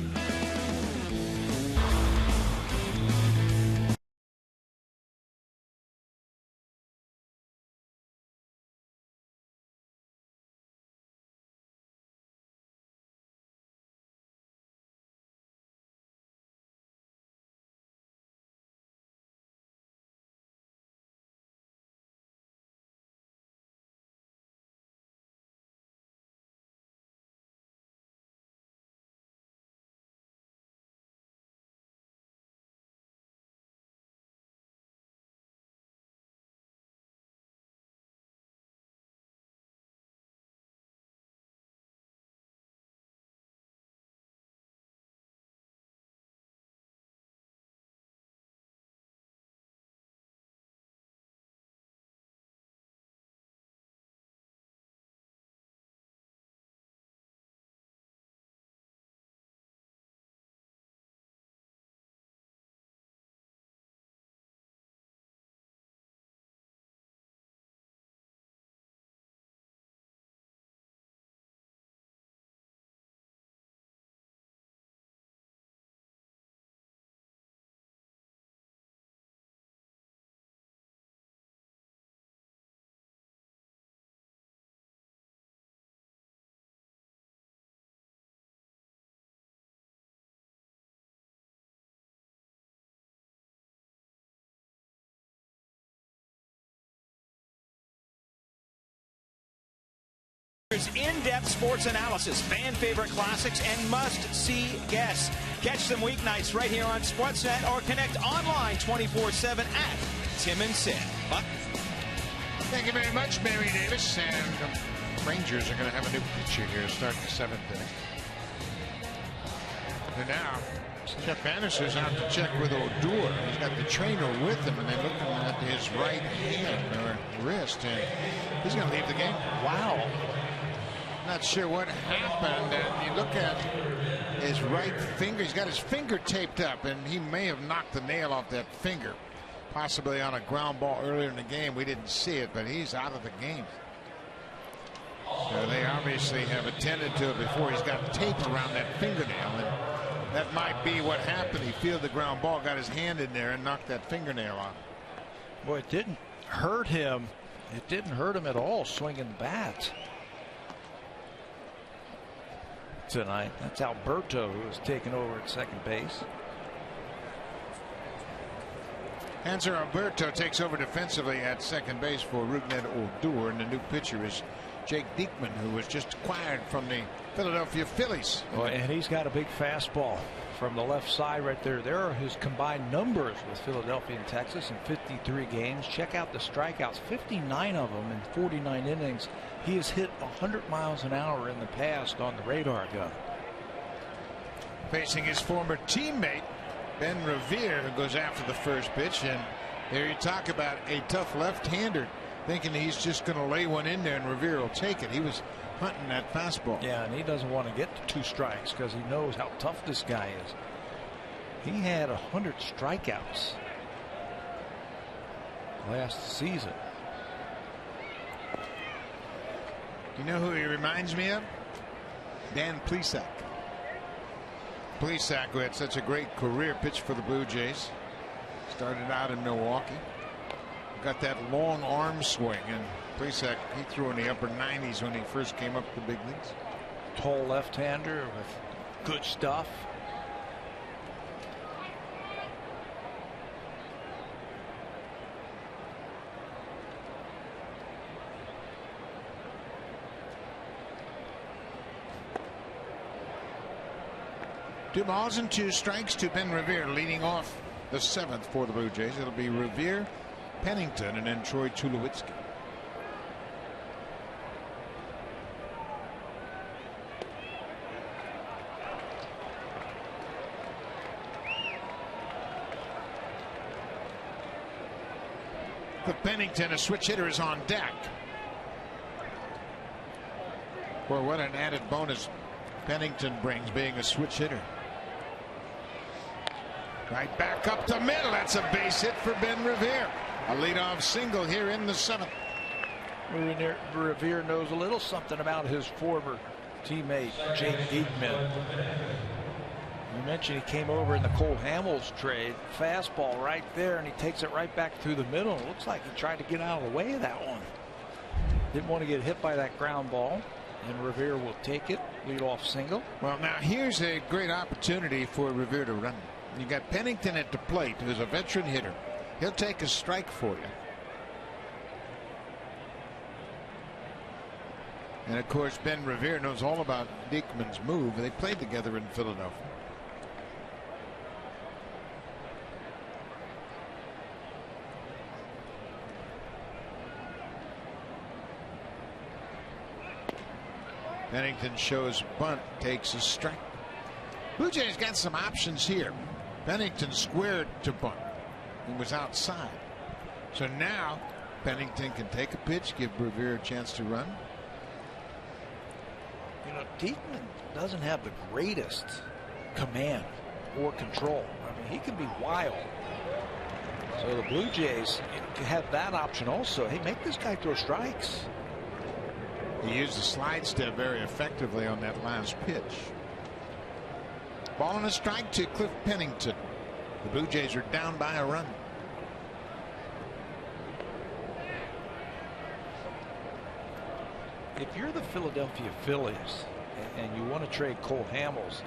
[SPEAKER 3] features in-depth sports analysis, fan favorite classics, and must-see guests. Catch them weeknights right here on Sportsnet or connect online 24/7 at Tim and Sid. Buck.
[SPEAKER 2] Thank you very much, Mary Davis. And the Rangers are going to have a new pitcher here starting the 7th inning. And now, Jeff Anderson's out to check with Odor. He's got the trainer with him, and they're looking at his right hand or wrist, and he's going to leave the game.
[SPEAKER 1] Wow.
[SPEAKER 2] Not sure what happened, and you look at his right finger. He's got his finger taped up, and he may have knocked the nail off that finger, possibly on a ground ball earlier in the game. We didn't see it, but he's out of the game. So they obviously have attended to it before. He's got tape around that fingernail, and that might be what happened. He fielded the ground ball, got his hand in there, and knocked that fingernail off.
[SPEAKER 1] Boy, it didn't hurt him. It didn't hurt him at all swinging the bat tonight. That's Alberto, who is taking over at second base.
[SPEAKER 2] Hanser Alberto takes over defensively at second base for Rougned Odor, and the new pitcher is Jake Diekman, who was just acquired from the Philadelphia Phillies.
[SPEAKER 1] Well, and he's got a big fastball from the left side right there. There are his combined numbers with Philadelphia and Texas in 53 games. Check out the strikeouts, 59 of them in 49 innings. He has hit 100 miles an hour in the past on the radar gun.
[SPEAKER 2] Facing his former teammate, Ben Revere, who goes after the first pitch. And there you talk about a tough left-hander, thinking he's just going to lay one in there and Revere will take it. He was hunting that fastball.
[SPEAKER 1] Yeah, and he doesn't want to get to 2 strikes because he knows how tough this guy is. He had 100 strikeouts last season.
[SPEAKER 2] You know who he reminds me of? Dan Plesac. Plesac, who had such a great career, pitched for the Blue Jays. Started out in Milwaukee. Got that long arm swing, and Plesac, he threw in the upper 90s when he first came up to the big leagues.
[SPEAKER 1] Tall left-hander with good stuff.
[SPEAKER 2] Two balls and 2 strikes to Ben Revere, leading off the 7th for the Blue Jays. It'll be Revere, Pennington, and then Troy Tulowitzki. For Pennington, a switch hitter is on deck. Boy, what an added bonus Pennington brings, being a switch hitter. Right back up the middle. That's a base hit for Ben Revere. A leadoff single here in the 7th.
[SPEAKER 1] Revere knows a little something about his former teammate, Jake Diekman. You mentioned he came over in the Cole Hamels trade. Fastball right there, and he takes it right back through the middle. It looks like he tried to get out of the way of that one. Didn't want to get hit by that ground ball. And Revere will take it. Leadoff single.
[SPEAKER 2] Well, now here's a great opportunity for Revere to run. You got Pennington at the plate, who's a veteran hitter. He'll take a strike for you. And of course, Ben Revere knows all about Diekman's move. They played together in Philadelphia. Pennington shows bunt, takes a strike. Blue Jays got some options here. Pennington squared to bunt. He was outside. So now Pennington can take a pitch, give Revere a chance to run.
[SPEAKER 1] You know, Diekman doesn't have the greatest command or control. I mean, he can be wild. So the Blue Jays have that option also. Hey, make this guy throw strikes.
[SPEAKER 2] He used the slide step very effectively on that last pitch. Ball and a strike to Cliff Pennington. The Blue Jays are down by a run.
[SPEAKER 1] If you're the Philadelphia Phillies and you want to trade Cole Hamels,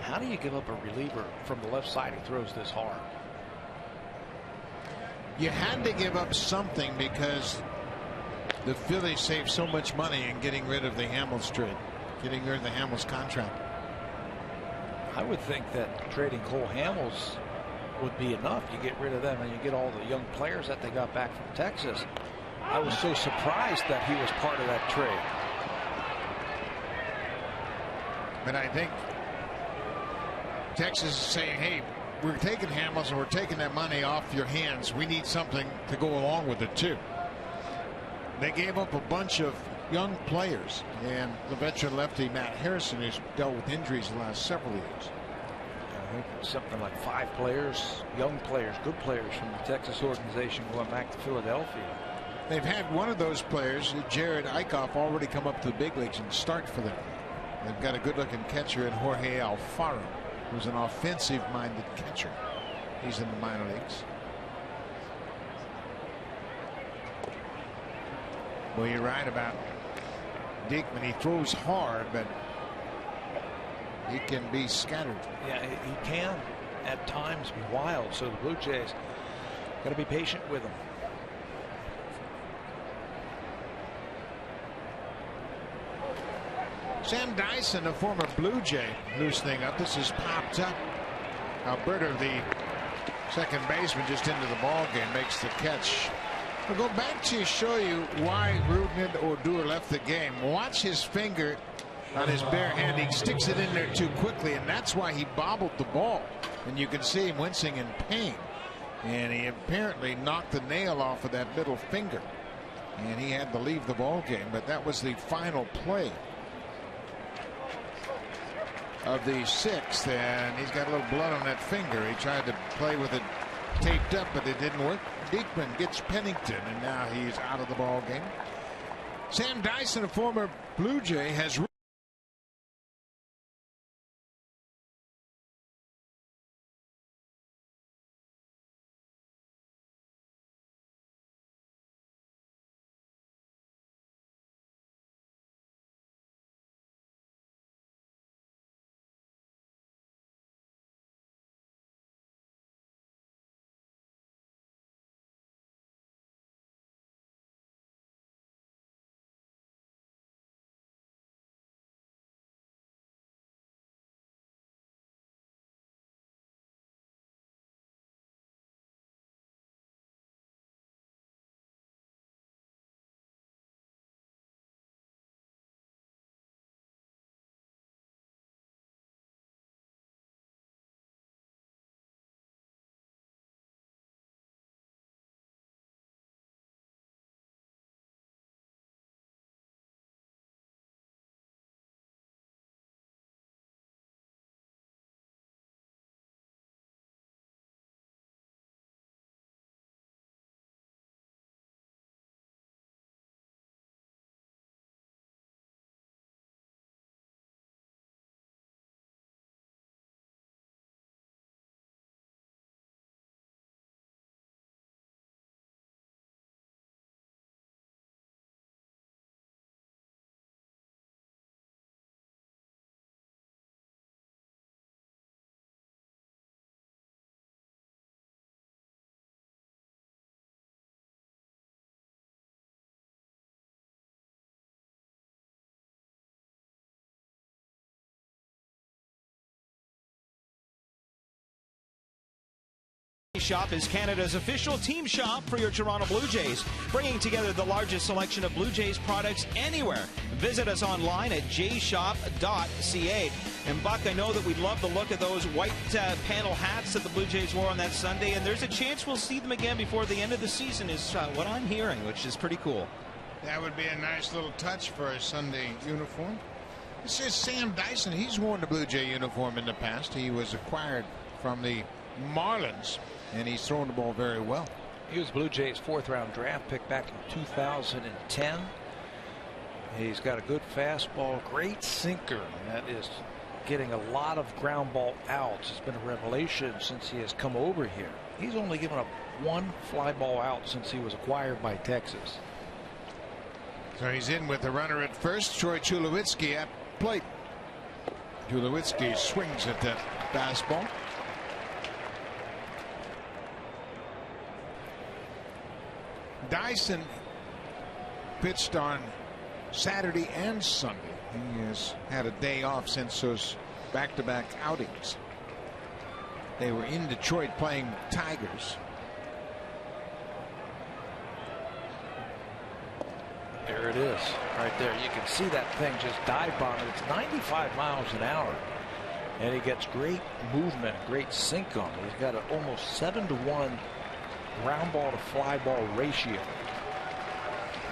[SPEAKER 1] how do you give up a reliever from the left side who throws this hard?
[SPEAKER 2] You had to give up something because the Phillies saved so much money in getting rid of the Hamels trade, getting rid of the Hamels contract.
[SPEAKER 1] I would think that trading Cole Hamels would be enough. You get rid of them and you get all the young players that they got back from Texas. I was so surprised that he was part of that trade.
[SPEAKER 2] But I think Texas is saying, hey, we're taking Hamels and we're taking that money off your hands. We need something to go along with it too. They gave up a bunch of young players, and the veteran lefty Matt Harrison, who's dealt with injuries the last several years.
[SPEAKER 1] I think it's something like 5 players, young players, good players from the Texas organization going back to Philadelphia.
[SPEAKER 2] They've had one of those players, Jared Eichhoff, already come up to the big leagues and start for them. They've got a good-looking catcher in Jorge Alfaro, who's an offensive-minded catcher. He's in the minor leagues. Well, you're right about Diekman. He throws hard, but he can be scattered.
[SPEAKER 1] Yeah, he can at times be wild. So the Blue Jays got to be patient with him.
[SPEAKER 2] Sam Dyson, a former Blue Jay, loosening up. This is popped up. Alberta, the second baseman, just into the ball game, makes the catch. I'll go back to show you why Rudin Odor left the game. Watch his finger on his bare hand. He sticks it in there too quickly, and that's why he bobbled the ball. And you can see him wincing in pain. And he apparently knocked the nail off of that middle finger. And he had to leave the ball game, but that was the final play of the 6th, and he's got a little blood on that finger. He tried to play with it taped up, but it didn't work. Diekman gets Pennington, and now he's out of the ball game. Sam Dyson, a former Blue Jay, has
[SPEAKER 3] Shop is Canada's official team shop for your Toronto Blue Jays, bringing together the largest selection of Blue Jays products anywhere. Visit us online at jshop.ca. And Buck, I know that we'd love the look of those white panel hats that the Blue Jays wore on that Sunday, and there's a chance we'll see them again before the end of the season is what I'm hearing, which is pretty cool.
[SPEAKER 2] That would be a nice little touch for a Sunday uniform. This is Sam Dyson. He's worn the Blue Jay uniform in the past. He was acquired from the Marlins, and he's thrown the ball very well.
[SPEAKER 1] He was Blue Jays' 4th-round draft pick back in 2010. He's got a good fastball, great sinker. That is getting a lot of ground ball outs. It's been a revelation since he has come over here. He's only given up 1 fly ball out since he was acquired by Texas.
[SPEAKER 2] So he's in with the runner at first. Troy Tulowitzki at plate. Tulowitzki swings at that fastball. Dyson pitched on Saturday and Sunday. He has had a day off since those back-to-back outings. They were in Detroit playing Tigers.
[SPEAKER 1] There it is, right there. You can see that thing just dive bomb. It's 95 miles an hour, and he gets great movement, great sink on it. He's got an almost 7-to-1 ground ball to fly ball ratio.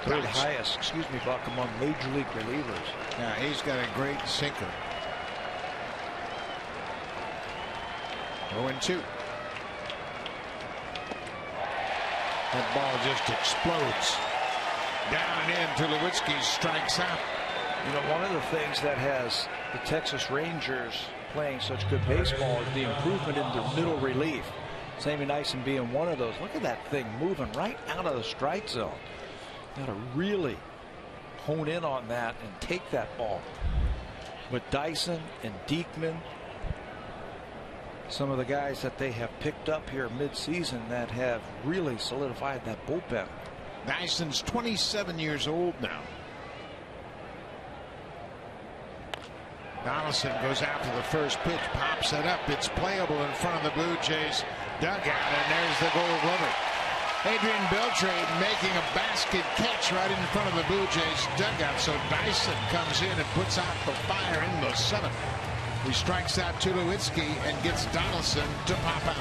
[SPEAKER 1] Third highest, Buck, among major league relievers.
[SPEAKER 2] Yeah, he's got a great sinker. 0-2. That ball just explodes. Down and in. Tulowitzki strikes out.
[SPEAKER 1] You know, one of the things that has the Texas Rangers playing such good baseball is the improvement in their middle relief. Sammy Nyson being one of those. Look at that thing moving right out of the strike zone. Got to really hone in on that and take that ball. With Dyson and Diekman, some of the guys that they have picked up here mid-season that have really solidified that bullpen.
[SPEAKER 2] Dyson's 27 years old now. Donaldson goes out to the first pitch, pops it up. It's playable in front of the Blue Jays dugout, and there's the gold glove. Adrian Beltre making a basket catch right in front of the Blue Jays dugout. So Dyson comes in and puts out the fire in the seventh. He strikes out Tulowitzki and gets Donaldson to pop out.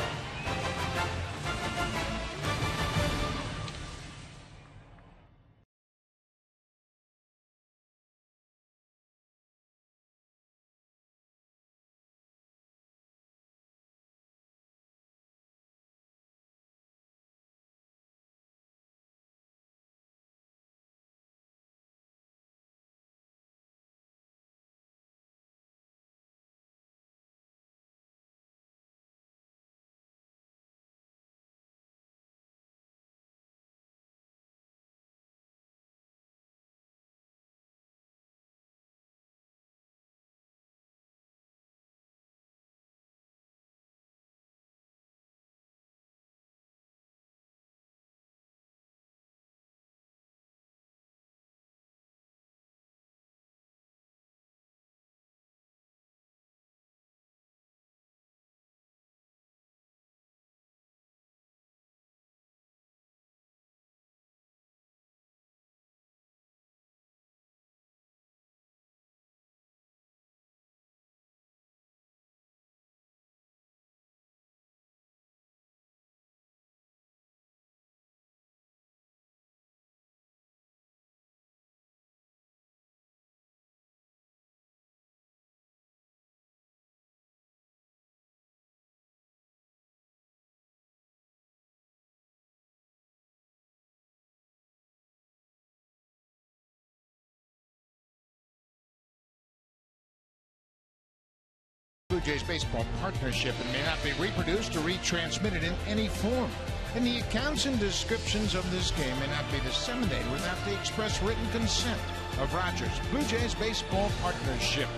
[SPEAKER 2] Blue Jays baseball partnership and may not be reproduced or retransmitted in any form. And the accounts and descriptions of this game may not be disseminated without the express written consent of Rogers Blue Jays baseball partnership.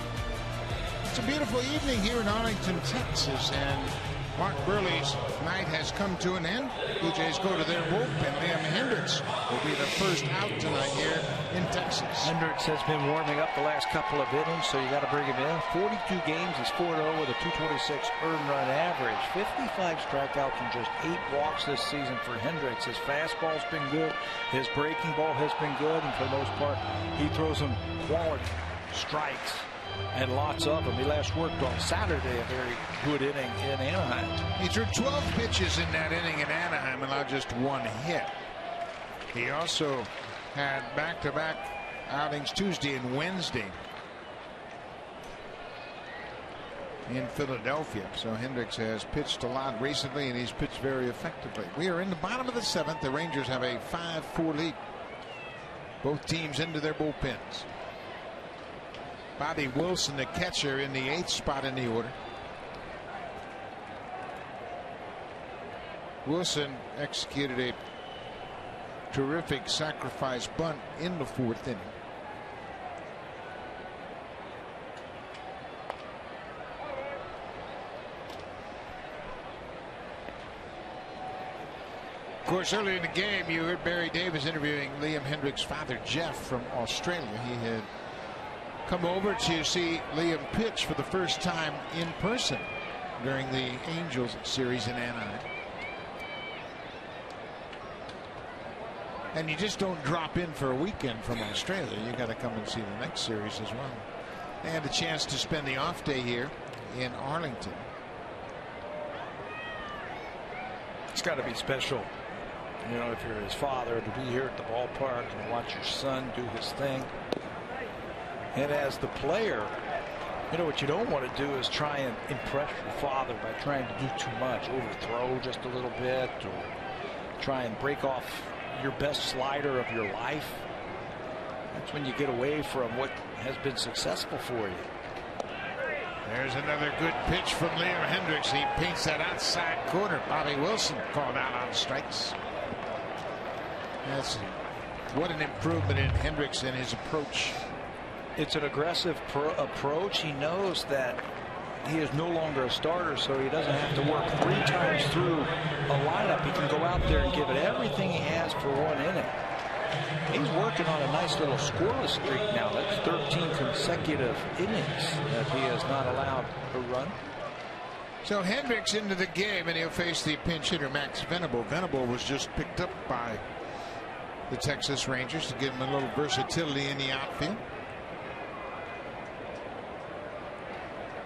[SPEAKER 2] It's a beautiful evening here in Arlington, Texas, and Mark Burley's night has come to an end. Blue Jays go to their bullpen. Liam Hendricks will be the first out tonight here in Texas.
[SPEAKER 1] Hendricks has been warming up the last couple of innings, so you got to bring him in. 42 games, he's 4-0 with a 226 earned run average. 55 strikeouts and just 8 walks this season for Hendricks. His fastball's been good. His breaking ball has been good, and for the most part, he throws them quality strikes. And lots of them. He last worked on Saturday, a very good inning in Anaheim.
[SPEAKER 2] He threw 12 pitches in that inning in Anaheim and allowed just 1 hit. He also had back-to-back outings Tuesday and Wednesday in Philadelphia. So Hendricks has pitched a lot recently, and he's pitched very effectively. We are in the bottom of the 7th. The Rangers have a 5-4 lead. Both teams into their bullpens. Bobby Wilson, the catcher, in the 8th spot in the order. Wilson executed a terrific sacrifice bunt in the 4th inning. Of course, earlier in the game, you heard Barry Davis interviewing Liam Hendriks' father, Jeff, from Australia. He had come over to see Liam pitch for the first time in person during the Angels series in Anaheim. And you just don't drop in for a weekend from Australia. You got to come and see the next series as well. They had the chance to spend the off day here in Arlington.
[SPEAKER 1] It's got to be special, you know, if you're his father, to be here at the ballpark and watch your son do his thing. And as the player, you know, what you don't want to do is try and impress your father by trying to do too much, overthrow just a little bit, or try and break off your best slider of your life. That's when you get away from what has been successful for you.
[SPEAKER 2] There's another good pitch from Liam Hendriks. He paints that outside corner. Bobby Wilson called out on strikes. That's what an improvement in Hendriks and his approach.
[SPEAKER 1] It's an aggressive approach. He knows that he is no longer a starter, so he doesn't have to work 3 times through a lineup. He can go out there and give it everything he has for 1 inning. He's working on a nice little scoreless streak now. That's 13 consecutive innings that he has not allowed a run.
[SPEAKER 2] So Hendriks into the game, and he'll face the pinch hitter Max Venable. Venable was just picked up by the Texas Rangers to give him a little versatility in the outfield.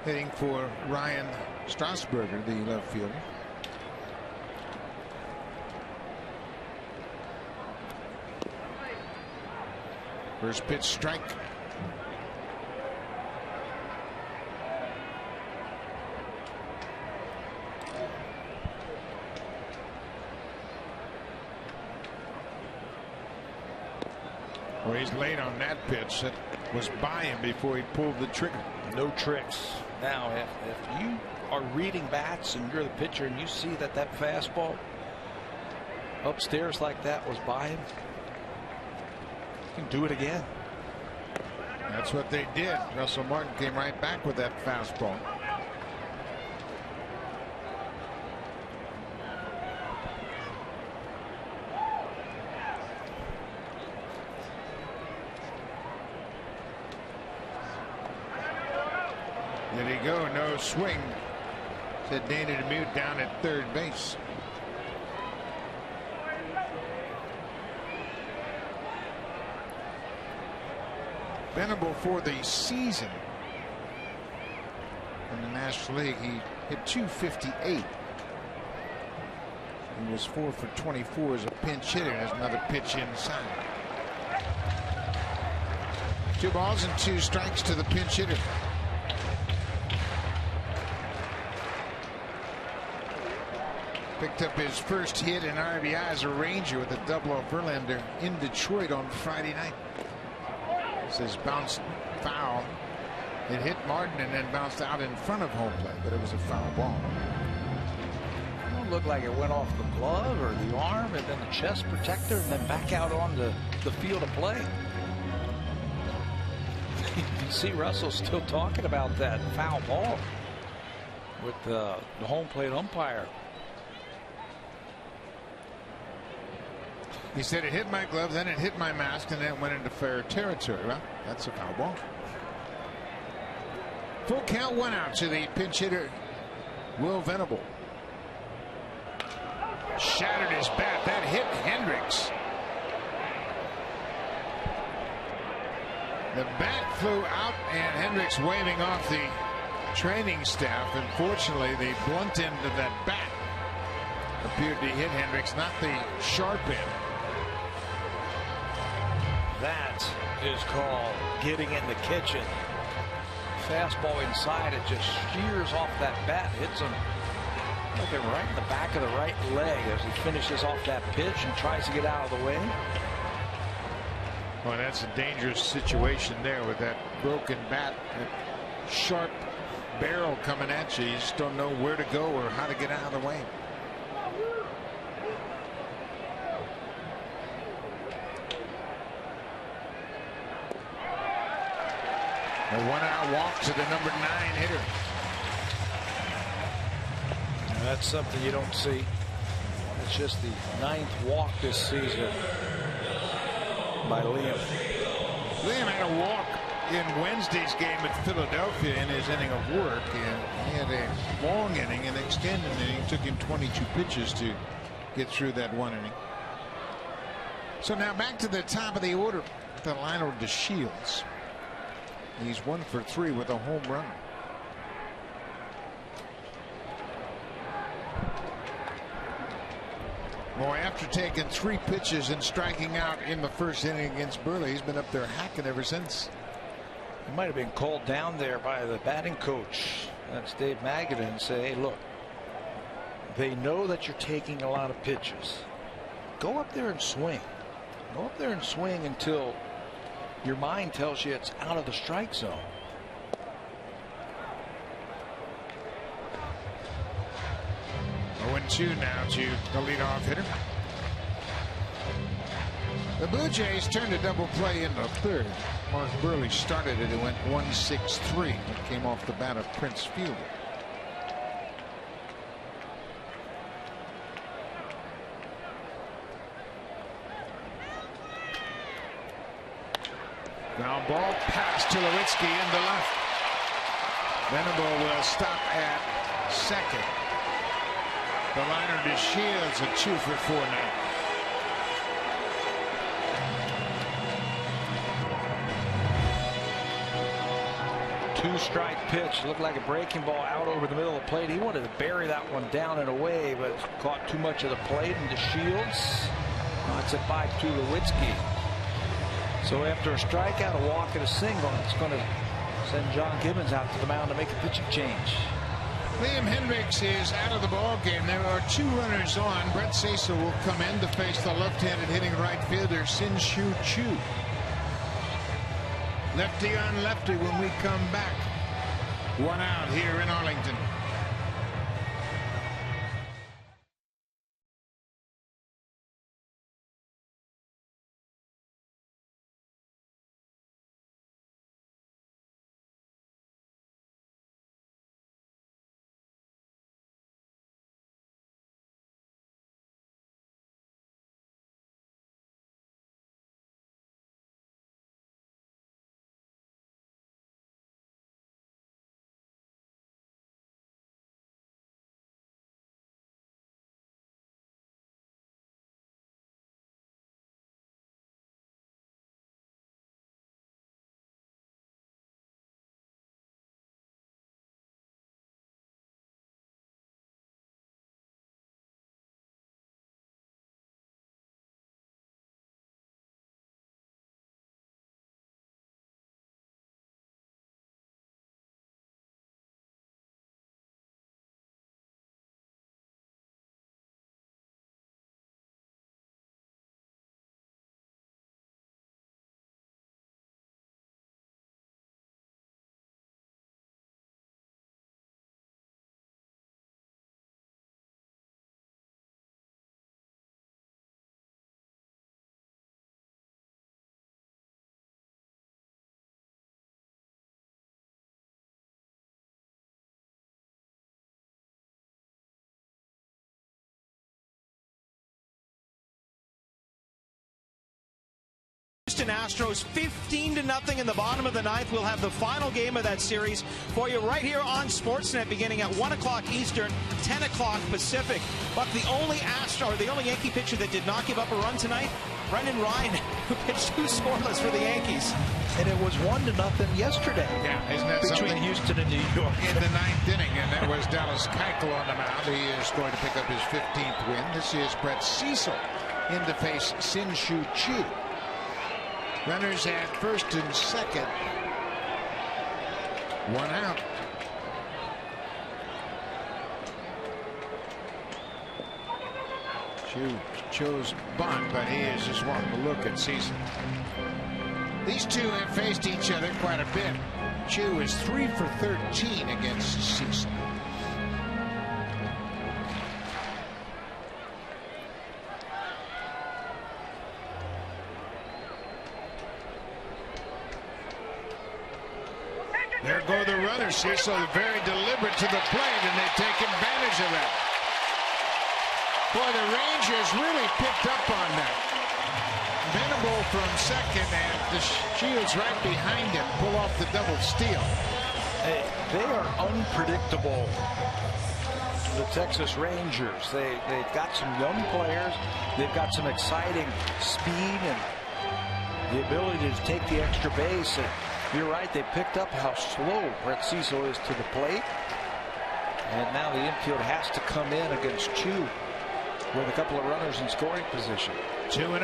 [SPEAKER 2] Hitting for Ryan Strasburger, the left fielder. First pitch strike. Well, he's late on that pitch. That was by him before he pulled the trigger.
[SPEAKER 1] No tricks. Now, if you are reading bats and you're the pitcher and you see that fastball upstairs like that was by him, you can do it again.
[SPEAKER 2] That's what they did. Russell Martin came right back with that fastball. There you go, no swing, said Danny DeMute down at third base. Venable for the season in the National League, he hit .258. He was 4 for 24 as a pinch hitter. There's another pitch inside. 2 balls and 2 strikes to the pinch hitter. Picked up his first hit in RBI as a Ranger with a double off Verlander in Detroit on Friday night. This is bounced foul. It hit Martin and then bounced out in front of home plate, but it was a foul ball.
[SPEAKER 1] It don't look like it went off the glove or the arm and then the chest protector and then back out on the field of play. You see Russell still talking about that foul ball with the home plate umpire.
[SPEAKER 2] He said it hit my glove, then it hit my mask, and then it went into fair territory. Well, that's a foul ball. Full count, 1 out to the pinch hitter, Will Venable. Shattered his bat. That hit Hendriks. The bat flew out, and Hendriks waving off the training staff. Unfortunately, the blunt end of that bat appeared to hit Hendriks, not the sharp end.
[SPEAKER 1] That is called getting in the kitchen. Fastball inside, it just shears off that bat, hits him looking right in the back of the right leg as he finishes off that pitch and tries to get out of the way.
[SPEAKER 2] Well, that's a dangerous situation there with that broken bat, that sharp barrel coming at you. You just don't know where to go or how to get out of the way. A 1-out walk to the number 9 hitter.
[SPEAKER 1] That's something you don't see. It's just the 9th walk this season by Liam.
[SPEAKER 2] Liam had a walk in Wednesday's game at Philadelphia in his inning of work, and he had a long inning, an extended inning. It took him 22 pitches to get through that one inning. So now back to the top of the order. The Lionel DeShields. He's 1 for 3 with a home run. Boy, after taking 3 pitches and striking out in the first inning against Burley, he's been up there hacking ever since.
[SPEAKER 1] He might have been called down there by the batting coach. That's Dave Magadan, and say, hey, look, they know that you're taking a lot of pitches. Go up there and swing. Go up there and swing until your mind tells you it's out of the strike zone.
[SPEAKER 2] Oh, 2 now to the leadoff hitter. The Blue Jays turned a double play in the 3rd. Mark Burley started it. It went 1-6-3. It came off the bat of Prince Fielder. Ground ball pass to Lewitsky into left. Venable will stop at second. The liner to Shields, a 2 for 4 now.
[SPEAKER 1] Two-strike pitch, looked like a breaking ball out over the middle of the plate. He wanted to bury that one down and away, but caught too much of the plate. And the Shields, it's a 5-2 Lewitsky. So after a strikeout, a walk, and a single, it's going to send John Gibbons out to the mound to make a pitching change.
[SPEAKER 2] Liam Hendricks is out of the ball game. There are 2 runners on. Brett Cecil will come in to face the left-handed hitting right fielder Sin-Shu Chu. Lefty on lefty when we come back. 1 out here in Arlington.
[SPEAKER 3] Astros 15-0 in the bottom of the 9th. We'll have the final game of that series for you right here on Sportsnet beginning at 1 o'clock Eastern, 10 o'clock Pacific. But the only Yankee pitcher that did not give up a run tonight, Brendan Ryan, who pitched 2 scoreless for the Yankees.
[SPEAKER 1] And it was 1-0 yesterday.
[SPEAKER 2] Yeah, isn't that
[SPEAKER 1] between
[SPEAKER 2] something?
[SPEAKER 1] Houston and New York.
[SPEAKER 2] In the 9th inning, and that was Dallas Keuchel on the mound. He is going to pick up his 15th win. This is Brett Cecil in to face Sin-Shu Chu. Runners at first and second. 1 out. Chu chose bunt, but he is just wanting to look at Cecil. These two have faced each other quite a bit. Chu is 3 for 13 against Cecil. There go the runners. Cecil very deliberate to the plate, and they take advantage of that. Boy, the Rangers really picked up on that. Venable from second, and the Shields right behind him pull off the double steal.
[SPEAKER 1] Hey, they are unpredictable, the Texas Rangers. They've got some young players. They've got some exciting speed and the ability to take the extra base. And you're right, they picked up how slow Brett Cecil is to the plate. And now the infield has to come in against Chu with a couple of runners in scoring position.
[SPEAKER 2] 2-0.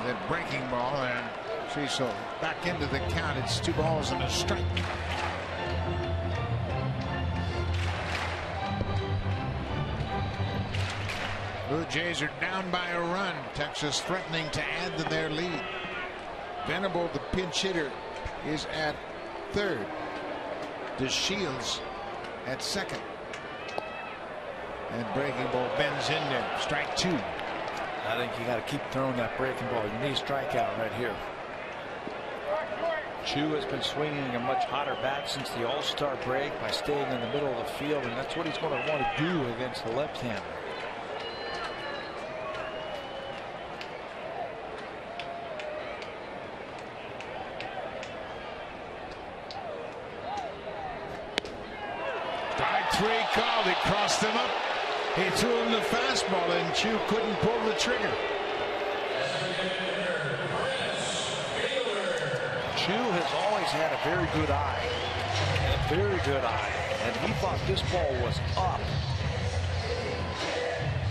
[SPEAKER 2] That breaking ball, and Cecil back into the count. It's 2 balls and a strike. Blue Jays are down by a run. Texas threatening to add to their lead. Venable, the pinch hitter, is at third. DeShields at second. And breaking ball bends in there. Strike 2.
[SPEAKER 1] I think you got to keep throwing that breaking ball. You need a strikeout right here. Chu has been swinging a much hotter bat since the All-Star break by staying in the middle of the field, and that's what he's going to want to do against the left-hander.
[SPEAKER 2] Strike 3 called. He crossed him up. He threw him the fastball, and Chu couldn't pull the trigger.
[SPEAKER 1] Chu has always had a very good eye. And he thought this ball was up.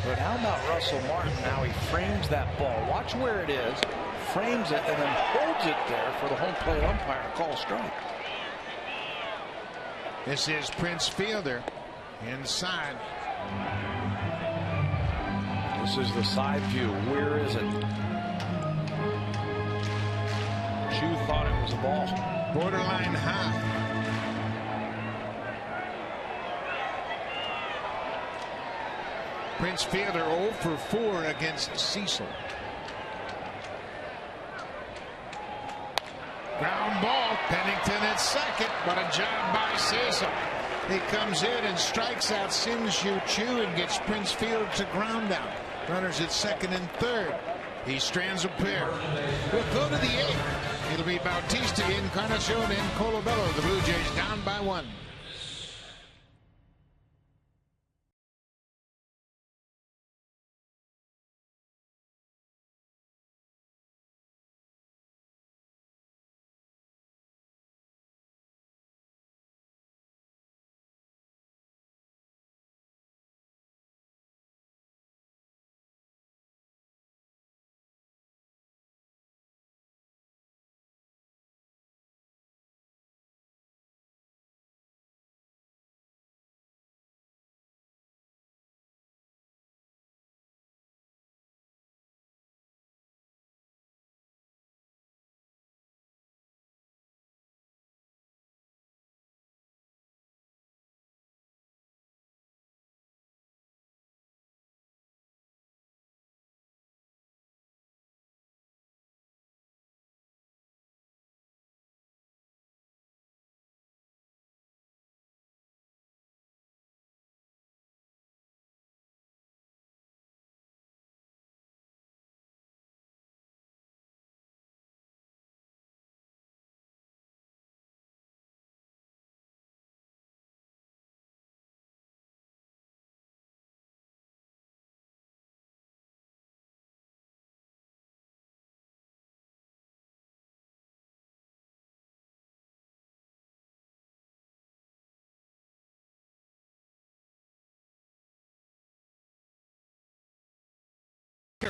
[SPEAKER 1] But how about Russell Martin? Now he frames that ball. Watch where it is. Frames it and then holds it there for the home plate umpire to call a strike.
[SPEAKER 2] This is Prince Fielder inside.
[SPEAKER 1] This is the side view. Where is it? Chu thought it was a ball.
[SPEAKER 2] Borderline high. Prince Fielder 0 for 4 against Cecil. Ground ball. Pennington at second. What a job by Cecil. He comes in and strikes out Sim-Shu Chu and gets Prince Fielder to ground out. Runners at second and third. He strands a pair. We'll go to the 8th. It'll be Bautista, Encarnacion, and Colabello. The Blue Jays down by 1.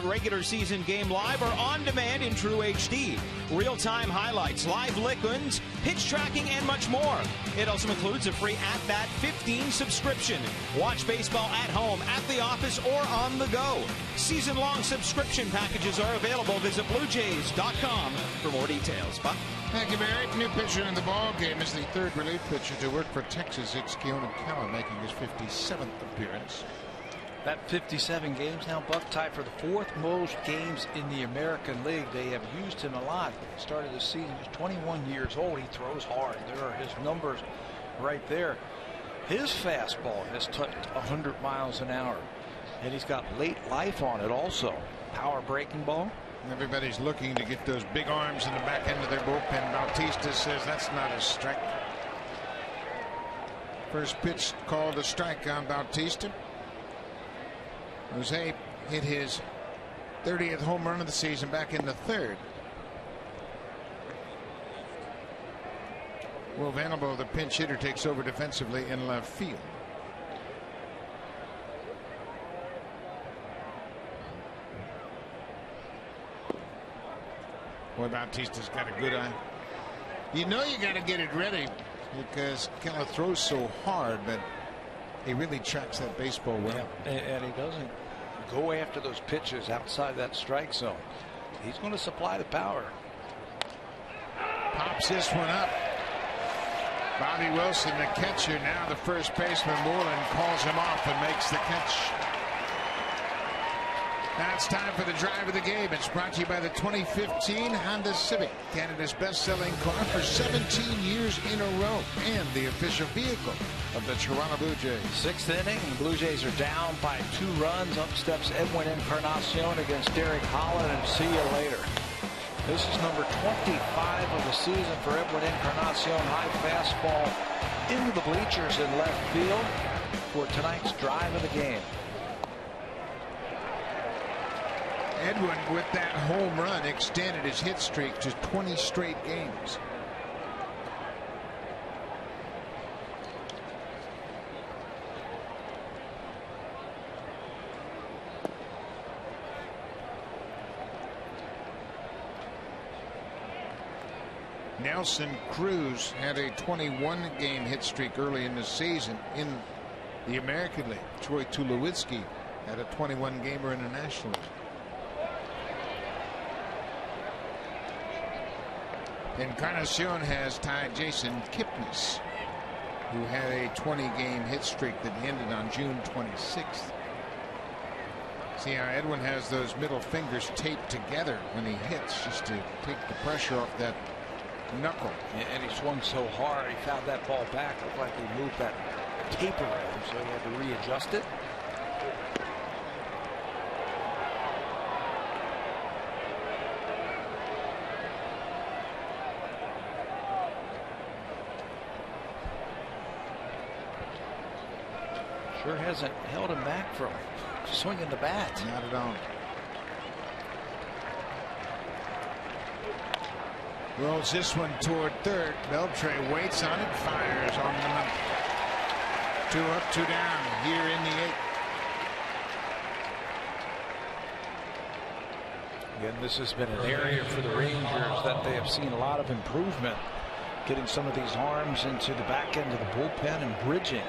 [SPEAKER 3] Regular season game live or on demand in True HD. Real-time highlights, live lick-ins, pitch tracking, and much more. It also includes a free At Bat 15 subscription. Watch baseball at home, at the office, or on the go. Season-long subscription packages are available. Visit BlueJays.com for more details. Buck?
[SPEAKER 2] Thank you, Barry. New pitcher in the ball game is the third relief pitcher to work for Texas. It's Keona Kela making his 57th appearance.
[SPEAKER 1] That 57 games now, Buck, tied for the 4th most games in the American League. They have used him a lot. Started the season, he's 21 years old. He throws hard. There are his numbers right there. His fastball has touched 100 miles an hour, and he's got late life on it also. Power breaking ball.
[SPEAKER 2] Everybody's looking to get those big arms in the back end of their bullpen. Bautista says that's not a strike. First pitch called a strike on Bautista. Jose hit his 30th home run of the season back in the third. Will Vanderbilt, the pinch hitter, takes over defensively in left field. Boy, Bautista's got a good eye. You know you got to get it ready because Keller throws so hard, but he really tracks that baseball well.
[SPEAKER 1] Yeah, and he doesn't go after those pitches outside that strike zone. He's going to supply the power.
[SPEAKER 2] Pops this one up. Bobby Wilson, the catcher, now the first baseman. Moreland calls him off and makes the catch. Now it's time for the drive of the game. It's brought to you by the 2015 Honda Civic, Canada's best-selling car for 17 years in a row, and the official vehicle of the Toronto Blue Jays.
[SPEAKER 1] Sixth inning, the Blue Jays are down by 2 runs. Up steps Edwin Encarnacion against Derek Holland, and see you later. This is number 25 of the season for Edwin Encarnacion. High fastball into the bleachers in left field for tonight's drive of the game.
[SPEAKER 2] Edwin, with that home run, extended his hit streak to 20 straight games. Nelson Cruz had a 21-game hit streak early in the season in the American League. Troy Tulowitzki had a 21-gamer in the National League. Encarnacion has tied Jason Kipnis, who had a 20-game hit streak that ended on June 26th. See how Edwin has those middle fingers taped together when he hits, just to take the pressure off that knuckle.
[SPEAKER 1] And he swung so hard, he found that ball back. Looked like he moved that tape around, so he had to readjust it. Sure hasn't held him back from swinging the bat.
[SPEAKER 2] Not at all. Rolls this one toward third. Beltre waits on it, fires on the number. 2 up, 2 down here in the 8th.
[SPEAKER 1] Again, this has been an area for the Rangers that they have seen a lot of improvement, getting some of these arms into the back end of the bullpen and bridging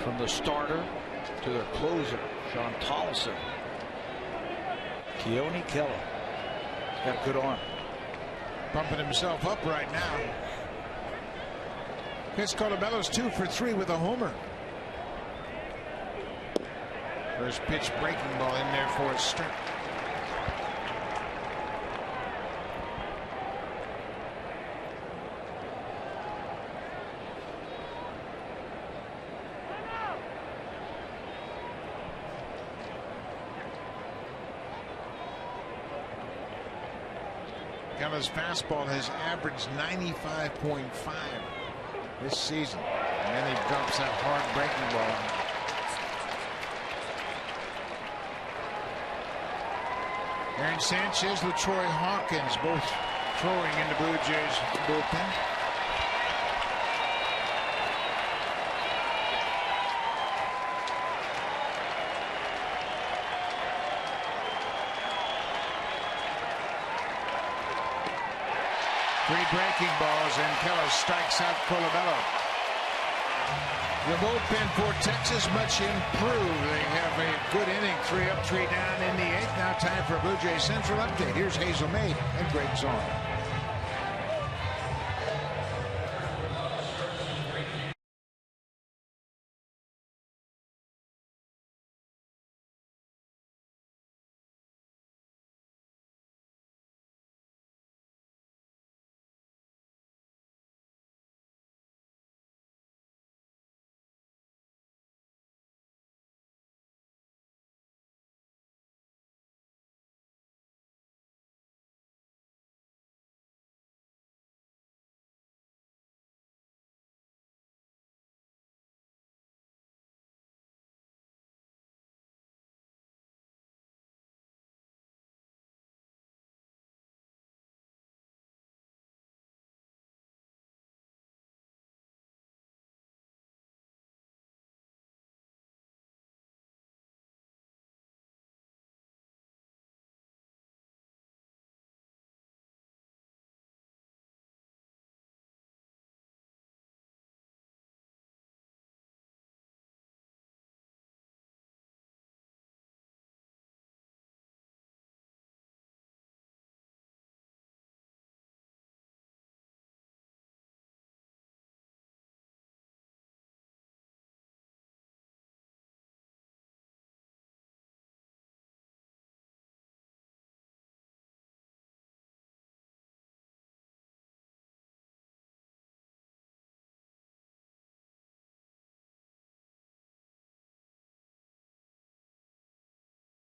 [SPEAKER 1] from the starter to their closer, Sean Tolleson. Keone Keller got a good arm.
[SPEAKER 2] Pumping himself up right now. Chris Colabello's 2 for 3 with a homer. First pitch breaking ball in there for a strike. Keller's fastball has averaged 95.5 this season, and then he drops that hard breaking ball. Aaron Sanchez, LaTroy Hawkins, both throwing in the Blue Jays bullpen. Three breaking balls, and Keller strikes out Colabello. The bullpen for Texas much improved. They have a good inning, 3 up, 3 down in the 8th. Now time for a Blue Jays Central update. Here's Hazel May and Greg Zorn.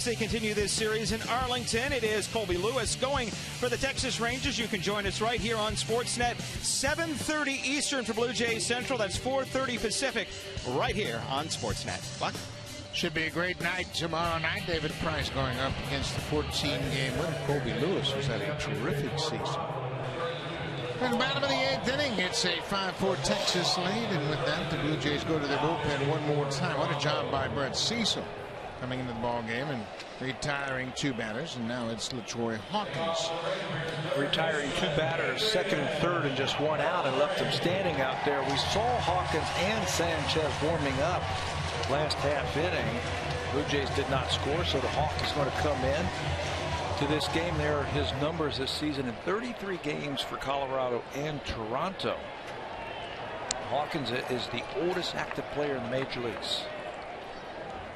[SPEAKER 3] They continue this series in Arlington. It is Colby Lewis going for the Texas Rangers. You can join us right here on Sportsnet, 7:30 Eastern for Blue Jays Central. That's 4:30 Pacific, right here on Sportsnet. Buck?
[SPEAKER 2] Should be a great night tomorrow night. David Price going up against the 14-game win. Colby Lewis has had a terrific season. In the bottom of the 8th inning, it's a 5-4 Texas lead, and with that, the Blue Jays go to their bullpen one more time. What a job by Brett Cecil, coming into the ball game and retiring 2 batters, and now it's LaTroy Hawkins.
[SPEAKER 1] Retiring 2 batters, second and third, and just 1 out, and left them standing out there. We saw Hawkins and Sanchez warming up last half inning. Blue Jays did not score, so the Hawk is going to come in to this game. There are his numbers this season in 33 games for Colorado and Toronto. Hawkins is the oldest active player in the major leagues.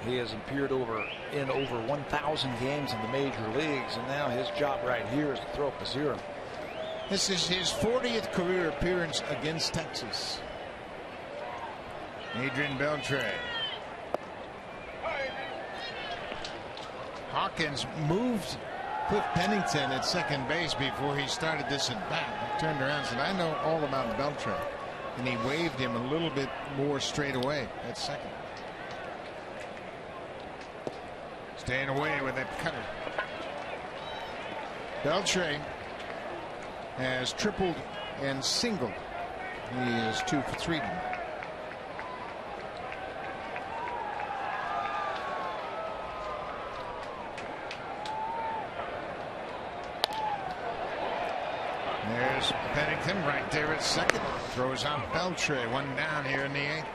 [SPEAKER 1] He has appeared in over 1,000 games in the major leagues, and now his job right here is to throw up a 0.
[SPEAKER 2] This is his 40th career appearance against Texas. Adrian Beltre. Hawkins moved Cliff Pennington at second base before he started this at bat. He turned around and said, "I know all about Beltre," and he waved him a little bit more straight away at second. Staying away with that cutter. Beltre has tripled and singled. He is 2 for 3 tonight. There's Pennington right there at second. Throws out Beltre. 1 down here in the 8th.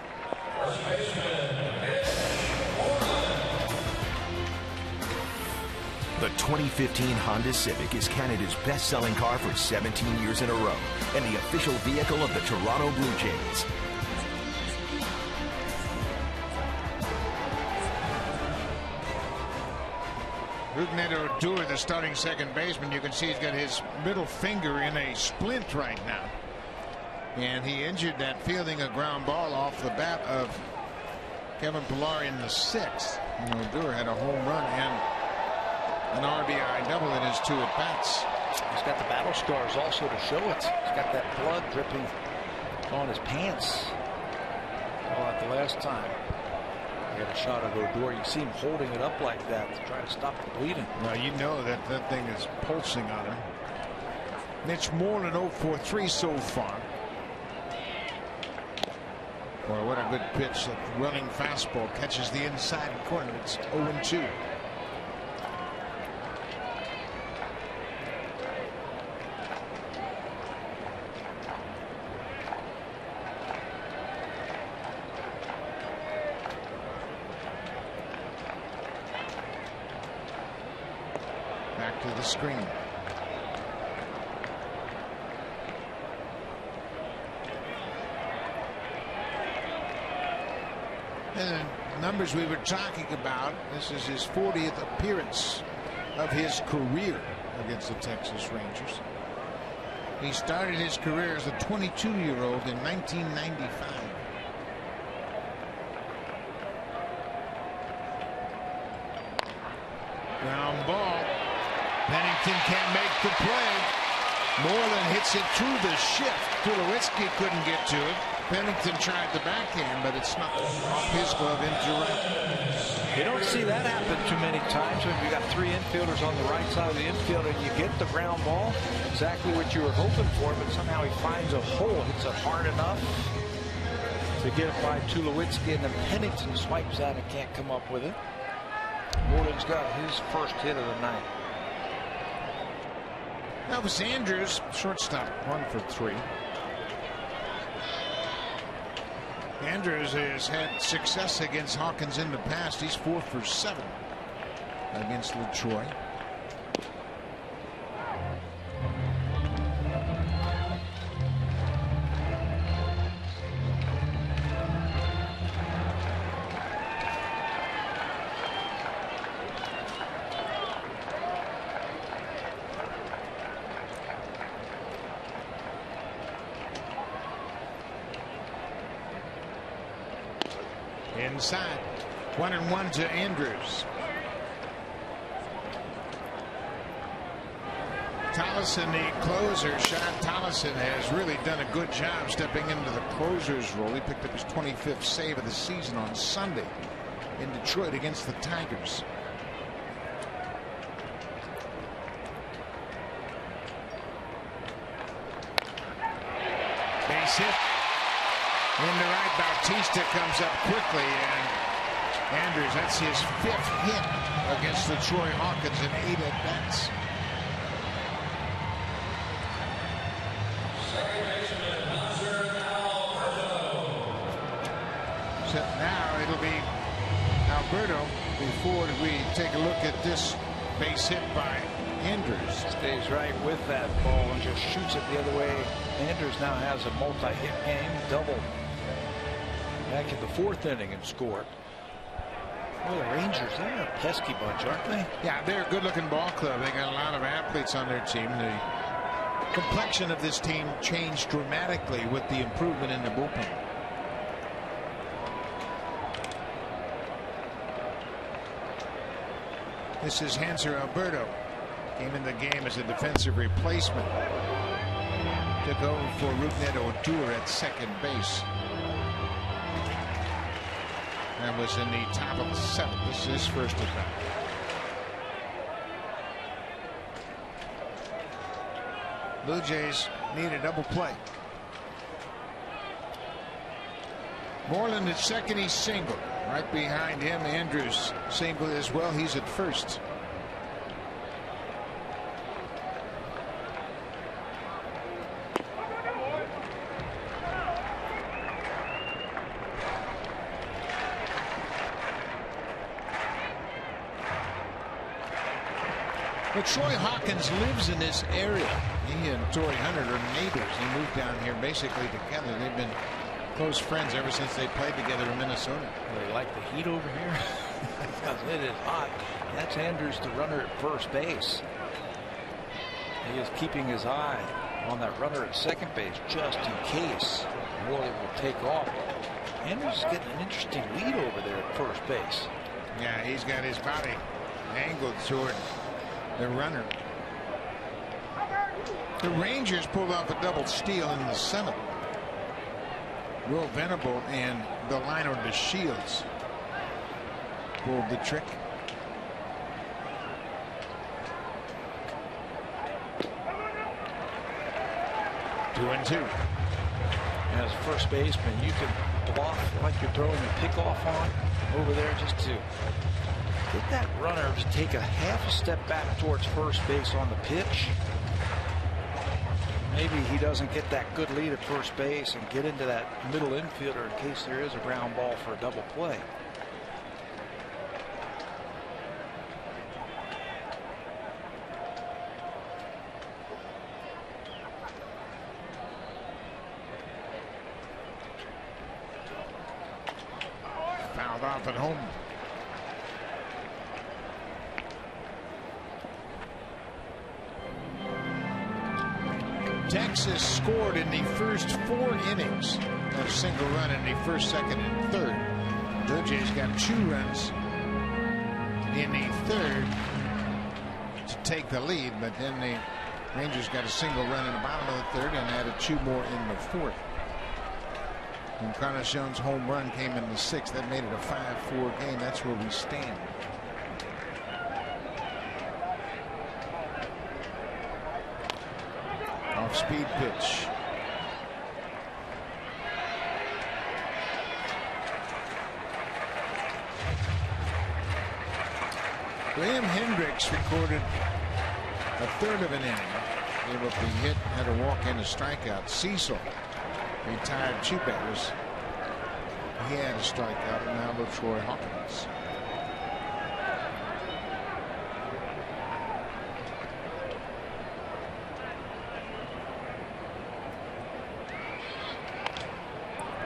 [SPEAKER 4] The 2015 Honda Civic is Canada's best-selling car for 17 years in a row and the official vehicle of the Toronto Blue Jays.
[SPEAKER 2] Rougned Odor, the starting second baseman, you can see he's got his middle finger in a splint right now. And he injured that fielding a ground ball off the bat of Kevin Pillar in the 6th. And Odor had a home run and an RBI double in his 2 at-bats.
[SPEAKER 1] He's got the battle scars also to show it. He's got that blood dripping on his pants. Oh, at the last time he had a shot of Odor, you see him holding it up like that to try to stop the bleeding.
[SPEAKER 2] Well, you know that that thing is pulsing on him. Mitch Moreland 0 for 3 so far. Boy, what a good pitch. That running fastball catches the inside corner. It's 0-2. Back to the screen. And the numbers we were talking about, this is his 40th appearance of his career against the Texas Rangers. He started his career as a 22-year-old in 1995. Ground ball. Pennington can't make the play. Moreland hits it through the shift. Tulowitzki couldn't get to it. Pennington tried the backhand, but it's not off his glove into right.
[SPEAKER 1] You don't see that happen too many times when you got 3 infielders on the right side of the infield and you get the ground ball. Exactly what you were hoping for, but somehow he finds a hole. Hits it hard enough to get it by Tulowitzki, and then Pennington swipes out and can't come up with it. Moreland's got his first hit of the night.
[SPEAKER 2] That was Andrews, shortstop, 1 for 3. Andrews has had success against Hawkins in the past. He's 4 for 7 against LaTroy. Inside, 1-1 to Andrews. Tollison, the closer. Sean Tollison has really done a good job stepping into the closer's role. He picked up his 25th save of the season on Sunday in Detroit against the Tigers. Base hit in the right. Bautista comes up quickly, and Andrews, that's his 5th hit against the Troy Hawkins in 8 at-bats. So now it'll be Alberto before we take a look at this base hit by Andrews.
[SPEAKER 1] Stays right with that ball and just shoots it the other way. Andrews now has a multi-hit game, double back in the 4th inning and scored. Well, the Rangers, they're a pesky bunch, aren't they?
[SPEAKER 2] Yeah, they're a good-looking ball club. They got a lot of athletes on their team. The complexion of this team changed dramatically with the improvement in the bullpen. This is Hanser Alberto. Came in the game as a defensive replacement. Took over for Rougned Odor at second base. That was in the top of the 7th. This is his first at bat. Blue Jays need a double play. Moreland at second, he's single. Right behind him, Andrews single as well. He's at first. Well, Troy Hawkins lives in this area. He and Torrey Hunter are neighbors. They moved down here basically together. They've been close friends ever since they played together in Minnesota.
[SPEAKER 1] They like the heat over here. It is hot. That's Andrews, the runner at first base. He is keeping his eye on that runner at second base just in case Morley will take off. Andrews is getting an interesting lead over there at first base.
[SPEAKER 2] Yeah, he's got his body angled toward the runner. The Rangers pulled off a double steal in the 7th. Will Venable and Delino DeShields pulled the trick. Two and two.
[SPEAKER 1] As first baseman, you can block like you're throwing a pickoff on over there just to get that runner to take a half a step back towards first base on the pitch. Maybe he doesn't get that good lead at first base and get into that middle infielder in case there is a ground ball for a double play.
[SPEAKER 2] Fouled off at home. Texas scored in the first 4 innings. Got a single run in the first, second, and third. Blue Jays got 2 runs in the third to take the lead, but then the Rangers got a single run in the bottom of the third and added 2 more in the fourth. Encarnacion's home run came in the 6th. That made it a 5-4 game. That's where we stand. Off-speed pitch. Graham Hendricks recorded a third of an inning. Gave up a hit, had a walk and a strikeout. Cecil retired 2 batters. He had a strikeout, and now with Troy Hawkins.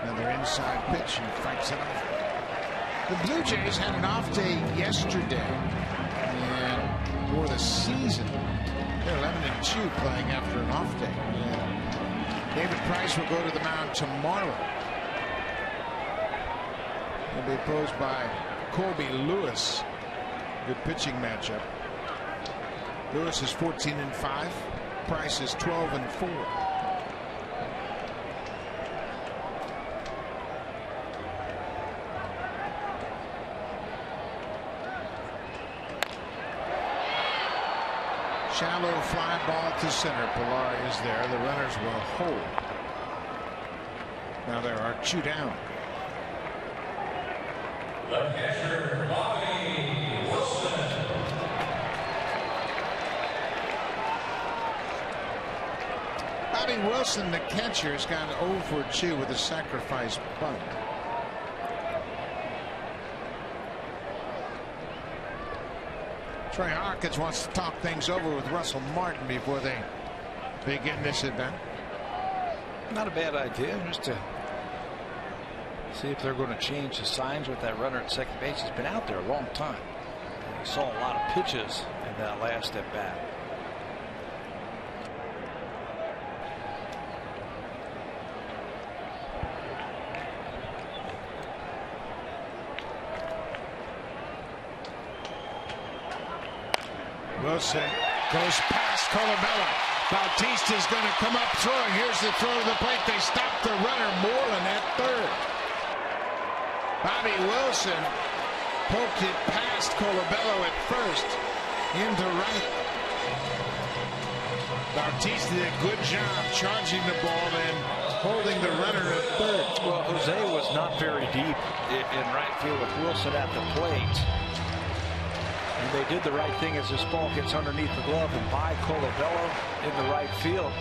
[SPEAKER 2] Another inside pitch, and fights it off. The Blue Jays had an off day yesterday, and for the season, they're 11-2 playing after an off day. And David Price will go to the mound tomorrow. He'll be opposed by Colby Lewis. Good pitching matchup. Lewis is 14-5. Price is 12-4. Shallow fly ball to center. Pilar is there. The runners will hold. Now there are 2 down. Bobby Wilson, the catcher, has gone 0 for 2 with a sacrifice bunt. Troy Hawkins wants to talk things over with Russell Martin before they begin this event.
[SPEAKER 1] Not a bad idea, just to see if they're going to change the signs with that runner at second base. He's been out there a long time. He saw a lot of pitches in that last at bat.
[SPEAKER 2] Wilson goes past Colabella. Bautista's going to come up throwing. Here's the throw to the plate. They stop the runner. Moreland at third. Bobby Wilson poked it past Colabello at first into right. Bautista did a good job charging the ball and holding the runner at third.
[SPEAKER 1] Well, Jose was not very deep in right field with Wilson at the plate. And they did the right thing as this ball gets underneath the glove and by Colabello in the right field.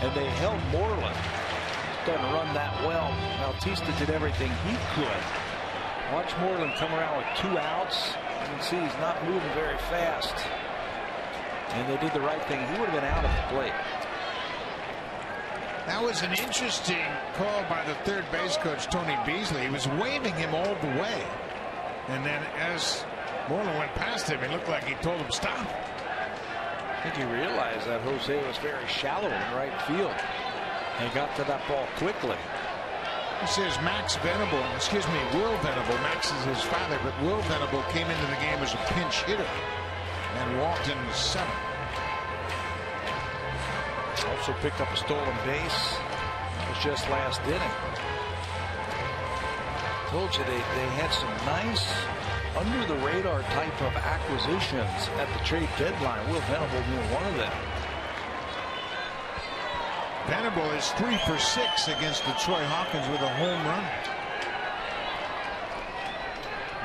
[SPEAKER 1] And they held Moreland. Doesn't run that well. Bautista did everything he could. Watch Moreland come around with 2 outs. You can see he's not moving very fast. And they did the right thing. He would have been out at the plate.
[SPEAKER 2] That was an interesting call by the third base coach, Tony Beasley. He was waving him all the way. And then as Moreland went past him, it looked like he told him stop.
[SPEAKER 1] I think he realized that Jose was very shallow in right field and got to that ball quickly.
[SPEAKER 2] He says Max Venable, excuse me, Will Venable. Max is his father, but Will Venable came into the game as a pinch hitter and walked in the 7th.
[SPEAKER 1] Also picked up a stolen base. That was just last inning. Told you they had some nice under the radar type of acquisitions at the trade deadline. Will Venable being one of them.
[SPEAKER 2] Venable is 3 for 6 against Troy Hawkins with a home run.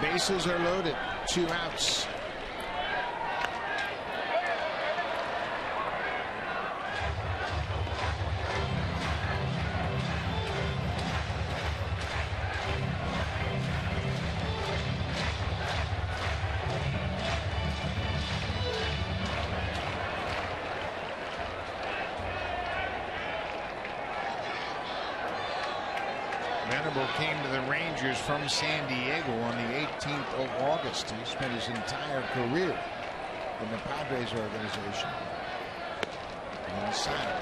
[SPEAKER 2] Bases are loaded. 2 outs. Venable came to the Rangers from San Diego on the 18th of August. He spent his entire career in the Padres organization. Inside.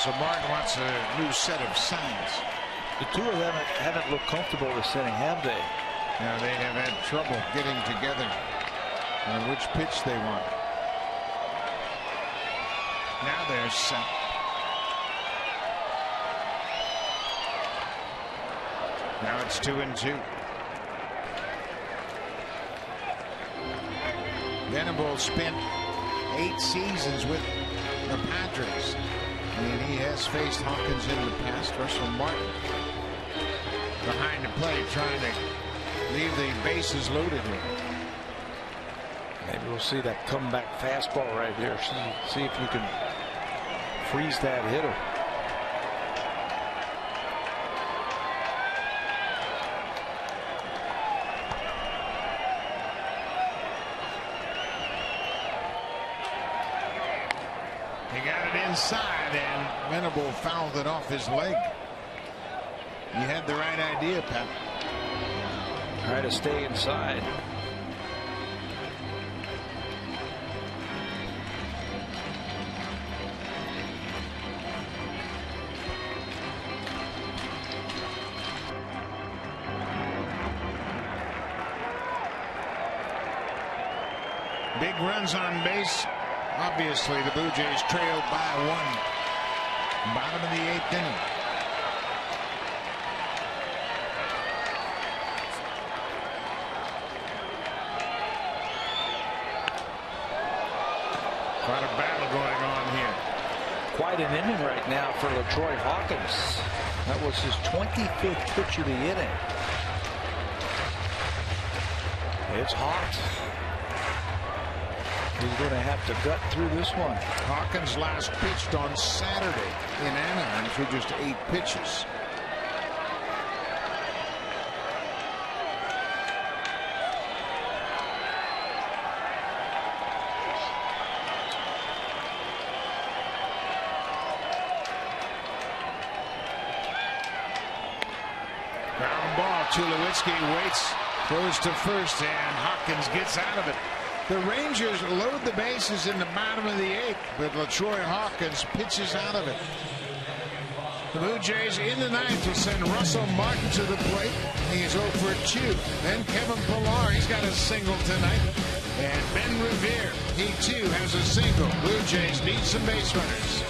[SPEAKER 2] So Martin wants a new set of signs.
[SPEAKER 1] The two of them haven't looked comfortable this inning, have they?
[SPEAKER 2] Now they have had trouble getting together on which pitch they want. Now they're set. Now it's 2-2. Venable spent 8 seasons with the Padres. And he has faced Hawkins in the past. Russell Martin behind the plate trying to leave the bases loaded here.
[SPEAKER 1] Maybe we'll see that comeback fastball right here. See if you can freeze that hitter.
[SPEAKER 2] He got it inside, and Venable fouled it off his leg. You had the right idea, Pat.
[SPEAKER 1] Try to stay inside.
[SPEAKER 2] Big runs on base. Obviously, the Blue Jays trailed by 1. Bottom of the 8th inning. Quite a battle going on here.
[SPEAKER 1] Quite an inning right now for LaTroy Hawkins. That was his 25th pitch of the inning. It's hot. He's going to have to gut through this one.
[SPEAKER 2] Hawkins last pitched on Saturday in Anaheim for just 8 pitches. Ground ball. Tulowitzki waits, throws to first, and Hawkins gets out of it. The Rangers load the bases in the bottom of the 8th, but LaTroy Hawkins pitches out of it. The Blue Jays in the 9th will send Russell Martin to the plate. He's 0 for 2. Then Kevin Pillar, he's got a single tonight. And Ben Revere, he too has a single. Blue Jays need some base runners.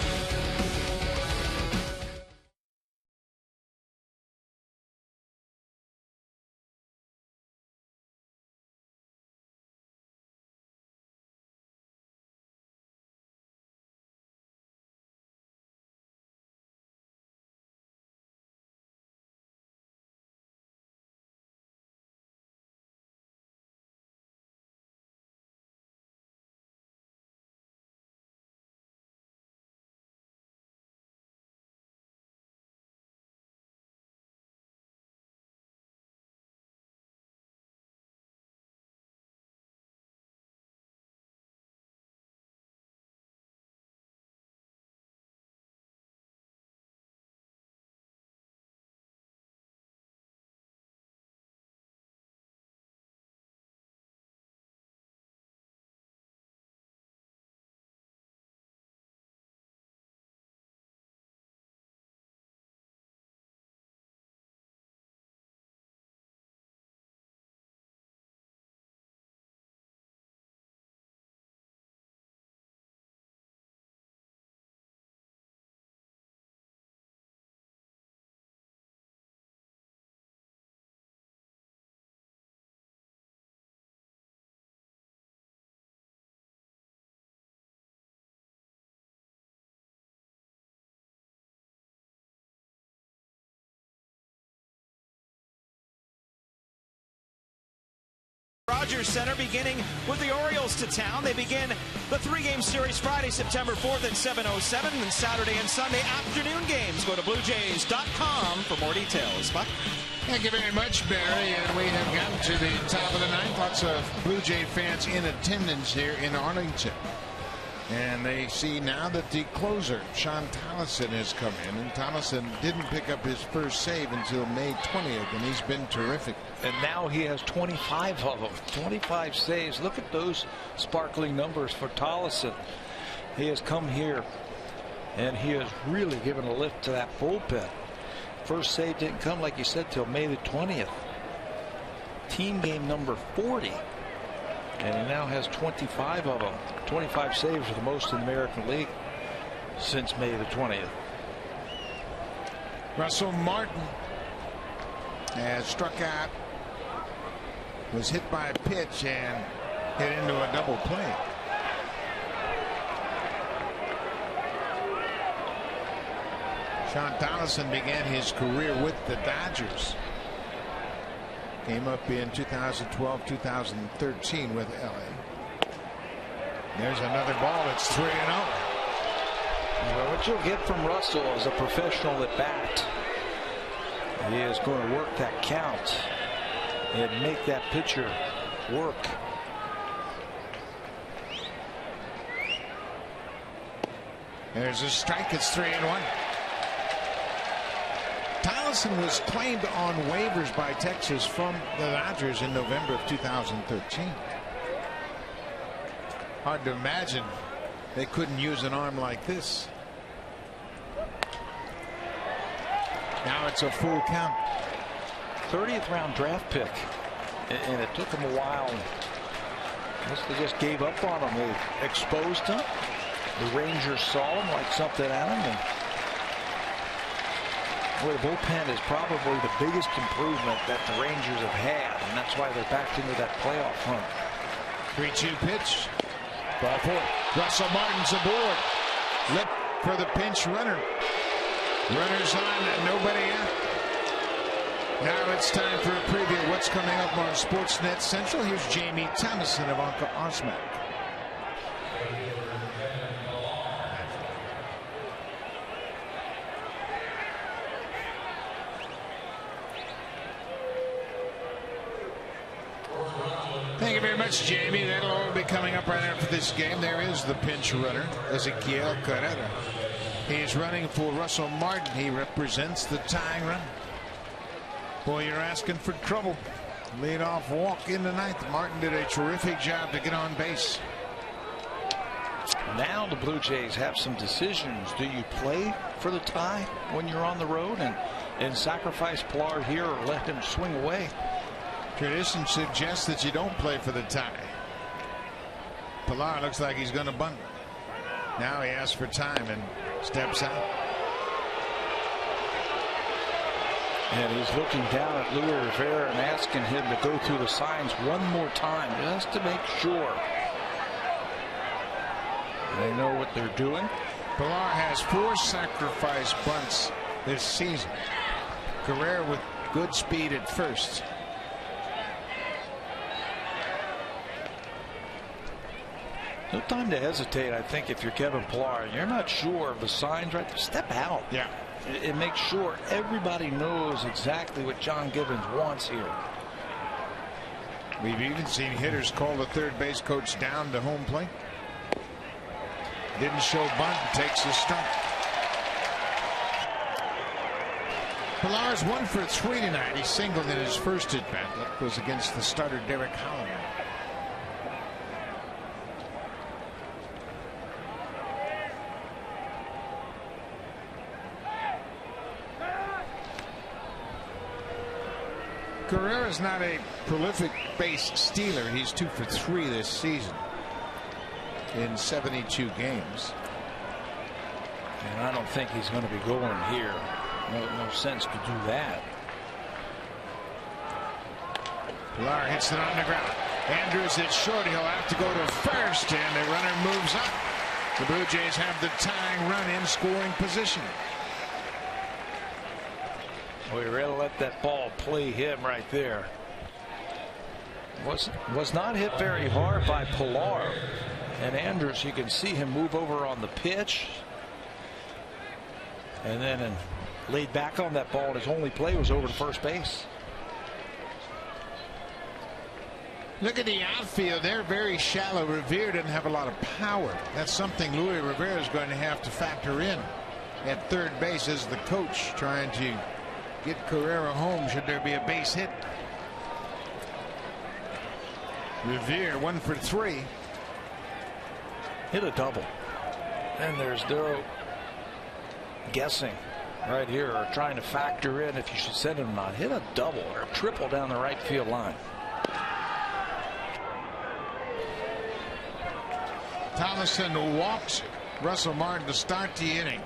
[SPEAKER 3] Rogers Center beginning with the Orioles to town. They begin the 3-game series Friday, September 4th at 7:07, and Saturday and Sunday afternoon games. Go to BlueJays.com for more details. Buck?
[SPEAKER 2] Thank you very much, Barry. And we have gotten to the top of the 9th. Lots of Blue Jay fans in attendance here in Arlington. And they see now that the closer, Sean Tolleson, has come in. And Tolleson didn't pick up his first save until May 20th, and he's been terrific.
[SPEAKER 1] And now he has 25 of them. 25 saves. Look at those sparkling numbers for Tolleson. He has come here, and he has really given a lift to that bullpen. First save didn't come, like you said, till May the 20th. Team game number 40. And he now has 25 of them. 25 saves are the most in the American League since May the 20th.
[SPEAKER 2] Russell Martin has struck out, was hit by a pitch, and hit into a double play. Sean Tolleson began his career with the Dodgers. Came up in 2012, 2013 with LA. There's another ball. It's 3-0.
[SPEAKER 1] Well, what you'll get from Russell is a professional at bat. He is going to work that count and make that pitcher work.
[SPEAKER 2] There's a strike. It's 3-1. Tolleson was claimed on waivers by Texas from the Dodgers in November of 2013. Hard to imagine they couldn't use an arm like this. Now it's a full count.
[SPEAKER 1] 30th round draft pick, and it took him a while. They just gave up on him. They exposed him. The Rangers saw him, like something at him, and boy, the bullpen is probably the biggest improvement that the Rangers have had, and that's why they're back into that playoff hunt.
[SPEAKER 2] 3-2 pitch. Ball four. Russell Martin's aboard. Lip for the pinch runner. Runners on and nobody out. Now it's time for a preview of what's coming up on Sportsnet Central. Here's Jamie Thomason of Uncle Osmac. Thank you very much, Jamie. That'll all be coming up right after this game. There is the pinch runner, Ezequiel Carrera. He's running for Russell Martin. He represents the tying run. Boy, you're asking for trouble. Leadoff walk in the ninth. Martin did a terrific job to get on base.
[SPEAKER 1] Now the Blue Jays have some decisions. Do you play for the tie when you're on the road and sacrifice Pilar here, or let him swing away?
[SPEAKER 2] Tradition suggests that you don't play for the tie. Pilar looks like he's going to bunt. Now he asks for time and steps out.
[SPEAKER 1] And he's looking down at Luis Rivera and asking him to go through the signs one more time just to make sure they know what they're doing.
[SPEAKER 2] Pilar has 4 sacrifice bunts this season. Carrera with good speed at first.
[SPEAKER 1] No time to hesitate, I think, if you're Kevin Pilar and you're not sure of the signs, right? Step out.
[SPEAKER 2] Yeah.
[SPEAKER 1] It makes sure everybody knows exactly what John Gibbons wants here.
[SPEAKER 2] We've even seen hitters call the third base coach down to home plate. Didn't show bunt, takes a strike. Pilar's 1 for 3 tonight. He singled in his first at bat. That was against the starter Derek Hollander. Carrera's not a prolific base stealer. He's 2 for 3 this season in 72 games.
[SPEAKER 1] And I don't think he's going to be going here. No sense to do that.
[SPEAKER 2] Pilar hits it on the ground. Andrews is short. He'll have to go to first, and the runner moves up. The Blue Jays have the tying run in scoring position.
[SPEAKER 1] We really let that ball play him right there. Was not hit very hard by Pilar. And Andrews, you can see him move over on the pitch. And then laid back on that ball, and his only play was over to first base.
[SPEAKER 2] Look at the outfield. They're very shallow. Revere doesn't have a lot of power. That's something Luis Rivera is going to have to factor in at third base as the coach, trying to get Carrera home should there be a base hit. Revere 1 for 3.
[SPEAKER 1] Hit a double. And there's no guessing right here or trying to factor in if you should send him or not. Hit a double or a triple down the right field line.
[SPEAKER 2] Thomason walks Russell Martin to start the inning.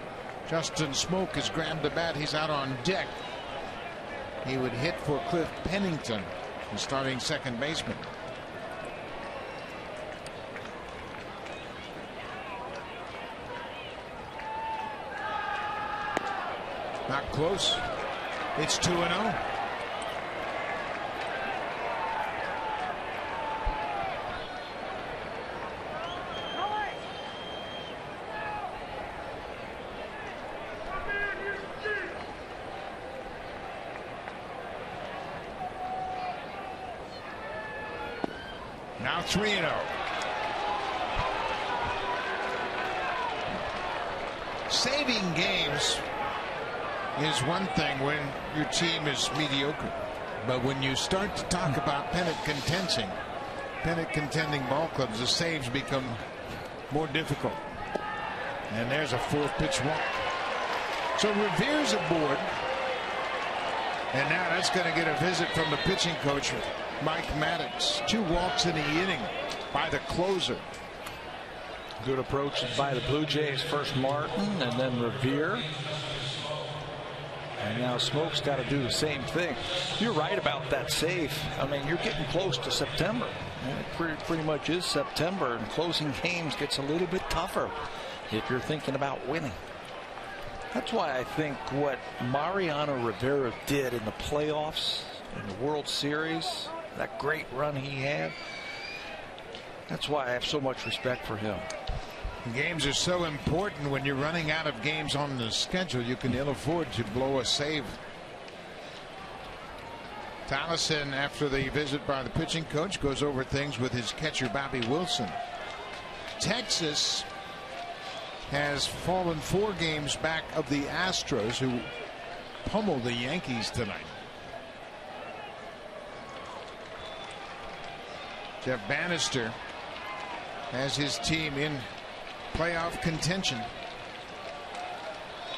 [SPEAKER 2] Justin Smoke has grabbed the bat. He's out on deck. He would hit for Cliff Pennington, the starting second baseman. Not close. It's 2-0. 3-0. Saving games is one thing when your team is mediocre, but when you start to talk about pennant contending ball clubs, the saves become more difficult. And there's a 4th pitch walk. So Revere's aboard, and now that's going to get a visit from the pitching coach, Mike Maddox. 2 walks in the inning by the closer.
[SPEAKER 1] Good approach by the Blue Jays. First Martin and then Revere. And now Smoke's got to do the same thing. You're right about that save. I mean, you're getting close to September. It pretty much is September, and closing games gets a little bit tougher if you're thinking about winning. That's why I think what Mariano Rivera did in the playoffs, in the World Series, that great run he had, that's why I have so much respect for him.
[SPEAKER 2] Games are so important. When you're running out of games on the schedule, you can ill afford to blow a save. Tallison, after the visit by the pitching coach, goes over things with his catcher Bobby Wilson. Texas has fallen 4 games back of the Astros, who pummeled the Yankees tonight. Jeff Bannister has his team in playoff contention.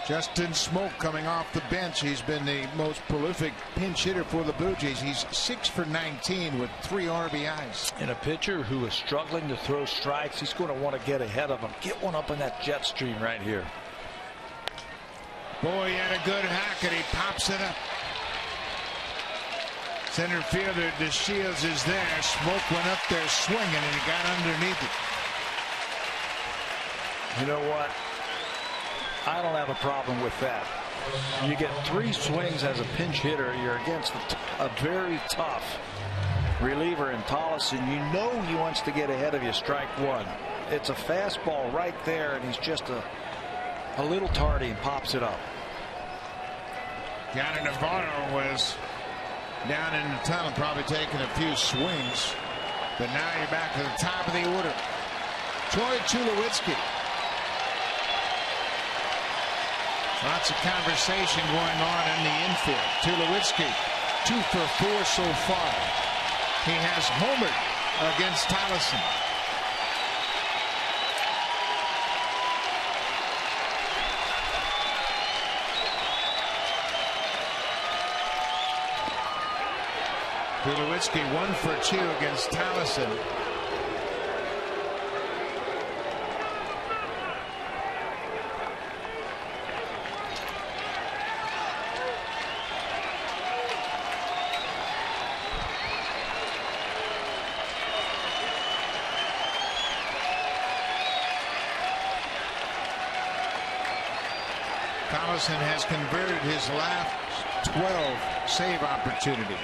[SPEAKER 2] Justin Smoke coming off the bench. He's been the most prolific pinch hitter for the Blue Jays. He's 6 for 19 with 3 RBIs.
[SPEAKER 1] And a pitcher who is struggling to throw strikes, he's going to want to get ahead of him. Get one up in that jet stream right here.
[SPEAKER 2] Boy, he had a good hack and he pops it up. Center fielder DeShields is there. Smoke went up there swinging and he got underneath it.
[SPEAKER 1] You know what? I don't have a problem with that. You get 3 swings as a pinch hitter. You're against a very tough reliever in Tolleson. You know he wants to get ahead of you. Strike 1. It's a fastball right there, and he's just a little tardy and pops it up.
[SPEAKER 2] Yanni Navarro was down in the tunnel, probably taking a few swings. But now you're back to the top of the order. Troy Tulowitzki. Lots of conversation going on in the infield. Tulowitzki 2 for 4 so far. He has homered against Tolleson. Tulowitzki 1 for 2 against Tolleson. Tolleson has converted his last 12 save opportunities.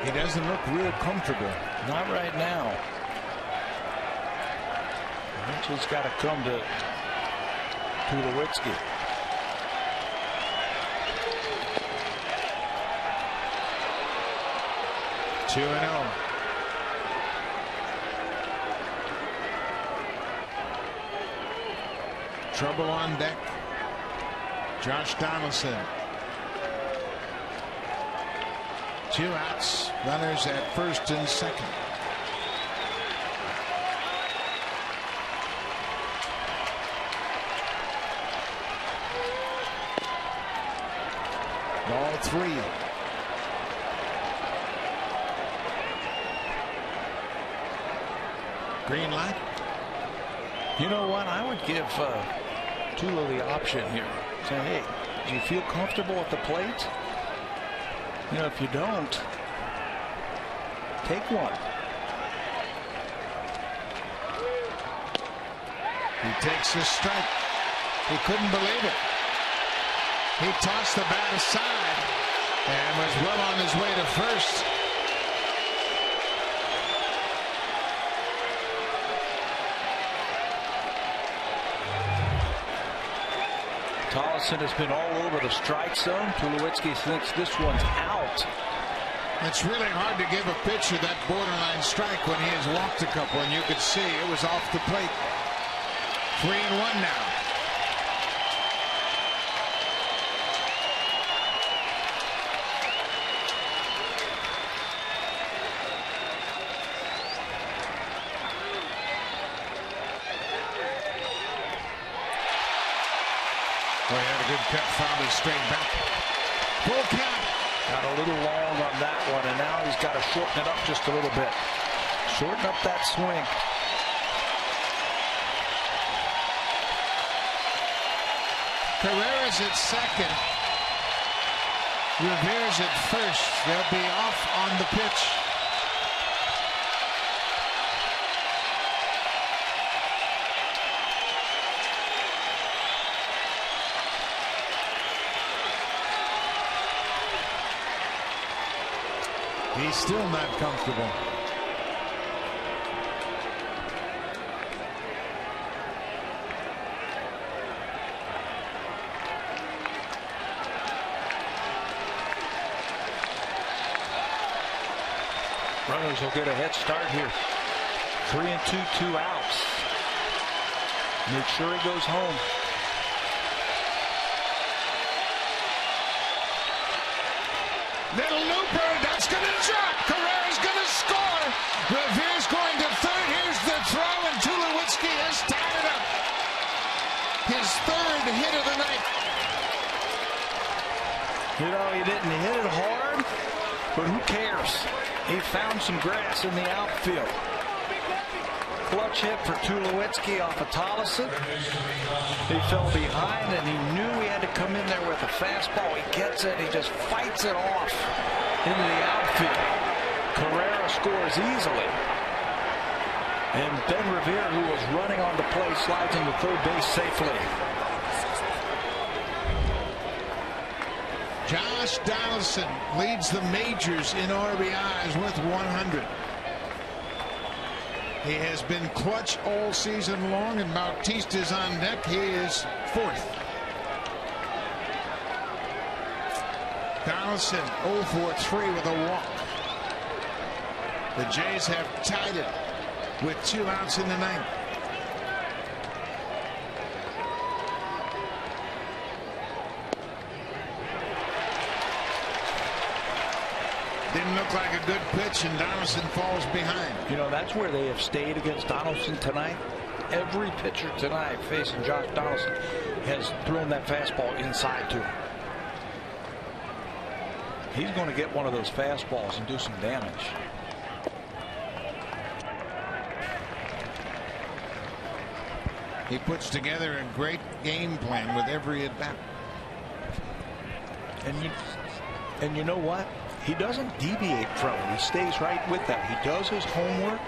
[SPEAKER 2] He doesn't look real comfortable.
[SPEAKER 1] Not right now. Mitchell's got to come to Tulowitzki.
[SPEAKER 2] Two and 0. Trouble on deck. Josh Donaldson. 2 outs. Runners at first and second. Ball 3. Green light.
[SPEAKER 1] You know what? I would give Tulo the option here. Say, hey, do you feel comfortable at the plate? You know, if you don't, take one.
[SPEAKER 2] He takes his strike. He couldn't believe it. He tossed the bat aside and was well on his way to first.
[SPEAKER 1] Donaldson has been all over the strike zone. Tulowitzki thinks this one's out.
[SPEAKER 2] It's really hard to give a pitcher that borderline strike when he has walked a couple, and you could see it was off the plate. 3-1 now. Well, he had a good cut, found his straight back. Full count.
[SPEAKER 1] Got a little long on that one, and now he's got to shorten it up just a little bit. Shorten up that swing.
[SPEAKER 2] Carrera's at second. Revere's at first. They'll be off on the pitch. He's still not comfortable.
[SPEAKER 1] Runners will get a head start here. 3-2, 2 outs. Make sure he goes home.
[SPEAKER 2] Little looper, that's going to drop. Carrera's going to score. Revere's going to third. Here's the throw, and Tulowitzki has tied it up. His third hit of the night.
[SPEAKER 1] You know, he didn't hit it hard, but who cares? He found some grass in the outfield. Clutch hit for Tulowitzki off of Tolleson. He fell behind, and he knew he had to come in there with a fastball. He gets it, he just fights it off into the outfield. Carrera scores easily. And Ben Revere, who was running on the play, slides into third base safely.
[SPEAKER 2] Josh Donaldson leads the majors in RBIs with 100. He has been clutch all season long, and Bautista's on deck. He is fourth. Donaldson 0 for 3 with a walk. The Jays have tied it with 2 outs in the ninth. Didn't look like a good pitch, and Donaldson falls behind.
[SPEAKER 1] You know, that's where they have stayed against Donaldson tonight. Every pitcher tonight facing Josh Donaldson has thrown that fastball inside to him. He's going to get one of those fastballs and do some damage.
[SPEAKER 2] He puts together a great game plan with every at bat.
[SPEAKER 1] And you know what? He doesn't deviate from it. He stays right with that. He does his homework.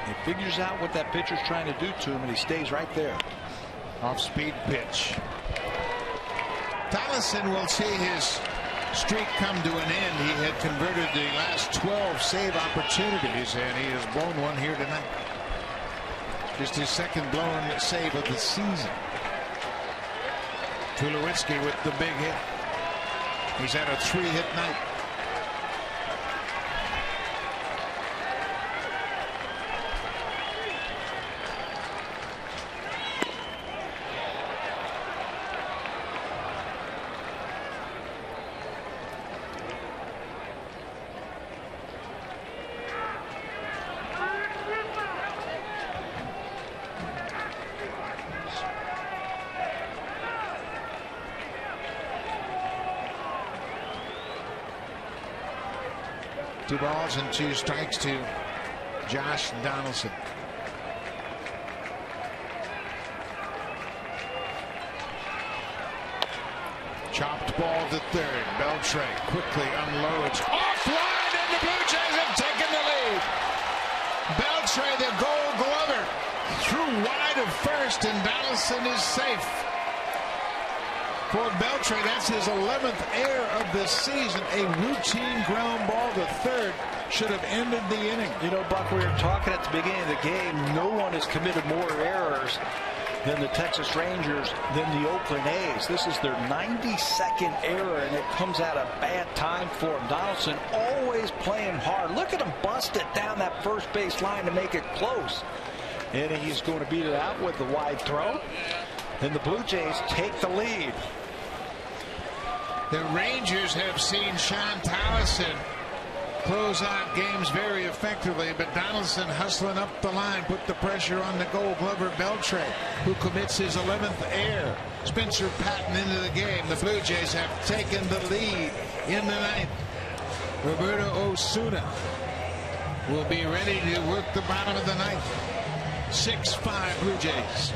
[SPEAKER 1] He figures out what that pitcher's trying to do to him, and he stays right there.
[SPEAKER 2] Off-speed pitch. Tolleson will see his streak come to an end. He had converted the last 12 save opportunities, and he has blown one here tonight. Just his second blown save of the season. Tulowitzki with the big hit. He's had a 3-hit night. Two balls and 2 strikes to Josh Donaldson. Chopped ball to third. Beltre quickly unloads. Offline, and the Blue Jays have taken the lead. Beltre, the Gold Glover, threw wide of first, and Donaldson is safe. For Beltre, that's his 11th error of the season. A routine ground ball to third should have ended the inning.
[SPEAKER 1] You know, Buck, we were talking at the beginning of the game. No one has committed more errors than the Texas Rangers, than the Oakland A's. This is their 92nd error, and it comes at a bad time for him. Donaldson always playing hard. Look at him bust it down that first base line to make it close. And he's going to beat it out with the wide throw. And the Blue Jays take the lead.
[SPEAKER 2] The Rangers have seen Sean Tallison close out games very effectively, but Donaldson hustling up the line, put the pressure on the Gold Glover Beltre, who commits his 11th error. Spencer Patton into the game. The Blue Jays have taken the lead in the ninth. Roberto Osuna will be ready to work the bottom of the ninth. 6-5 Blue Jays.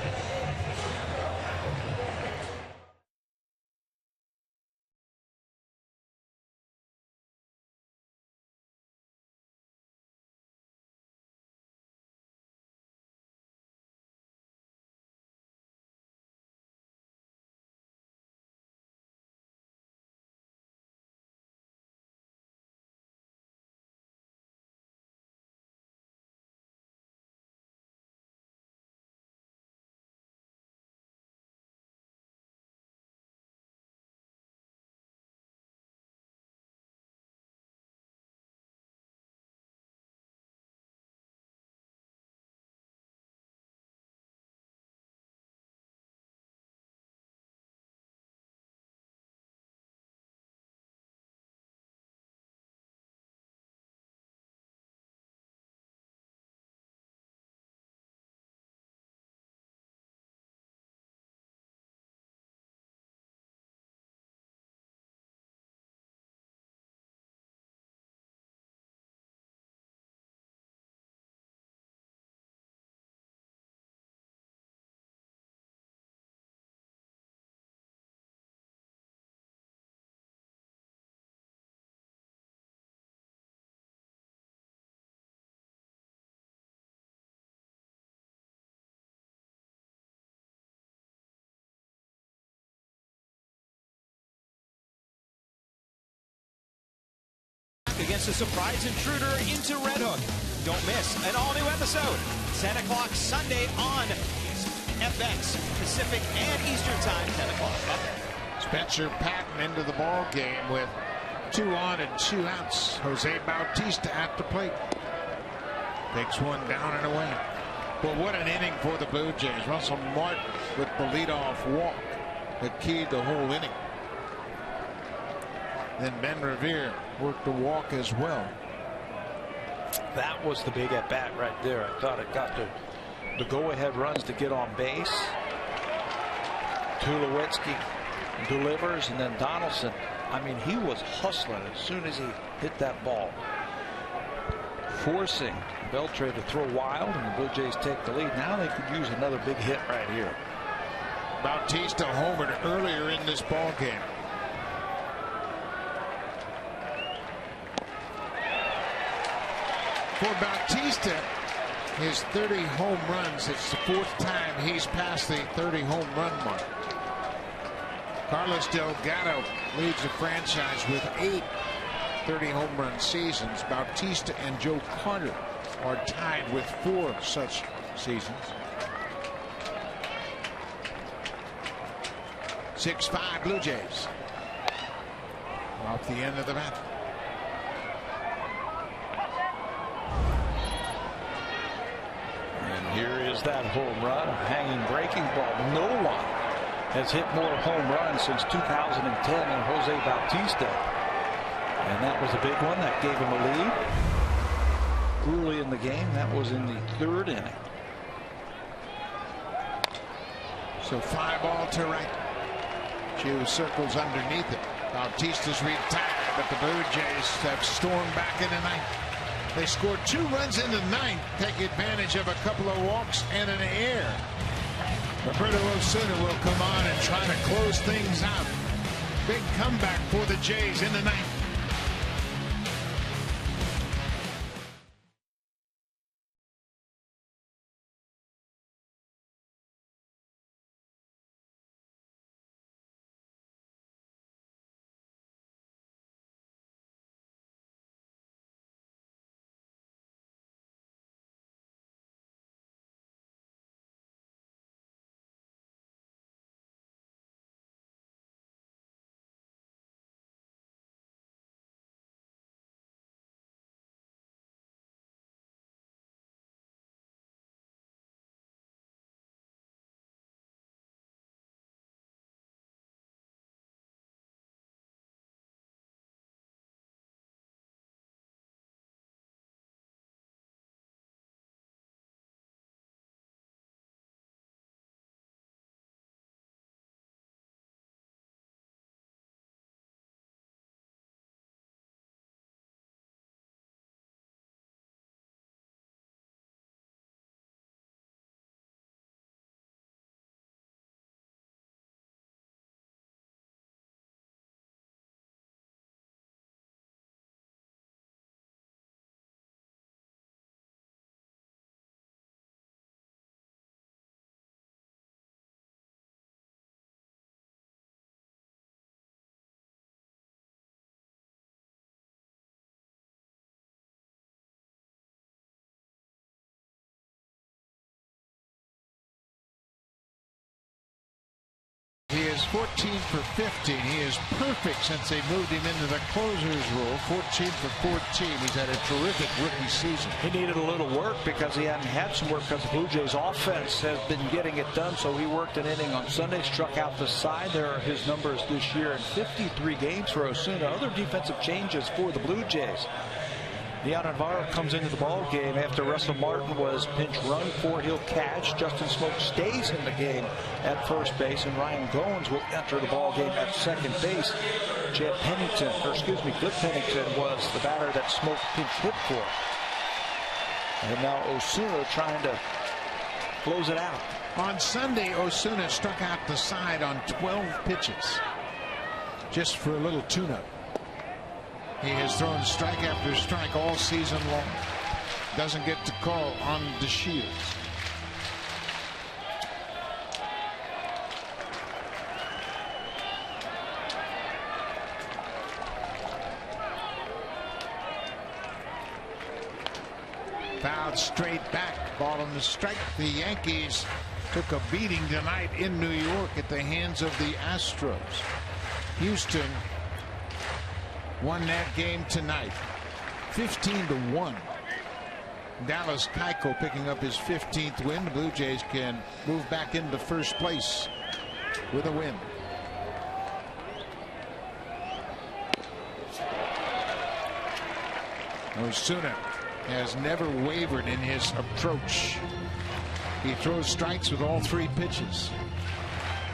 [SPEAKER 3] Against a surprise intruder into Red Hook. Don't miss an all-new episode. 10 o'clock Sunday on FX, Pacific and Eastern Time, 10 o'clock.
[SPEAKER 2] Spencer Patton into the ball game with 2 on and 2 outs. Jose Bautista at the plate. Takes one down and away. Well, what an inning for the Blue Jays. Russell Martin with the leadoff walk that keyed the whole inning. Then Ben Revere worked the walk as well.
[SPEAKER 1] That was the big at bat right there. I thought it got the go-ahead runs to get on base. Tulowitzki delivers, and then Donaldson. I mean, he was hustling as soon as he hit that ball, forcing Beltre to throw wild, and the Blue Jays take the lead. Now they could use another big hit right here.
[SPEAKER 2] Bautista homered earlier in this ball game. For Bautista, his 30 home runs, it's the 4th time he's passed the 30 home run mark. Carlos Delgado leads the franchise with 8 30 home run seasons. Bautista and Joe Carter are tied with 4 such seasons. 6-5 Blue Jays. Off the end of the bat.
[SPEAKER 1] Here is that home run, hanging breaking ball. No one has hit more home runs since 2010 than Jose Bautista. And that was a big one that gave him a lead. Early in the game, that was in the 3rd inning.
[SPEAKER 2] So 5 ball to right. Few circles underneath it. Bautista's retired, but the Blue Jays have stormed back in the ninth. They scored 2 runs in the ninth, take advantage of a couple of walks and an error. Roberto Osuna will come on and try to close things out. Big comeback for the Jays in the ninth. 14 for 15. He is perfect since they moved him into the closer's role. 14 for 14. He's had a terrific rookie season.
[SPEAKER 1] He needed a little work because he hadn't had some work because the Blue Jays offense has been getting it done. So he worked an inning on Sunday, struck out the side. There are his numbers this year in 53 games for Osuna. Other defensive changes for the Blue Jays. Leon Navarro comes into the ball game after Russell Martin was pinch run for. He'll catch. Justin Smoke stays in the game at first base, and Ryan Goins will enter the ball game at second base. Cliff Pennington was the batter that Smoke pinch hit for. And now Osuna trying to close it out.
[SPEAKER 2] On Sunday, Osuna struck out the side on 12 pitches, just for a little tune-up. He has thrown strike after strike all season long. Doesn't get to call on the Shields. Fouled straight back. Ball on the strike. The Yankees took a beating tonight in New York at the hands of the Astros. Houston won that game tonight 15-1. Dallas Keuchel picking up his 15th win. The Blue Jays can move back into first place with a win. Osuna has never wavered in his approach. He throws strikes with all 3 pitches.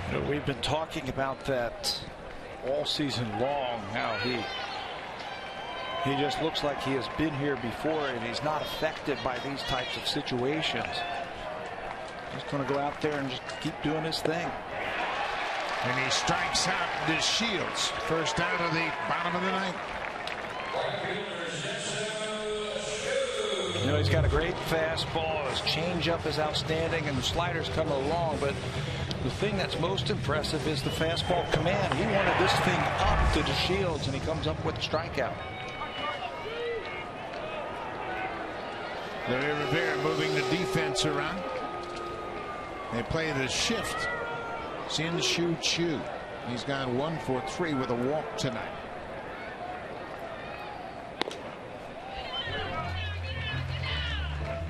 [SPEAKER 1] You know, we've been talking about that all season long, how he just looks like he has been here before, and he's not affected by these types of situations. He's going to go out there and just keep doing his thing.
[SPEAKER 2] And he strikes out the Shields. First out of the bottom of the ninth.
[SPEAKER 1] You know, he's got a great fastball. His changeup is outstanding, and the slider's coming along. But the thing that's most impressive is the fastball command. He wanted this thing up to the Shields, and he comes up with a strikeout.
[SPEAKER 2] Larry Rivera moving the defense around. They play the shift. Sin Shu Chu. He's gone 1 for 3 with a walk tonight.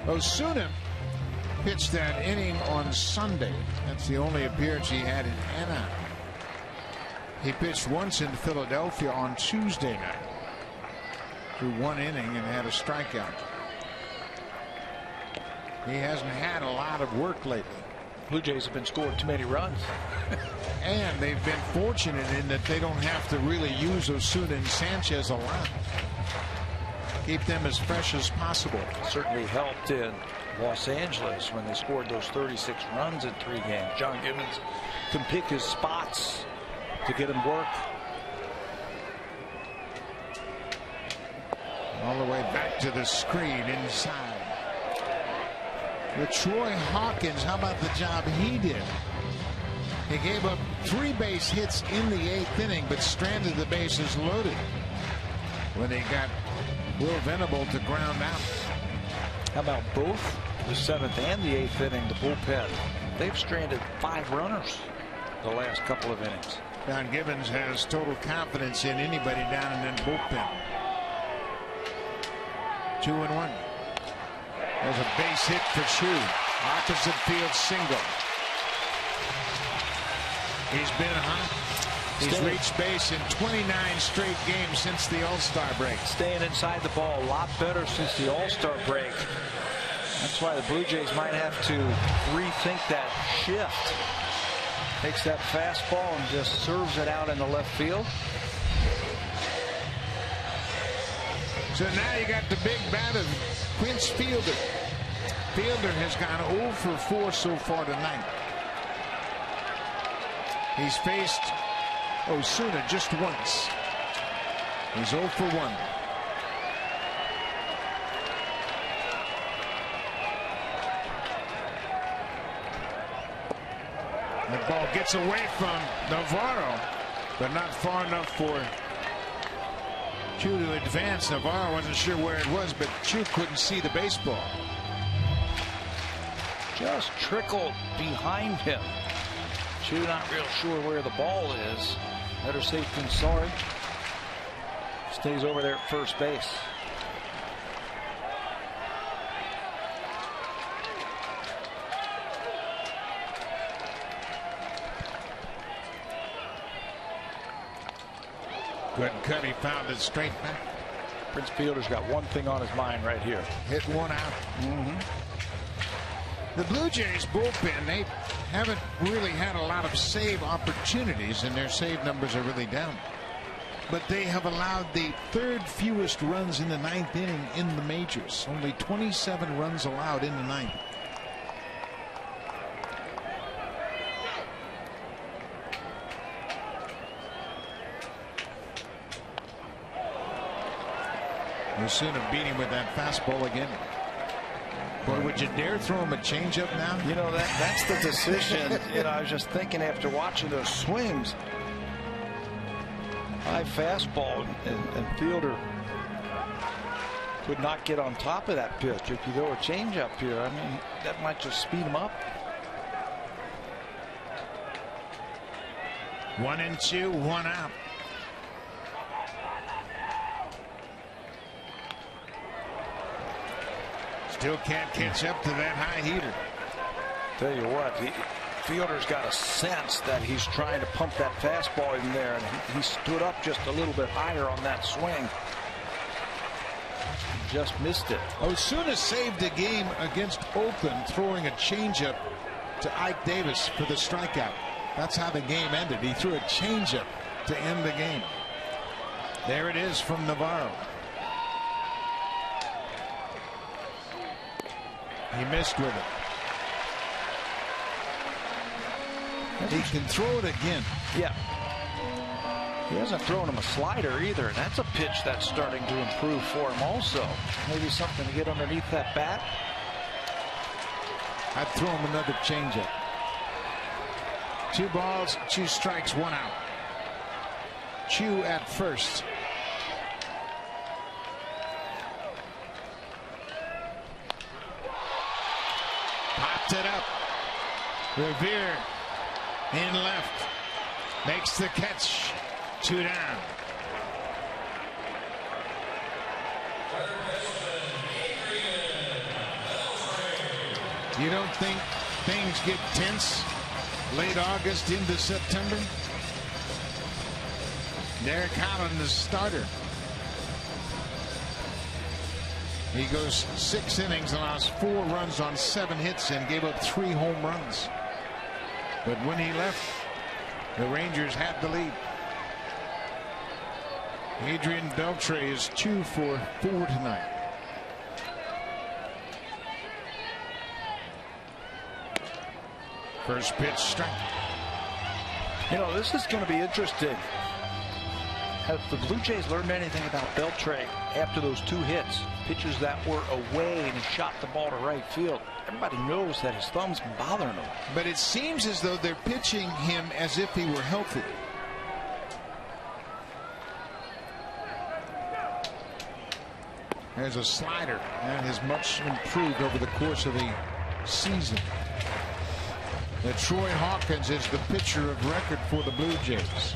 [SPEAKER 2] Osuna pitched that inning on Sunday. That's the only appearance he had in Anaheim. He pitched once in Philadelphia on Tuesday night. Threw 1 inning and had a strikeout. He hasn't had a lot of work lately.
[SPEAKER 1] Blue Jays have been scoring too many runs.
[SPEAKER 2] And they've been fortunate in that they don't have to really use Osuna and Sanchez a lot. Keep them as fresh as possible.
[SPEAKER 1] Certainly helped in Los Angeles when they scored those 36 runs in 3 games. John Gibbons can pick his spots to get him work.
[SPEAKER 2] All the way back to the screen inside. With Troy Hawkins, how about the job he did? He gave up 3 base hits in the 8th inning, but stranded the bases loaded when he got Will Venable to ground out.
[SPEAKER 1] How about both the 7th and the 8th inning, the bullpen? They've stranded 5 runners the last couple of innings.
[SPEAKER 2] John Gibbons has total confidence in anybody down in that bullpen. 2-1. There's a base hit for Chu. Opposite field single. He's been hot. He's reached base in 29 straight games since the All-Star break.
[SPEAKER 1] Staying inside the ball a lot better since the All-Star break. That's why the Blue Jays might have to rethink that shift. Takes that fastball and just serves it out in the left field.
[SPEAKER 2] So now you got the big bat of Quince Fielder. Fielder has gone 0 for 4 so far tonight. He's faced Osuna just once. He's 0 for 1. That ball gets away from Navarro, but not far enough for Chu to advance. Navarro wasn't sure where it was, but Chu couldn't see the baseball.
[SPEAKER 1] Just trickled behind him. 0-2. Not real sure where the ball is. Better safe than sorry. Stays over there at first base.
[SPEAKER 2] Good cut. He found it straight back.
[SPEAKER 1] Prince Fielder's got one thing on his mind right here.
[SPEAKER 2] Hit one out. The Blue Jays bullpen, they haven't really had a lot of save opportunities, and their save numbers are really down. But they have allowed the third fewest runs in the ninth inning in the majors. Only 27 runs allowed in the ninth. We'll soon have beat him with that fastball again. Boy, would you dare throw him a changeup now?
[SPEAKER 1] You know, that's the decision. You know, I was just thinking after watching those swings. High fastball, and Fielder could not get on top of that pitch. If you throw a changeup here, I mean, that might just speed him up.
[SPEAKER 2] 1-2, 1 out. Still can't catch up to that high heater.
[SPEAKER 1] Tell you what, Fielder's got a sense that he's trying to pump that fastball in there, and he stood up just a little bit higher on that swing. Just missed it.
[SPEAKER 2] Osuna saved the game against Oakland, throwing a changeup to Ike Davis for the strikeout. That's how the game ended. He threw a changeup to end the game. There it is from Navarro. He missed with it. He can throw it again.
[SPEAKER 1] Yeah. He hasn't thrown him a slider either, and that's a pitch that's starting to improve for him also. Maybe something to get underneath that bat.
[SPEAKER 2] I'd throw him another changeup. 2 balls, 2 strikes, 1 out. Chu at first. Popped it up. Revere in left. Makes the catch. 2 down. You don't think things get tense late August into September? Derek Holland, the starter. He goes 6 innings, allows 4 runs on 7 hits, and gave up 3 home runs. But when he left, the Rangers had the lead. Adrian Beltre is 2 for 4 tonight. First pitch strike.
[SPEAKER 1] You know, this is going to be interesting. Have the Blue Jays learned anything about Beltre after those 2 hits? Pitches that were away, and he shot the ball to right field. Everybody knows that his thumb's been bothering him.
[SPEAKER 2] But it seems as though they're pitching him as if he were healthy. There's a slider, and has much improved over the course of the season. Now, Troy Hawkins is the pitcher of record for the Blue Jays.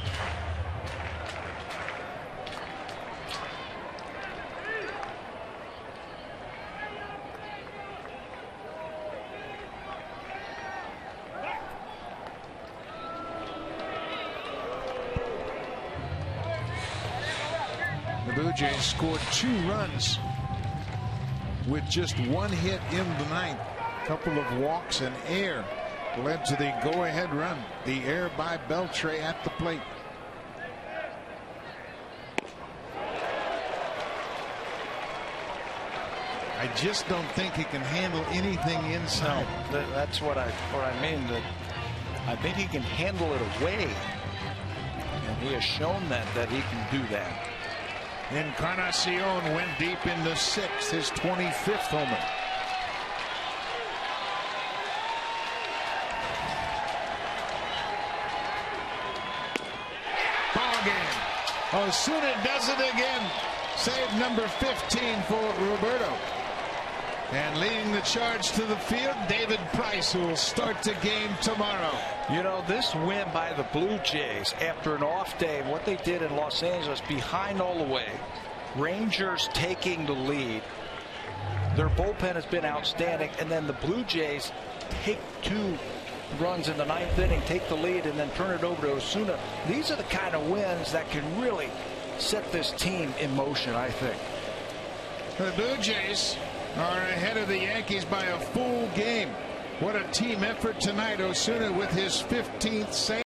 [SPEAKER 2] The Blue Jays scored 2 runs with just 1 hit in the ninth. A couple of walks and air led to the go-ahead run. The air by Beltre at the plate. I just don't think he can handle anything inside.
[SPEAKER 1] No, that's what I mean. That I think he can handle it away, and he has shown that he can do that.
[SPEAKER 2] Encarnacion went deep into 6th, his 25th homer. Ball game. Osuna does it again. Save number 15 for Roberto. And leading the charge to the field, David Price, who will start the game tomorrow.
[SPEAKER 1] You know, this win by the Blue Jays after an off day, what they did in Los Angeles, behind all the way, Rangers taking the lead. Their bullpen has been outstanding, and then the Blue Jays take 2 runs in the 9th inning, take the lead, and then turn it over to Osuna. These are the kind of wins that can really set this team in motion, I think.
[SPEAKER 2] The Blue Jays are ahead of the Yankees by a full game. What a team effort tonight. Osuna with his 15th save.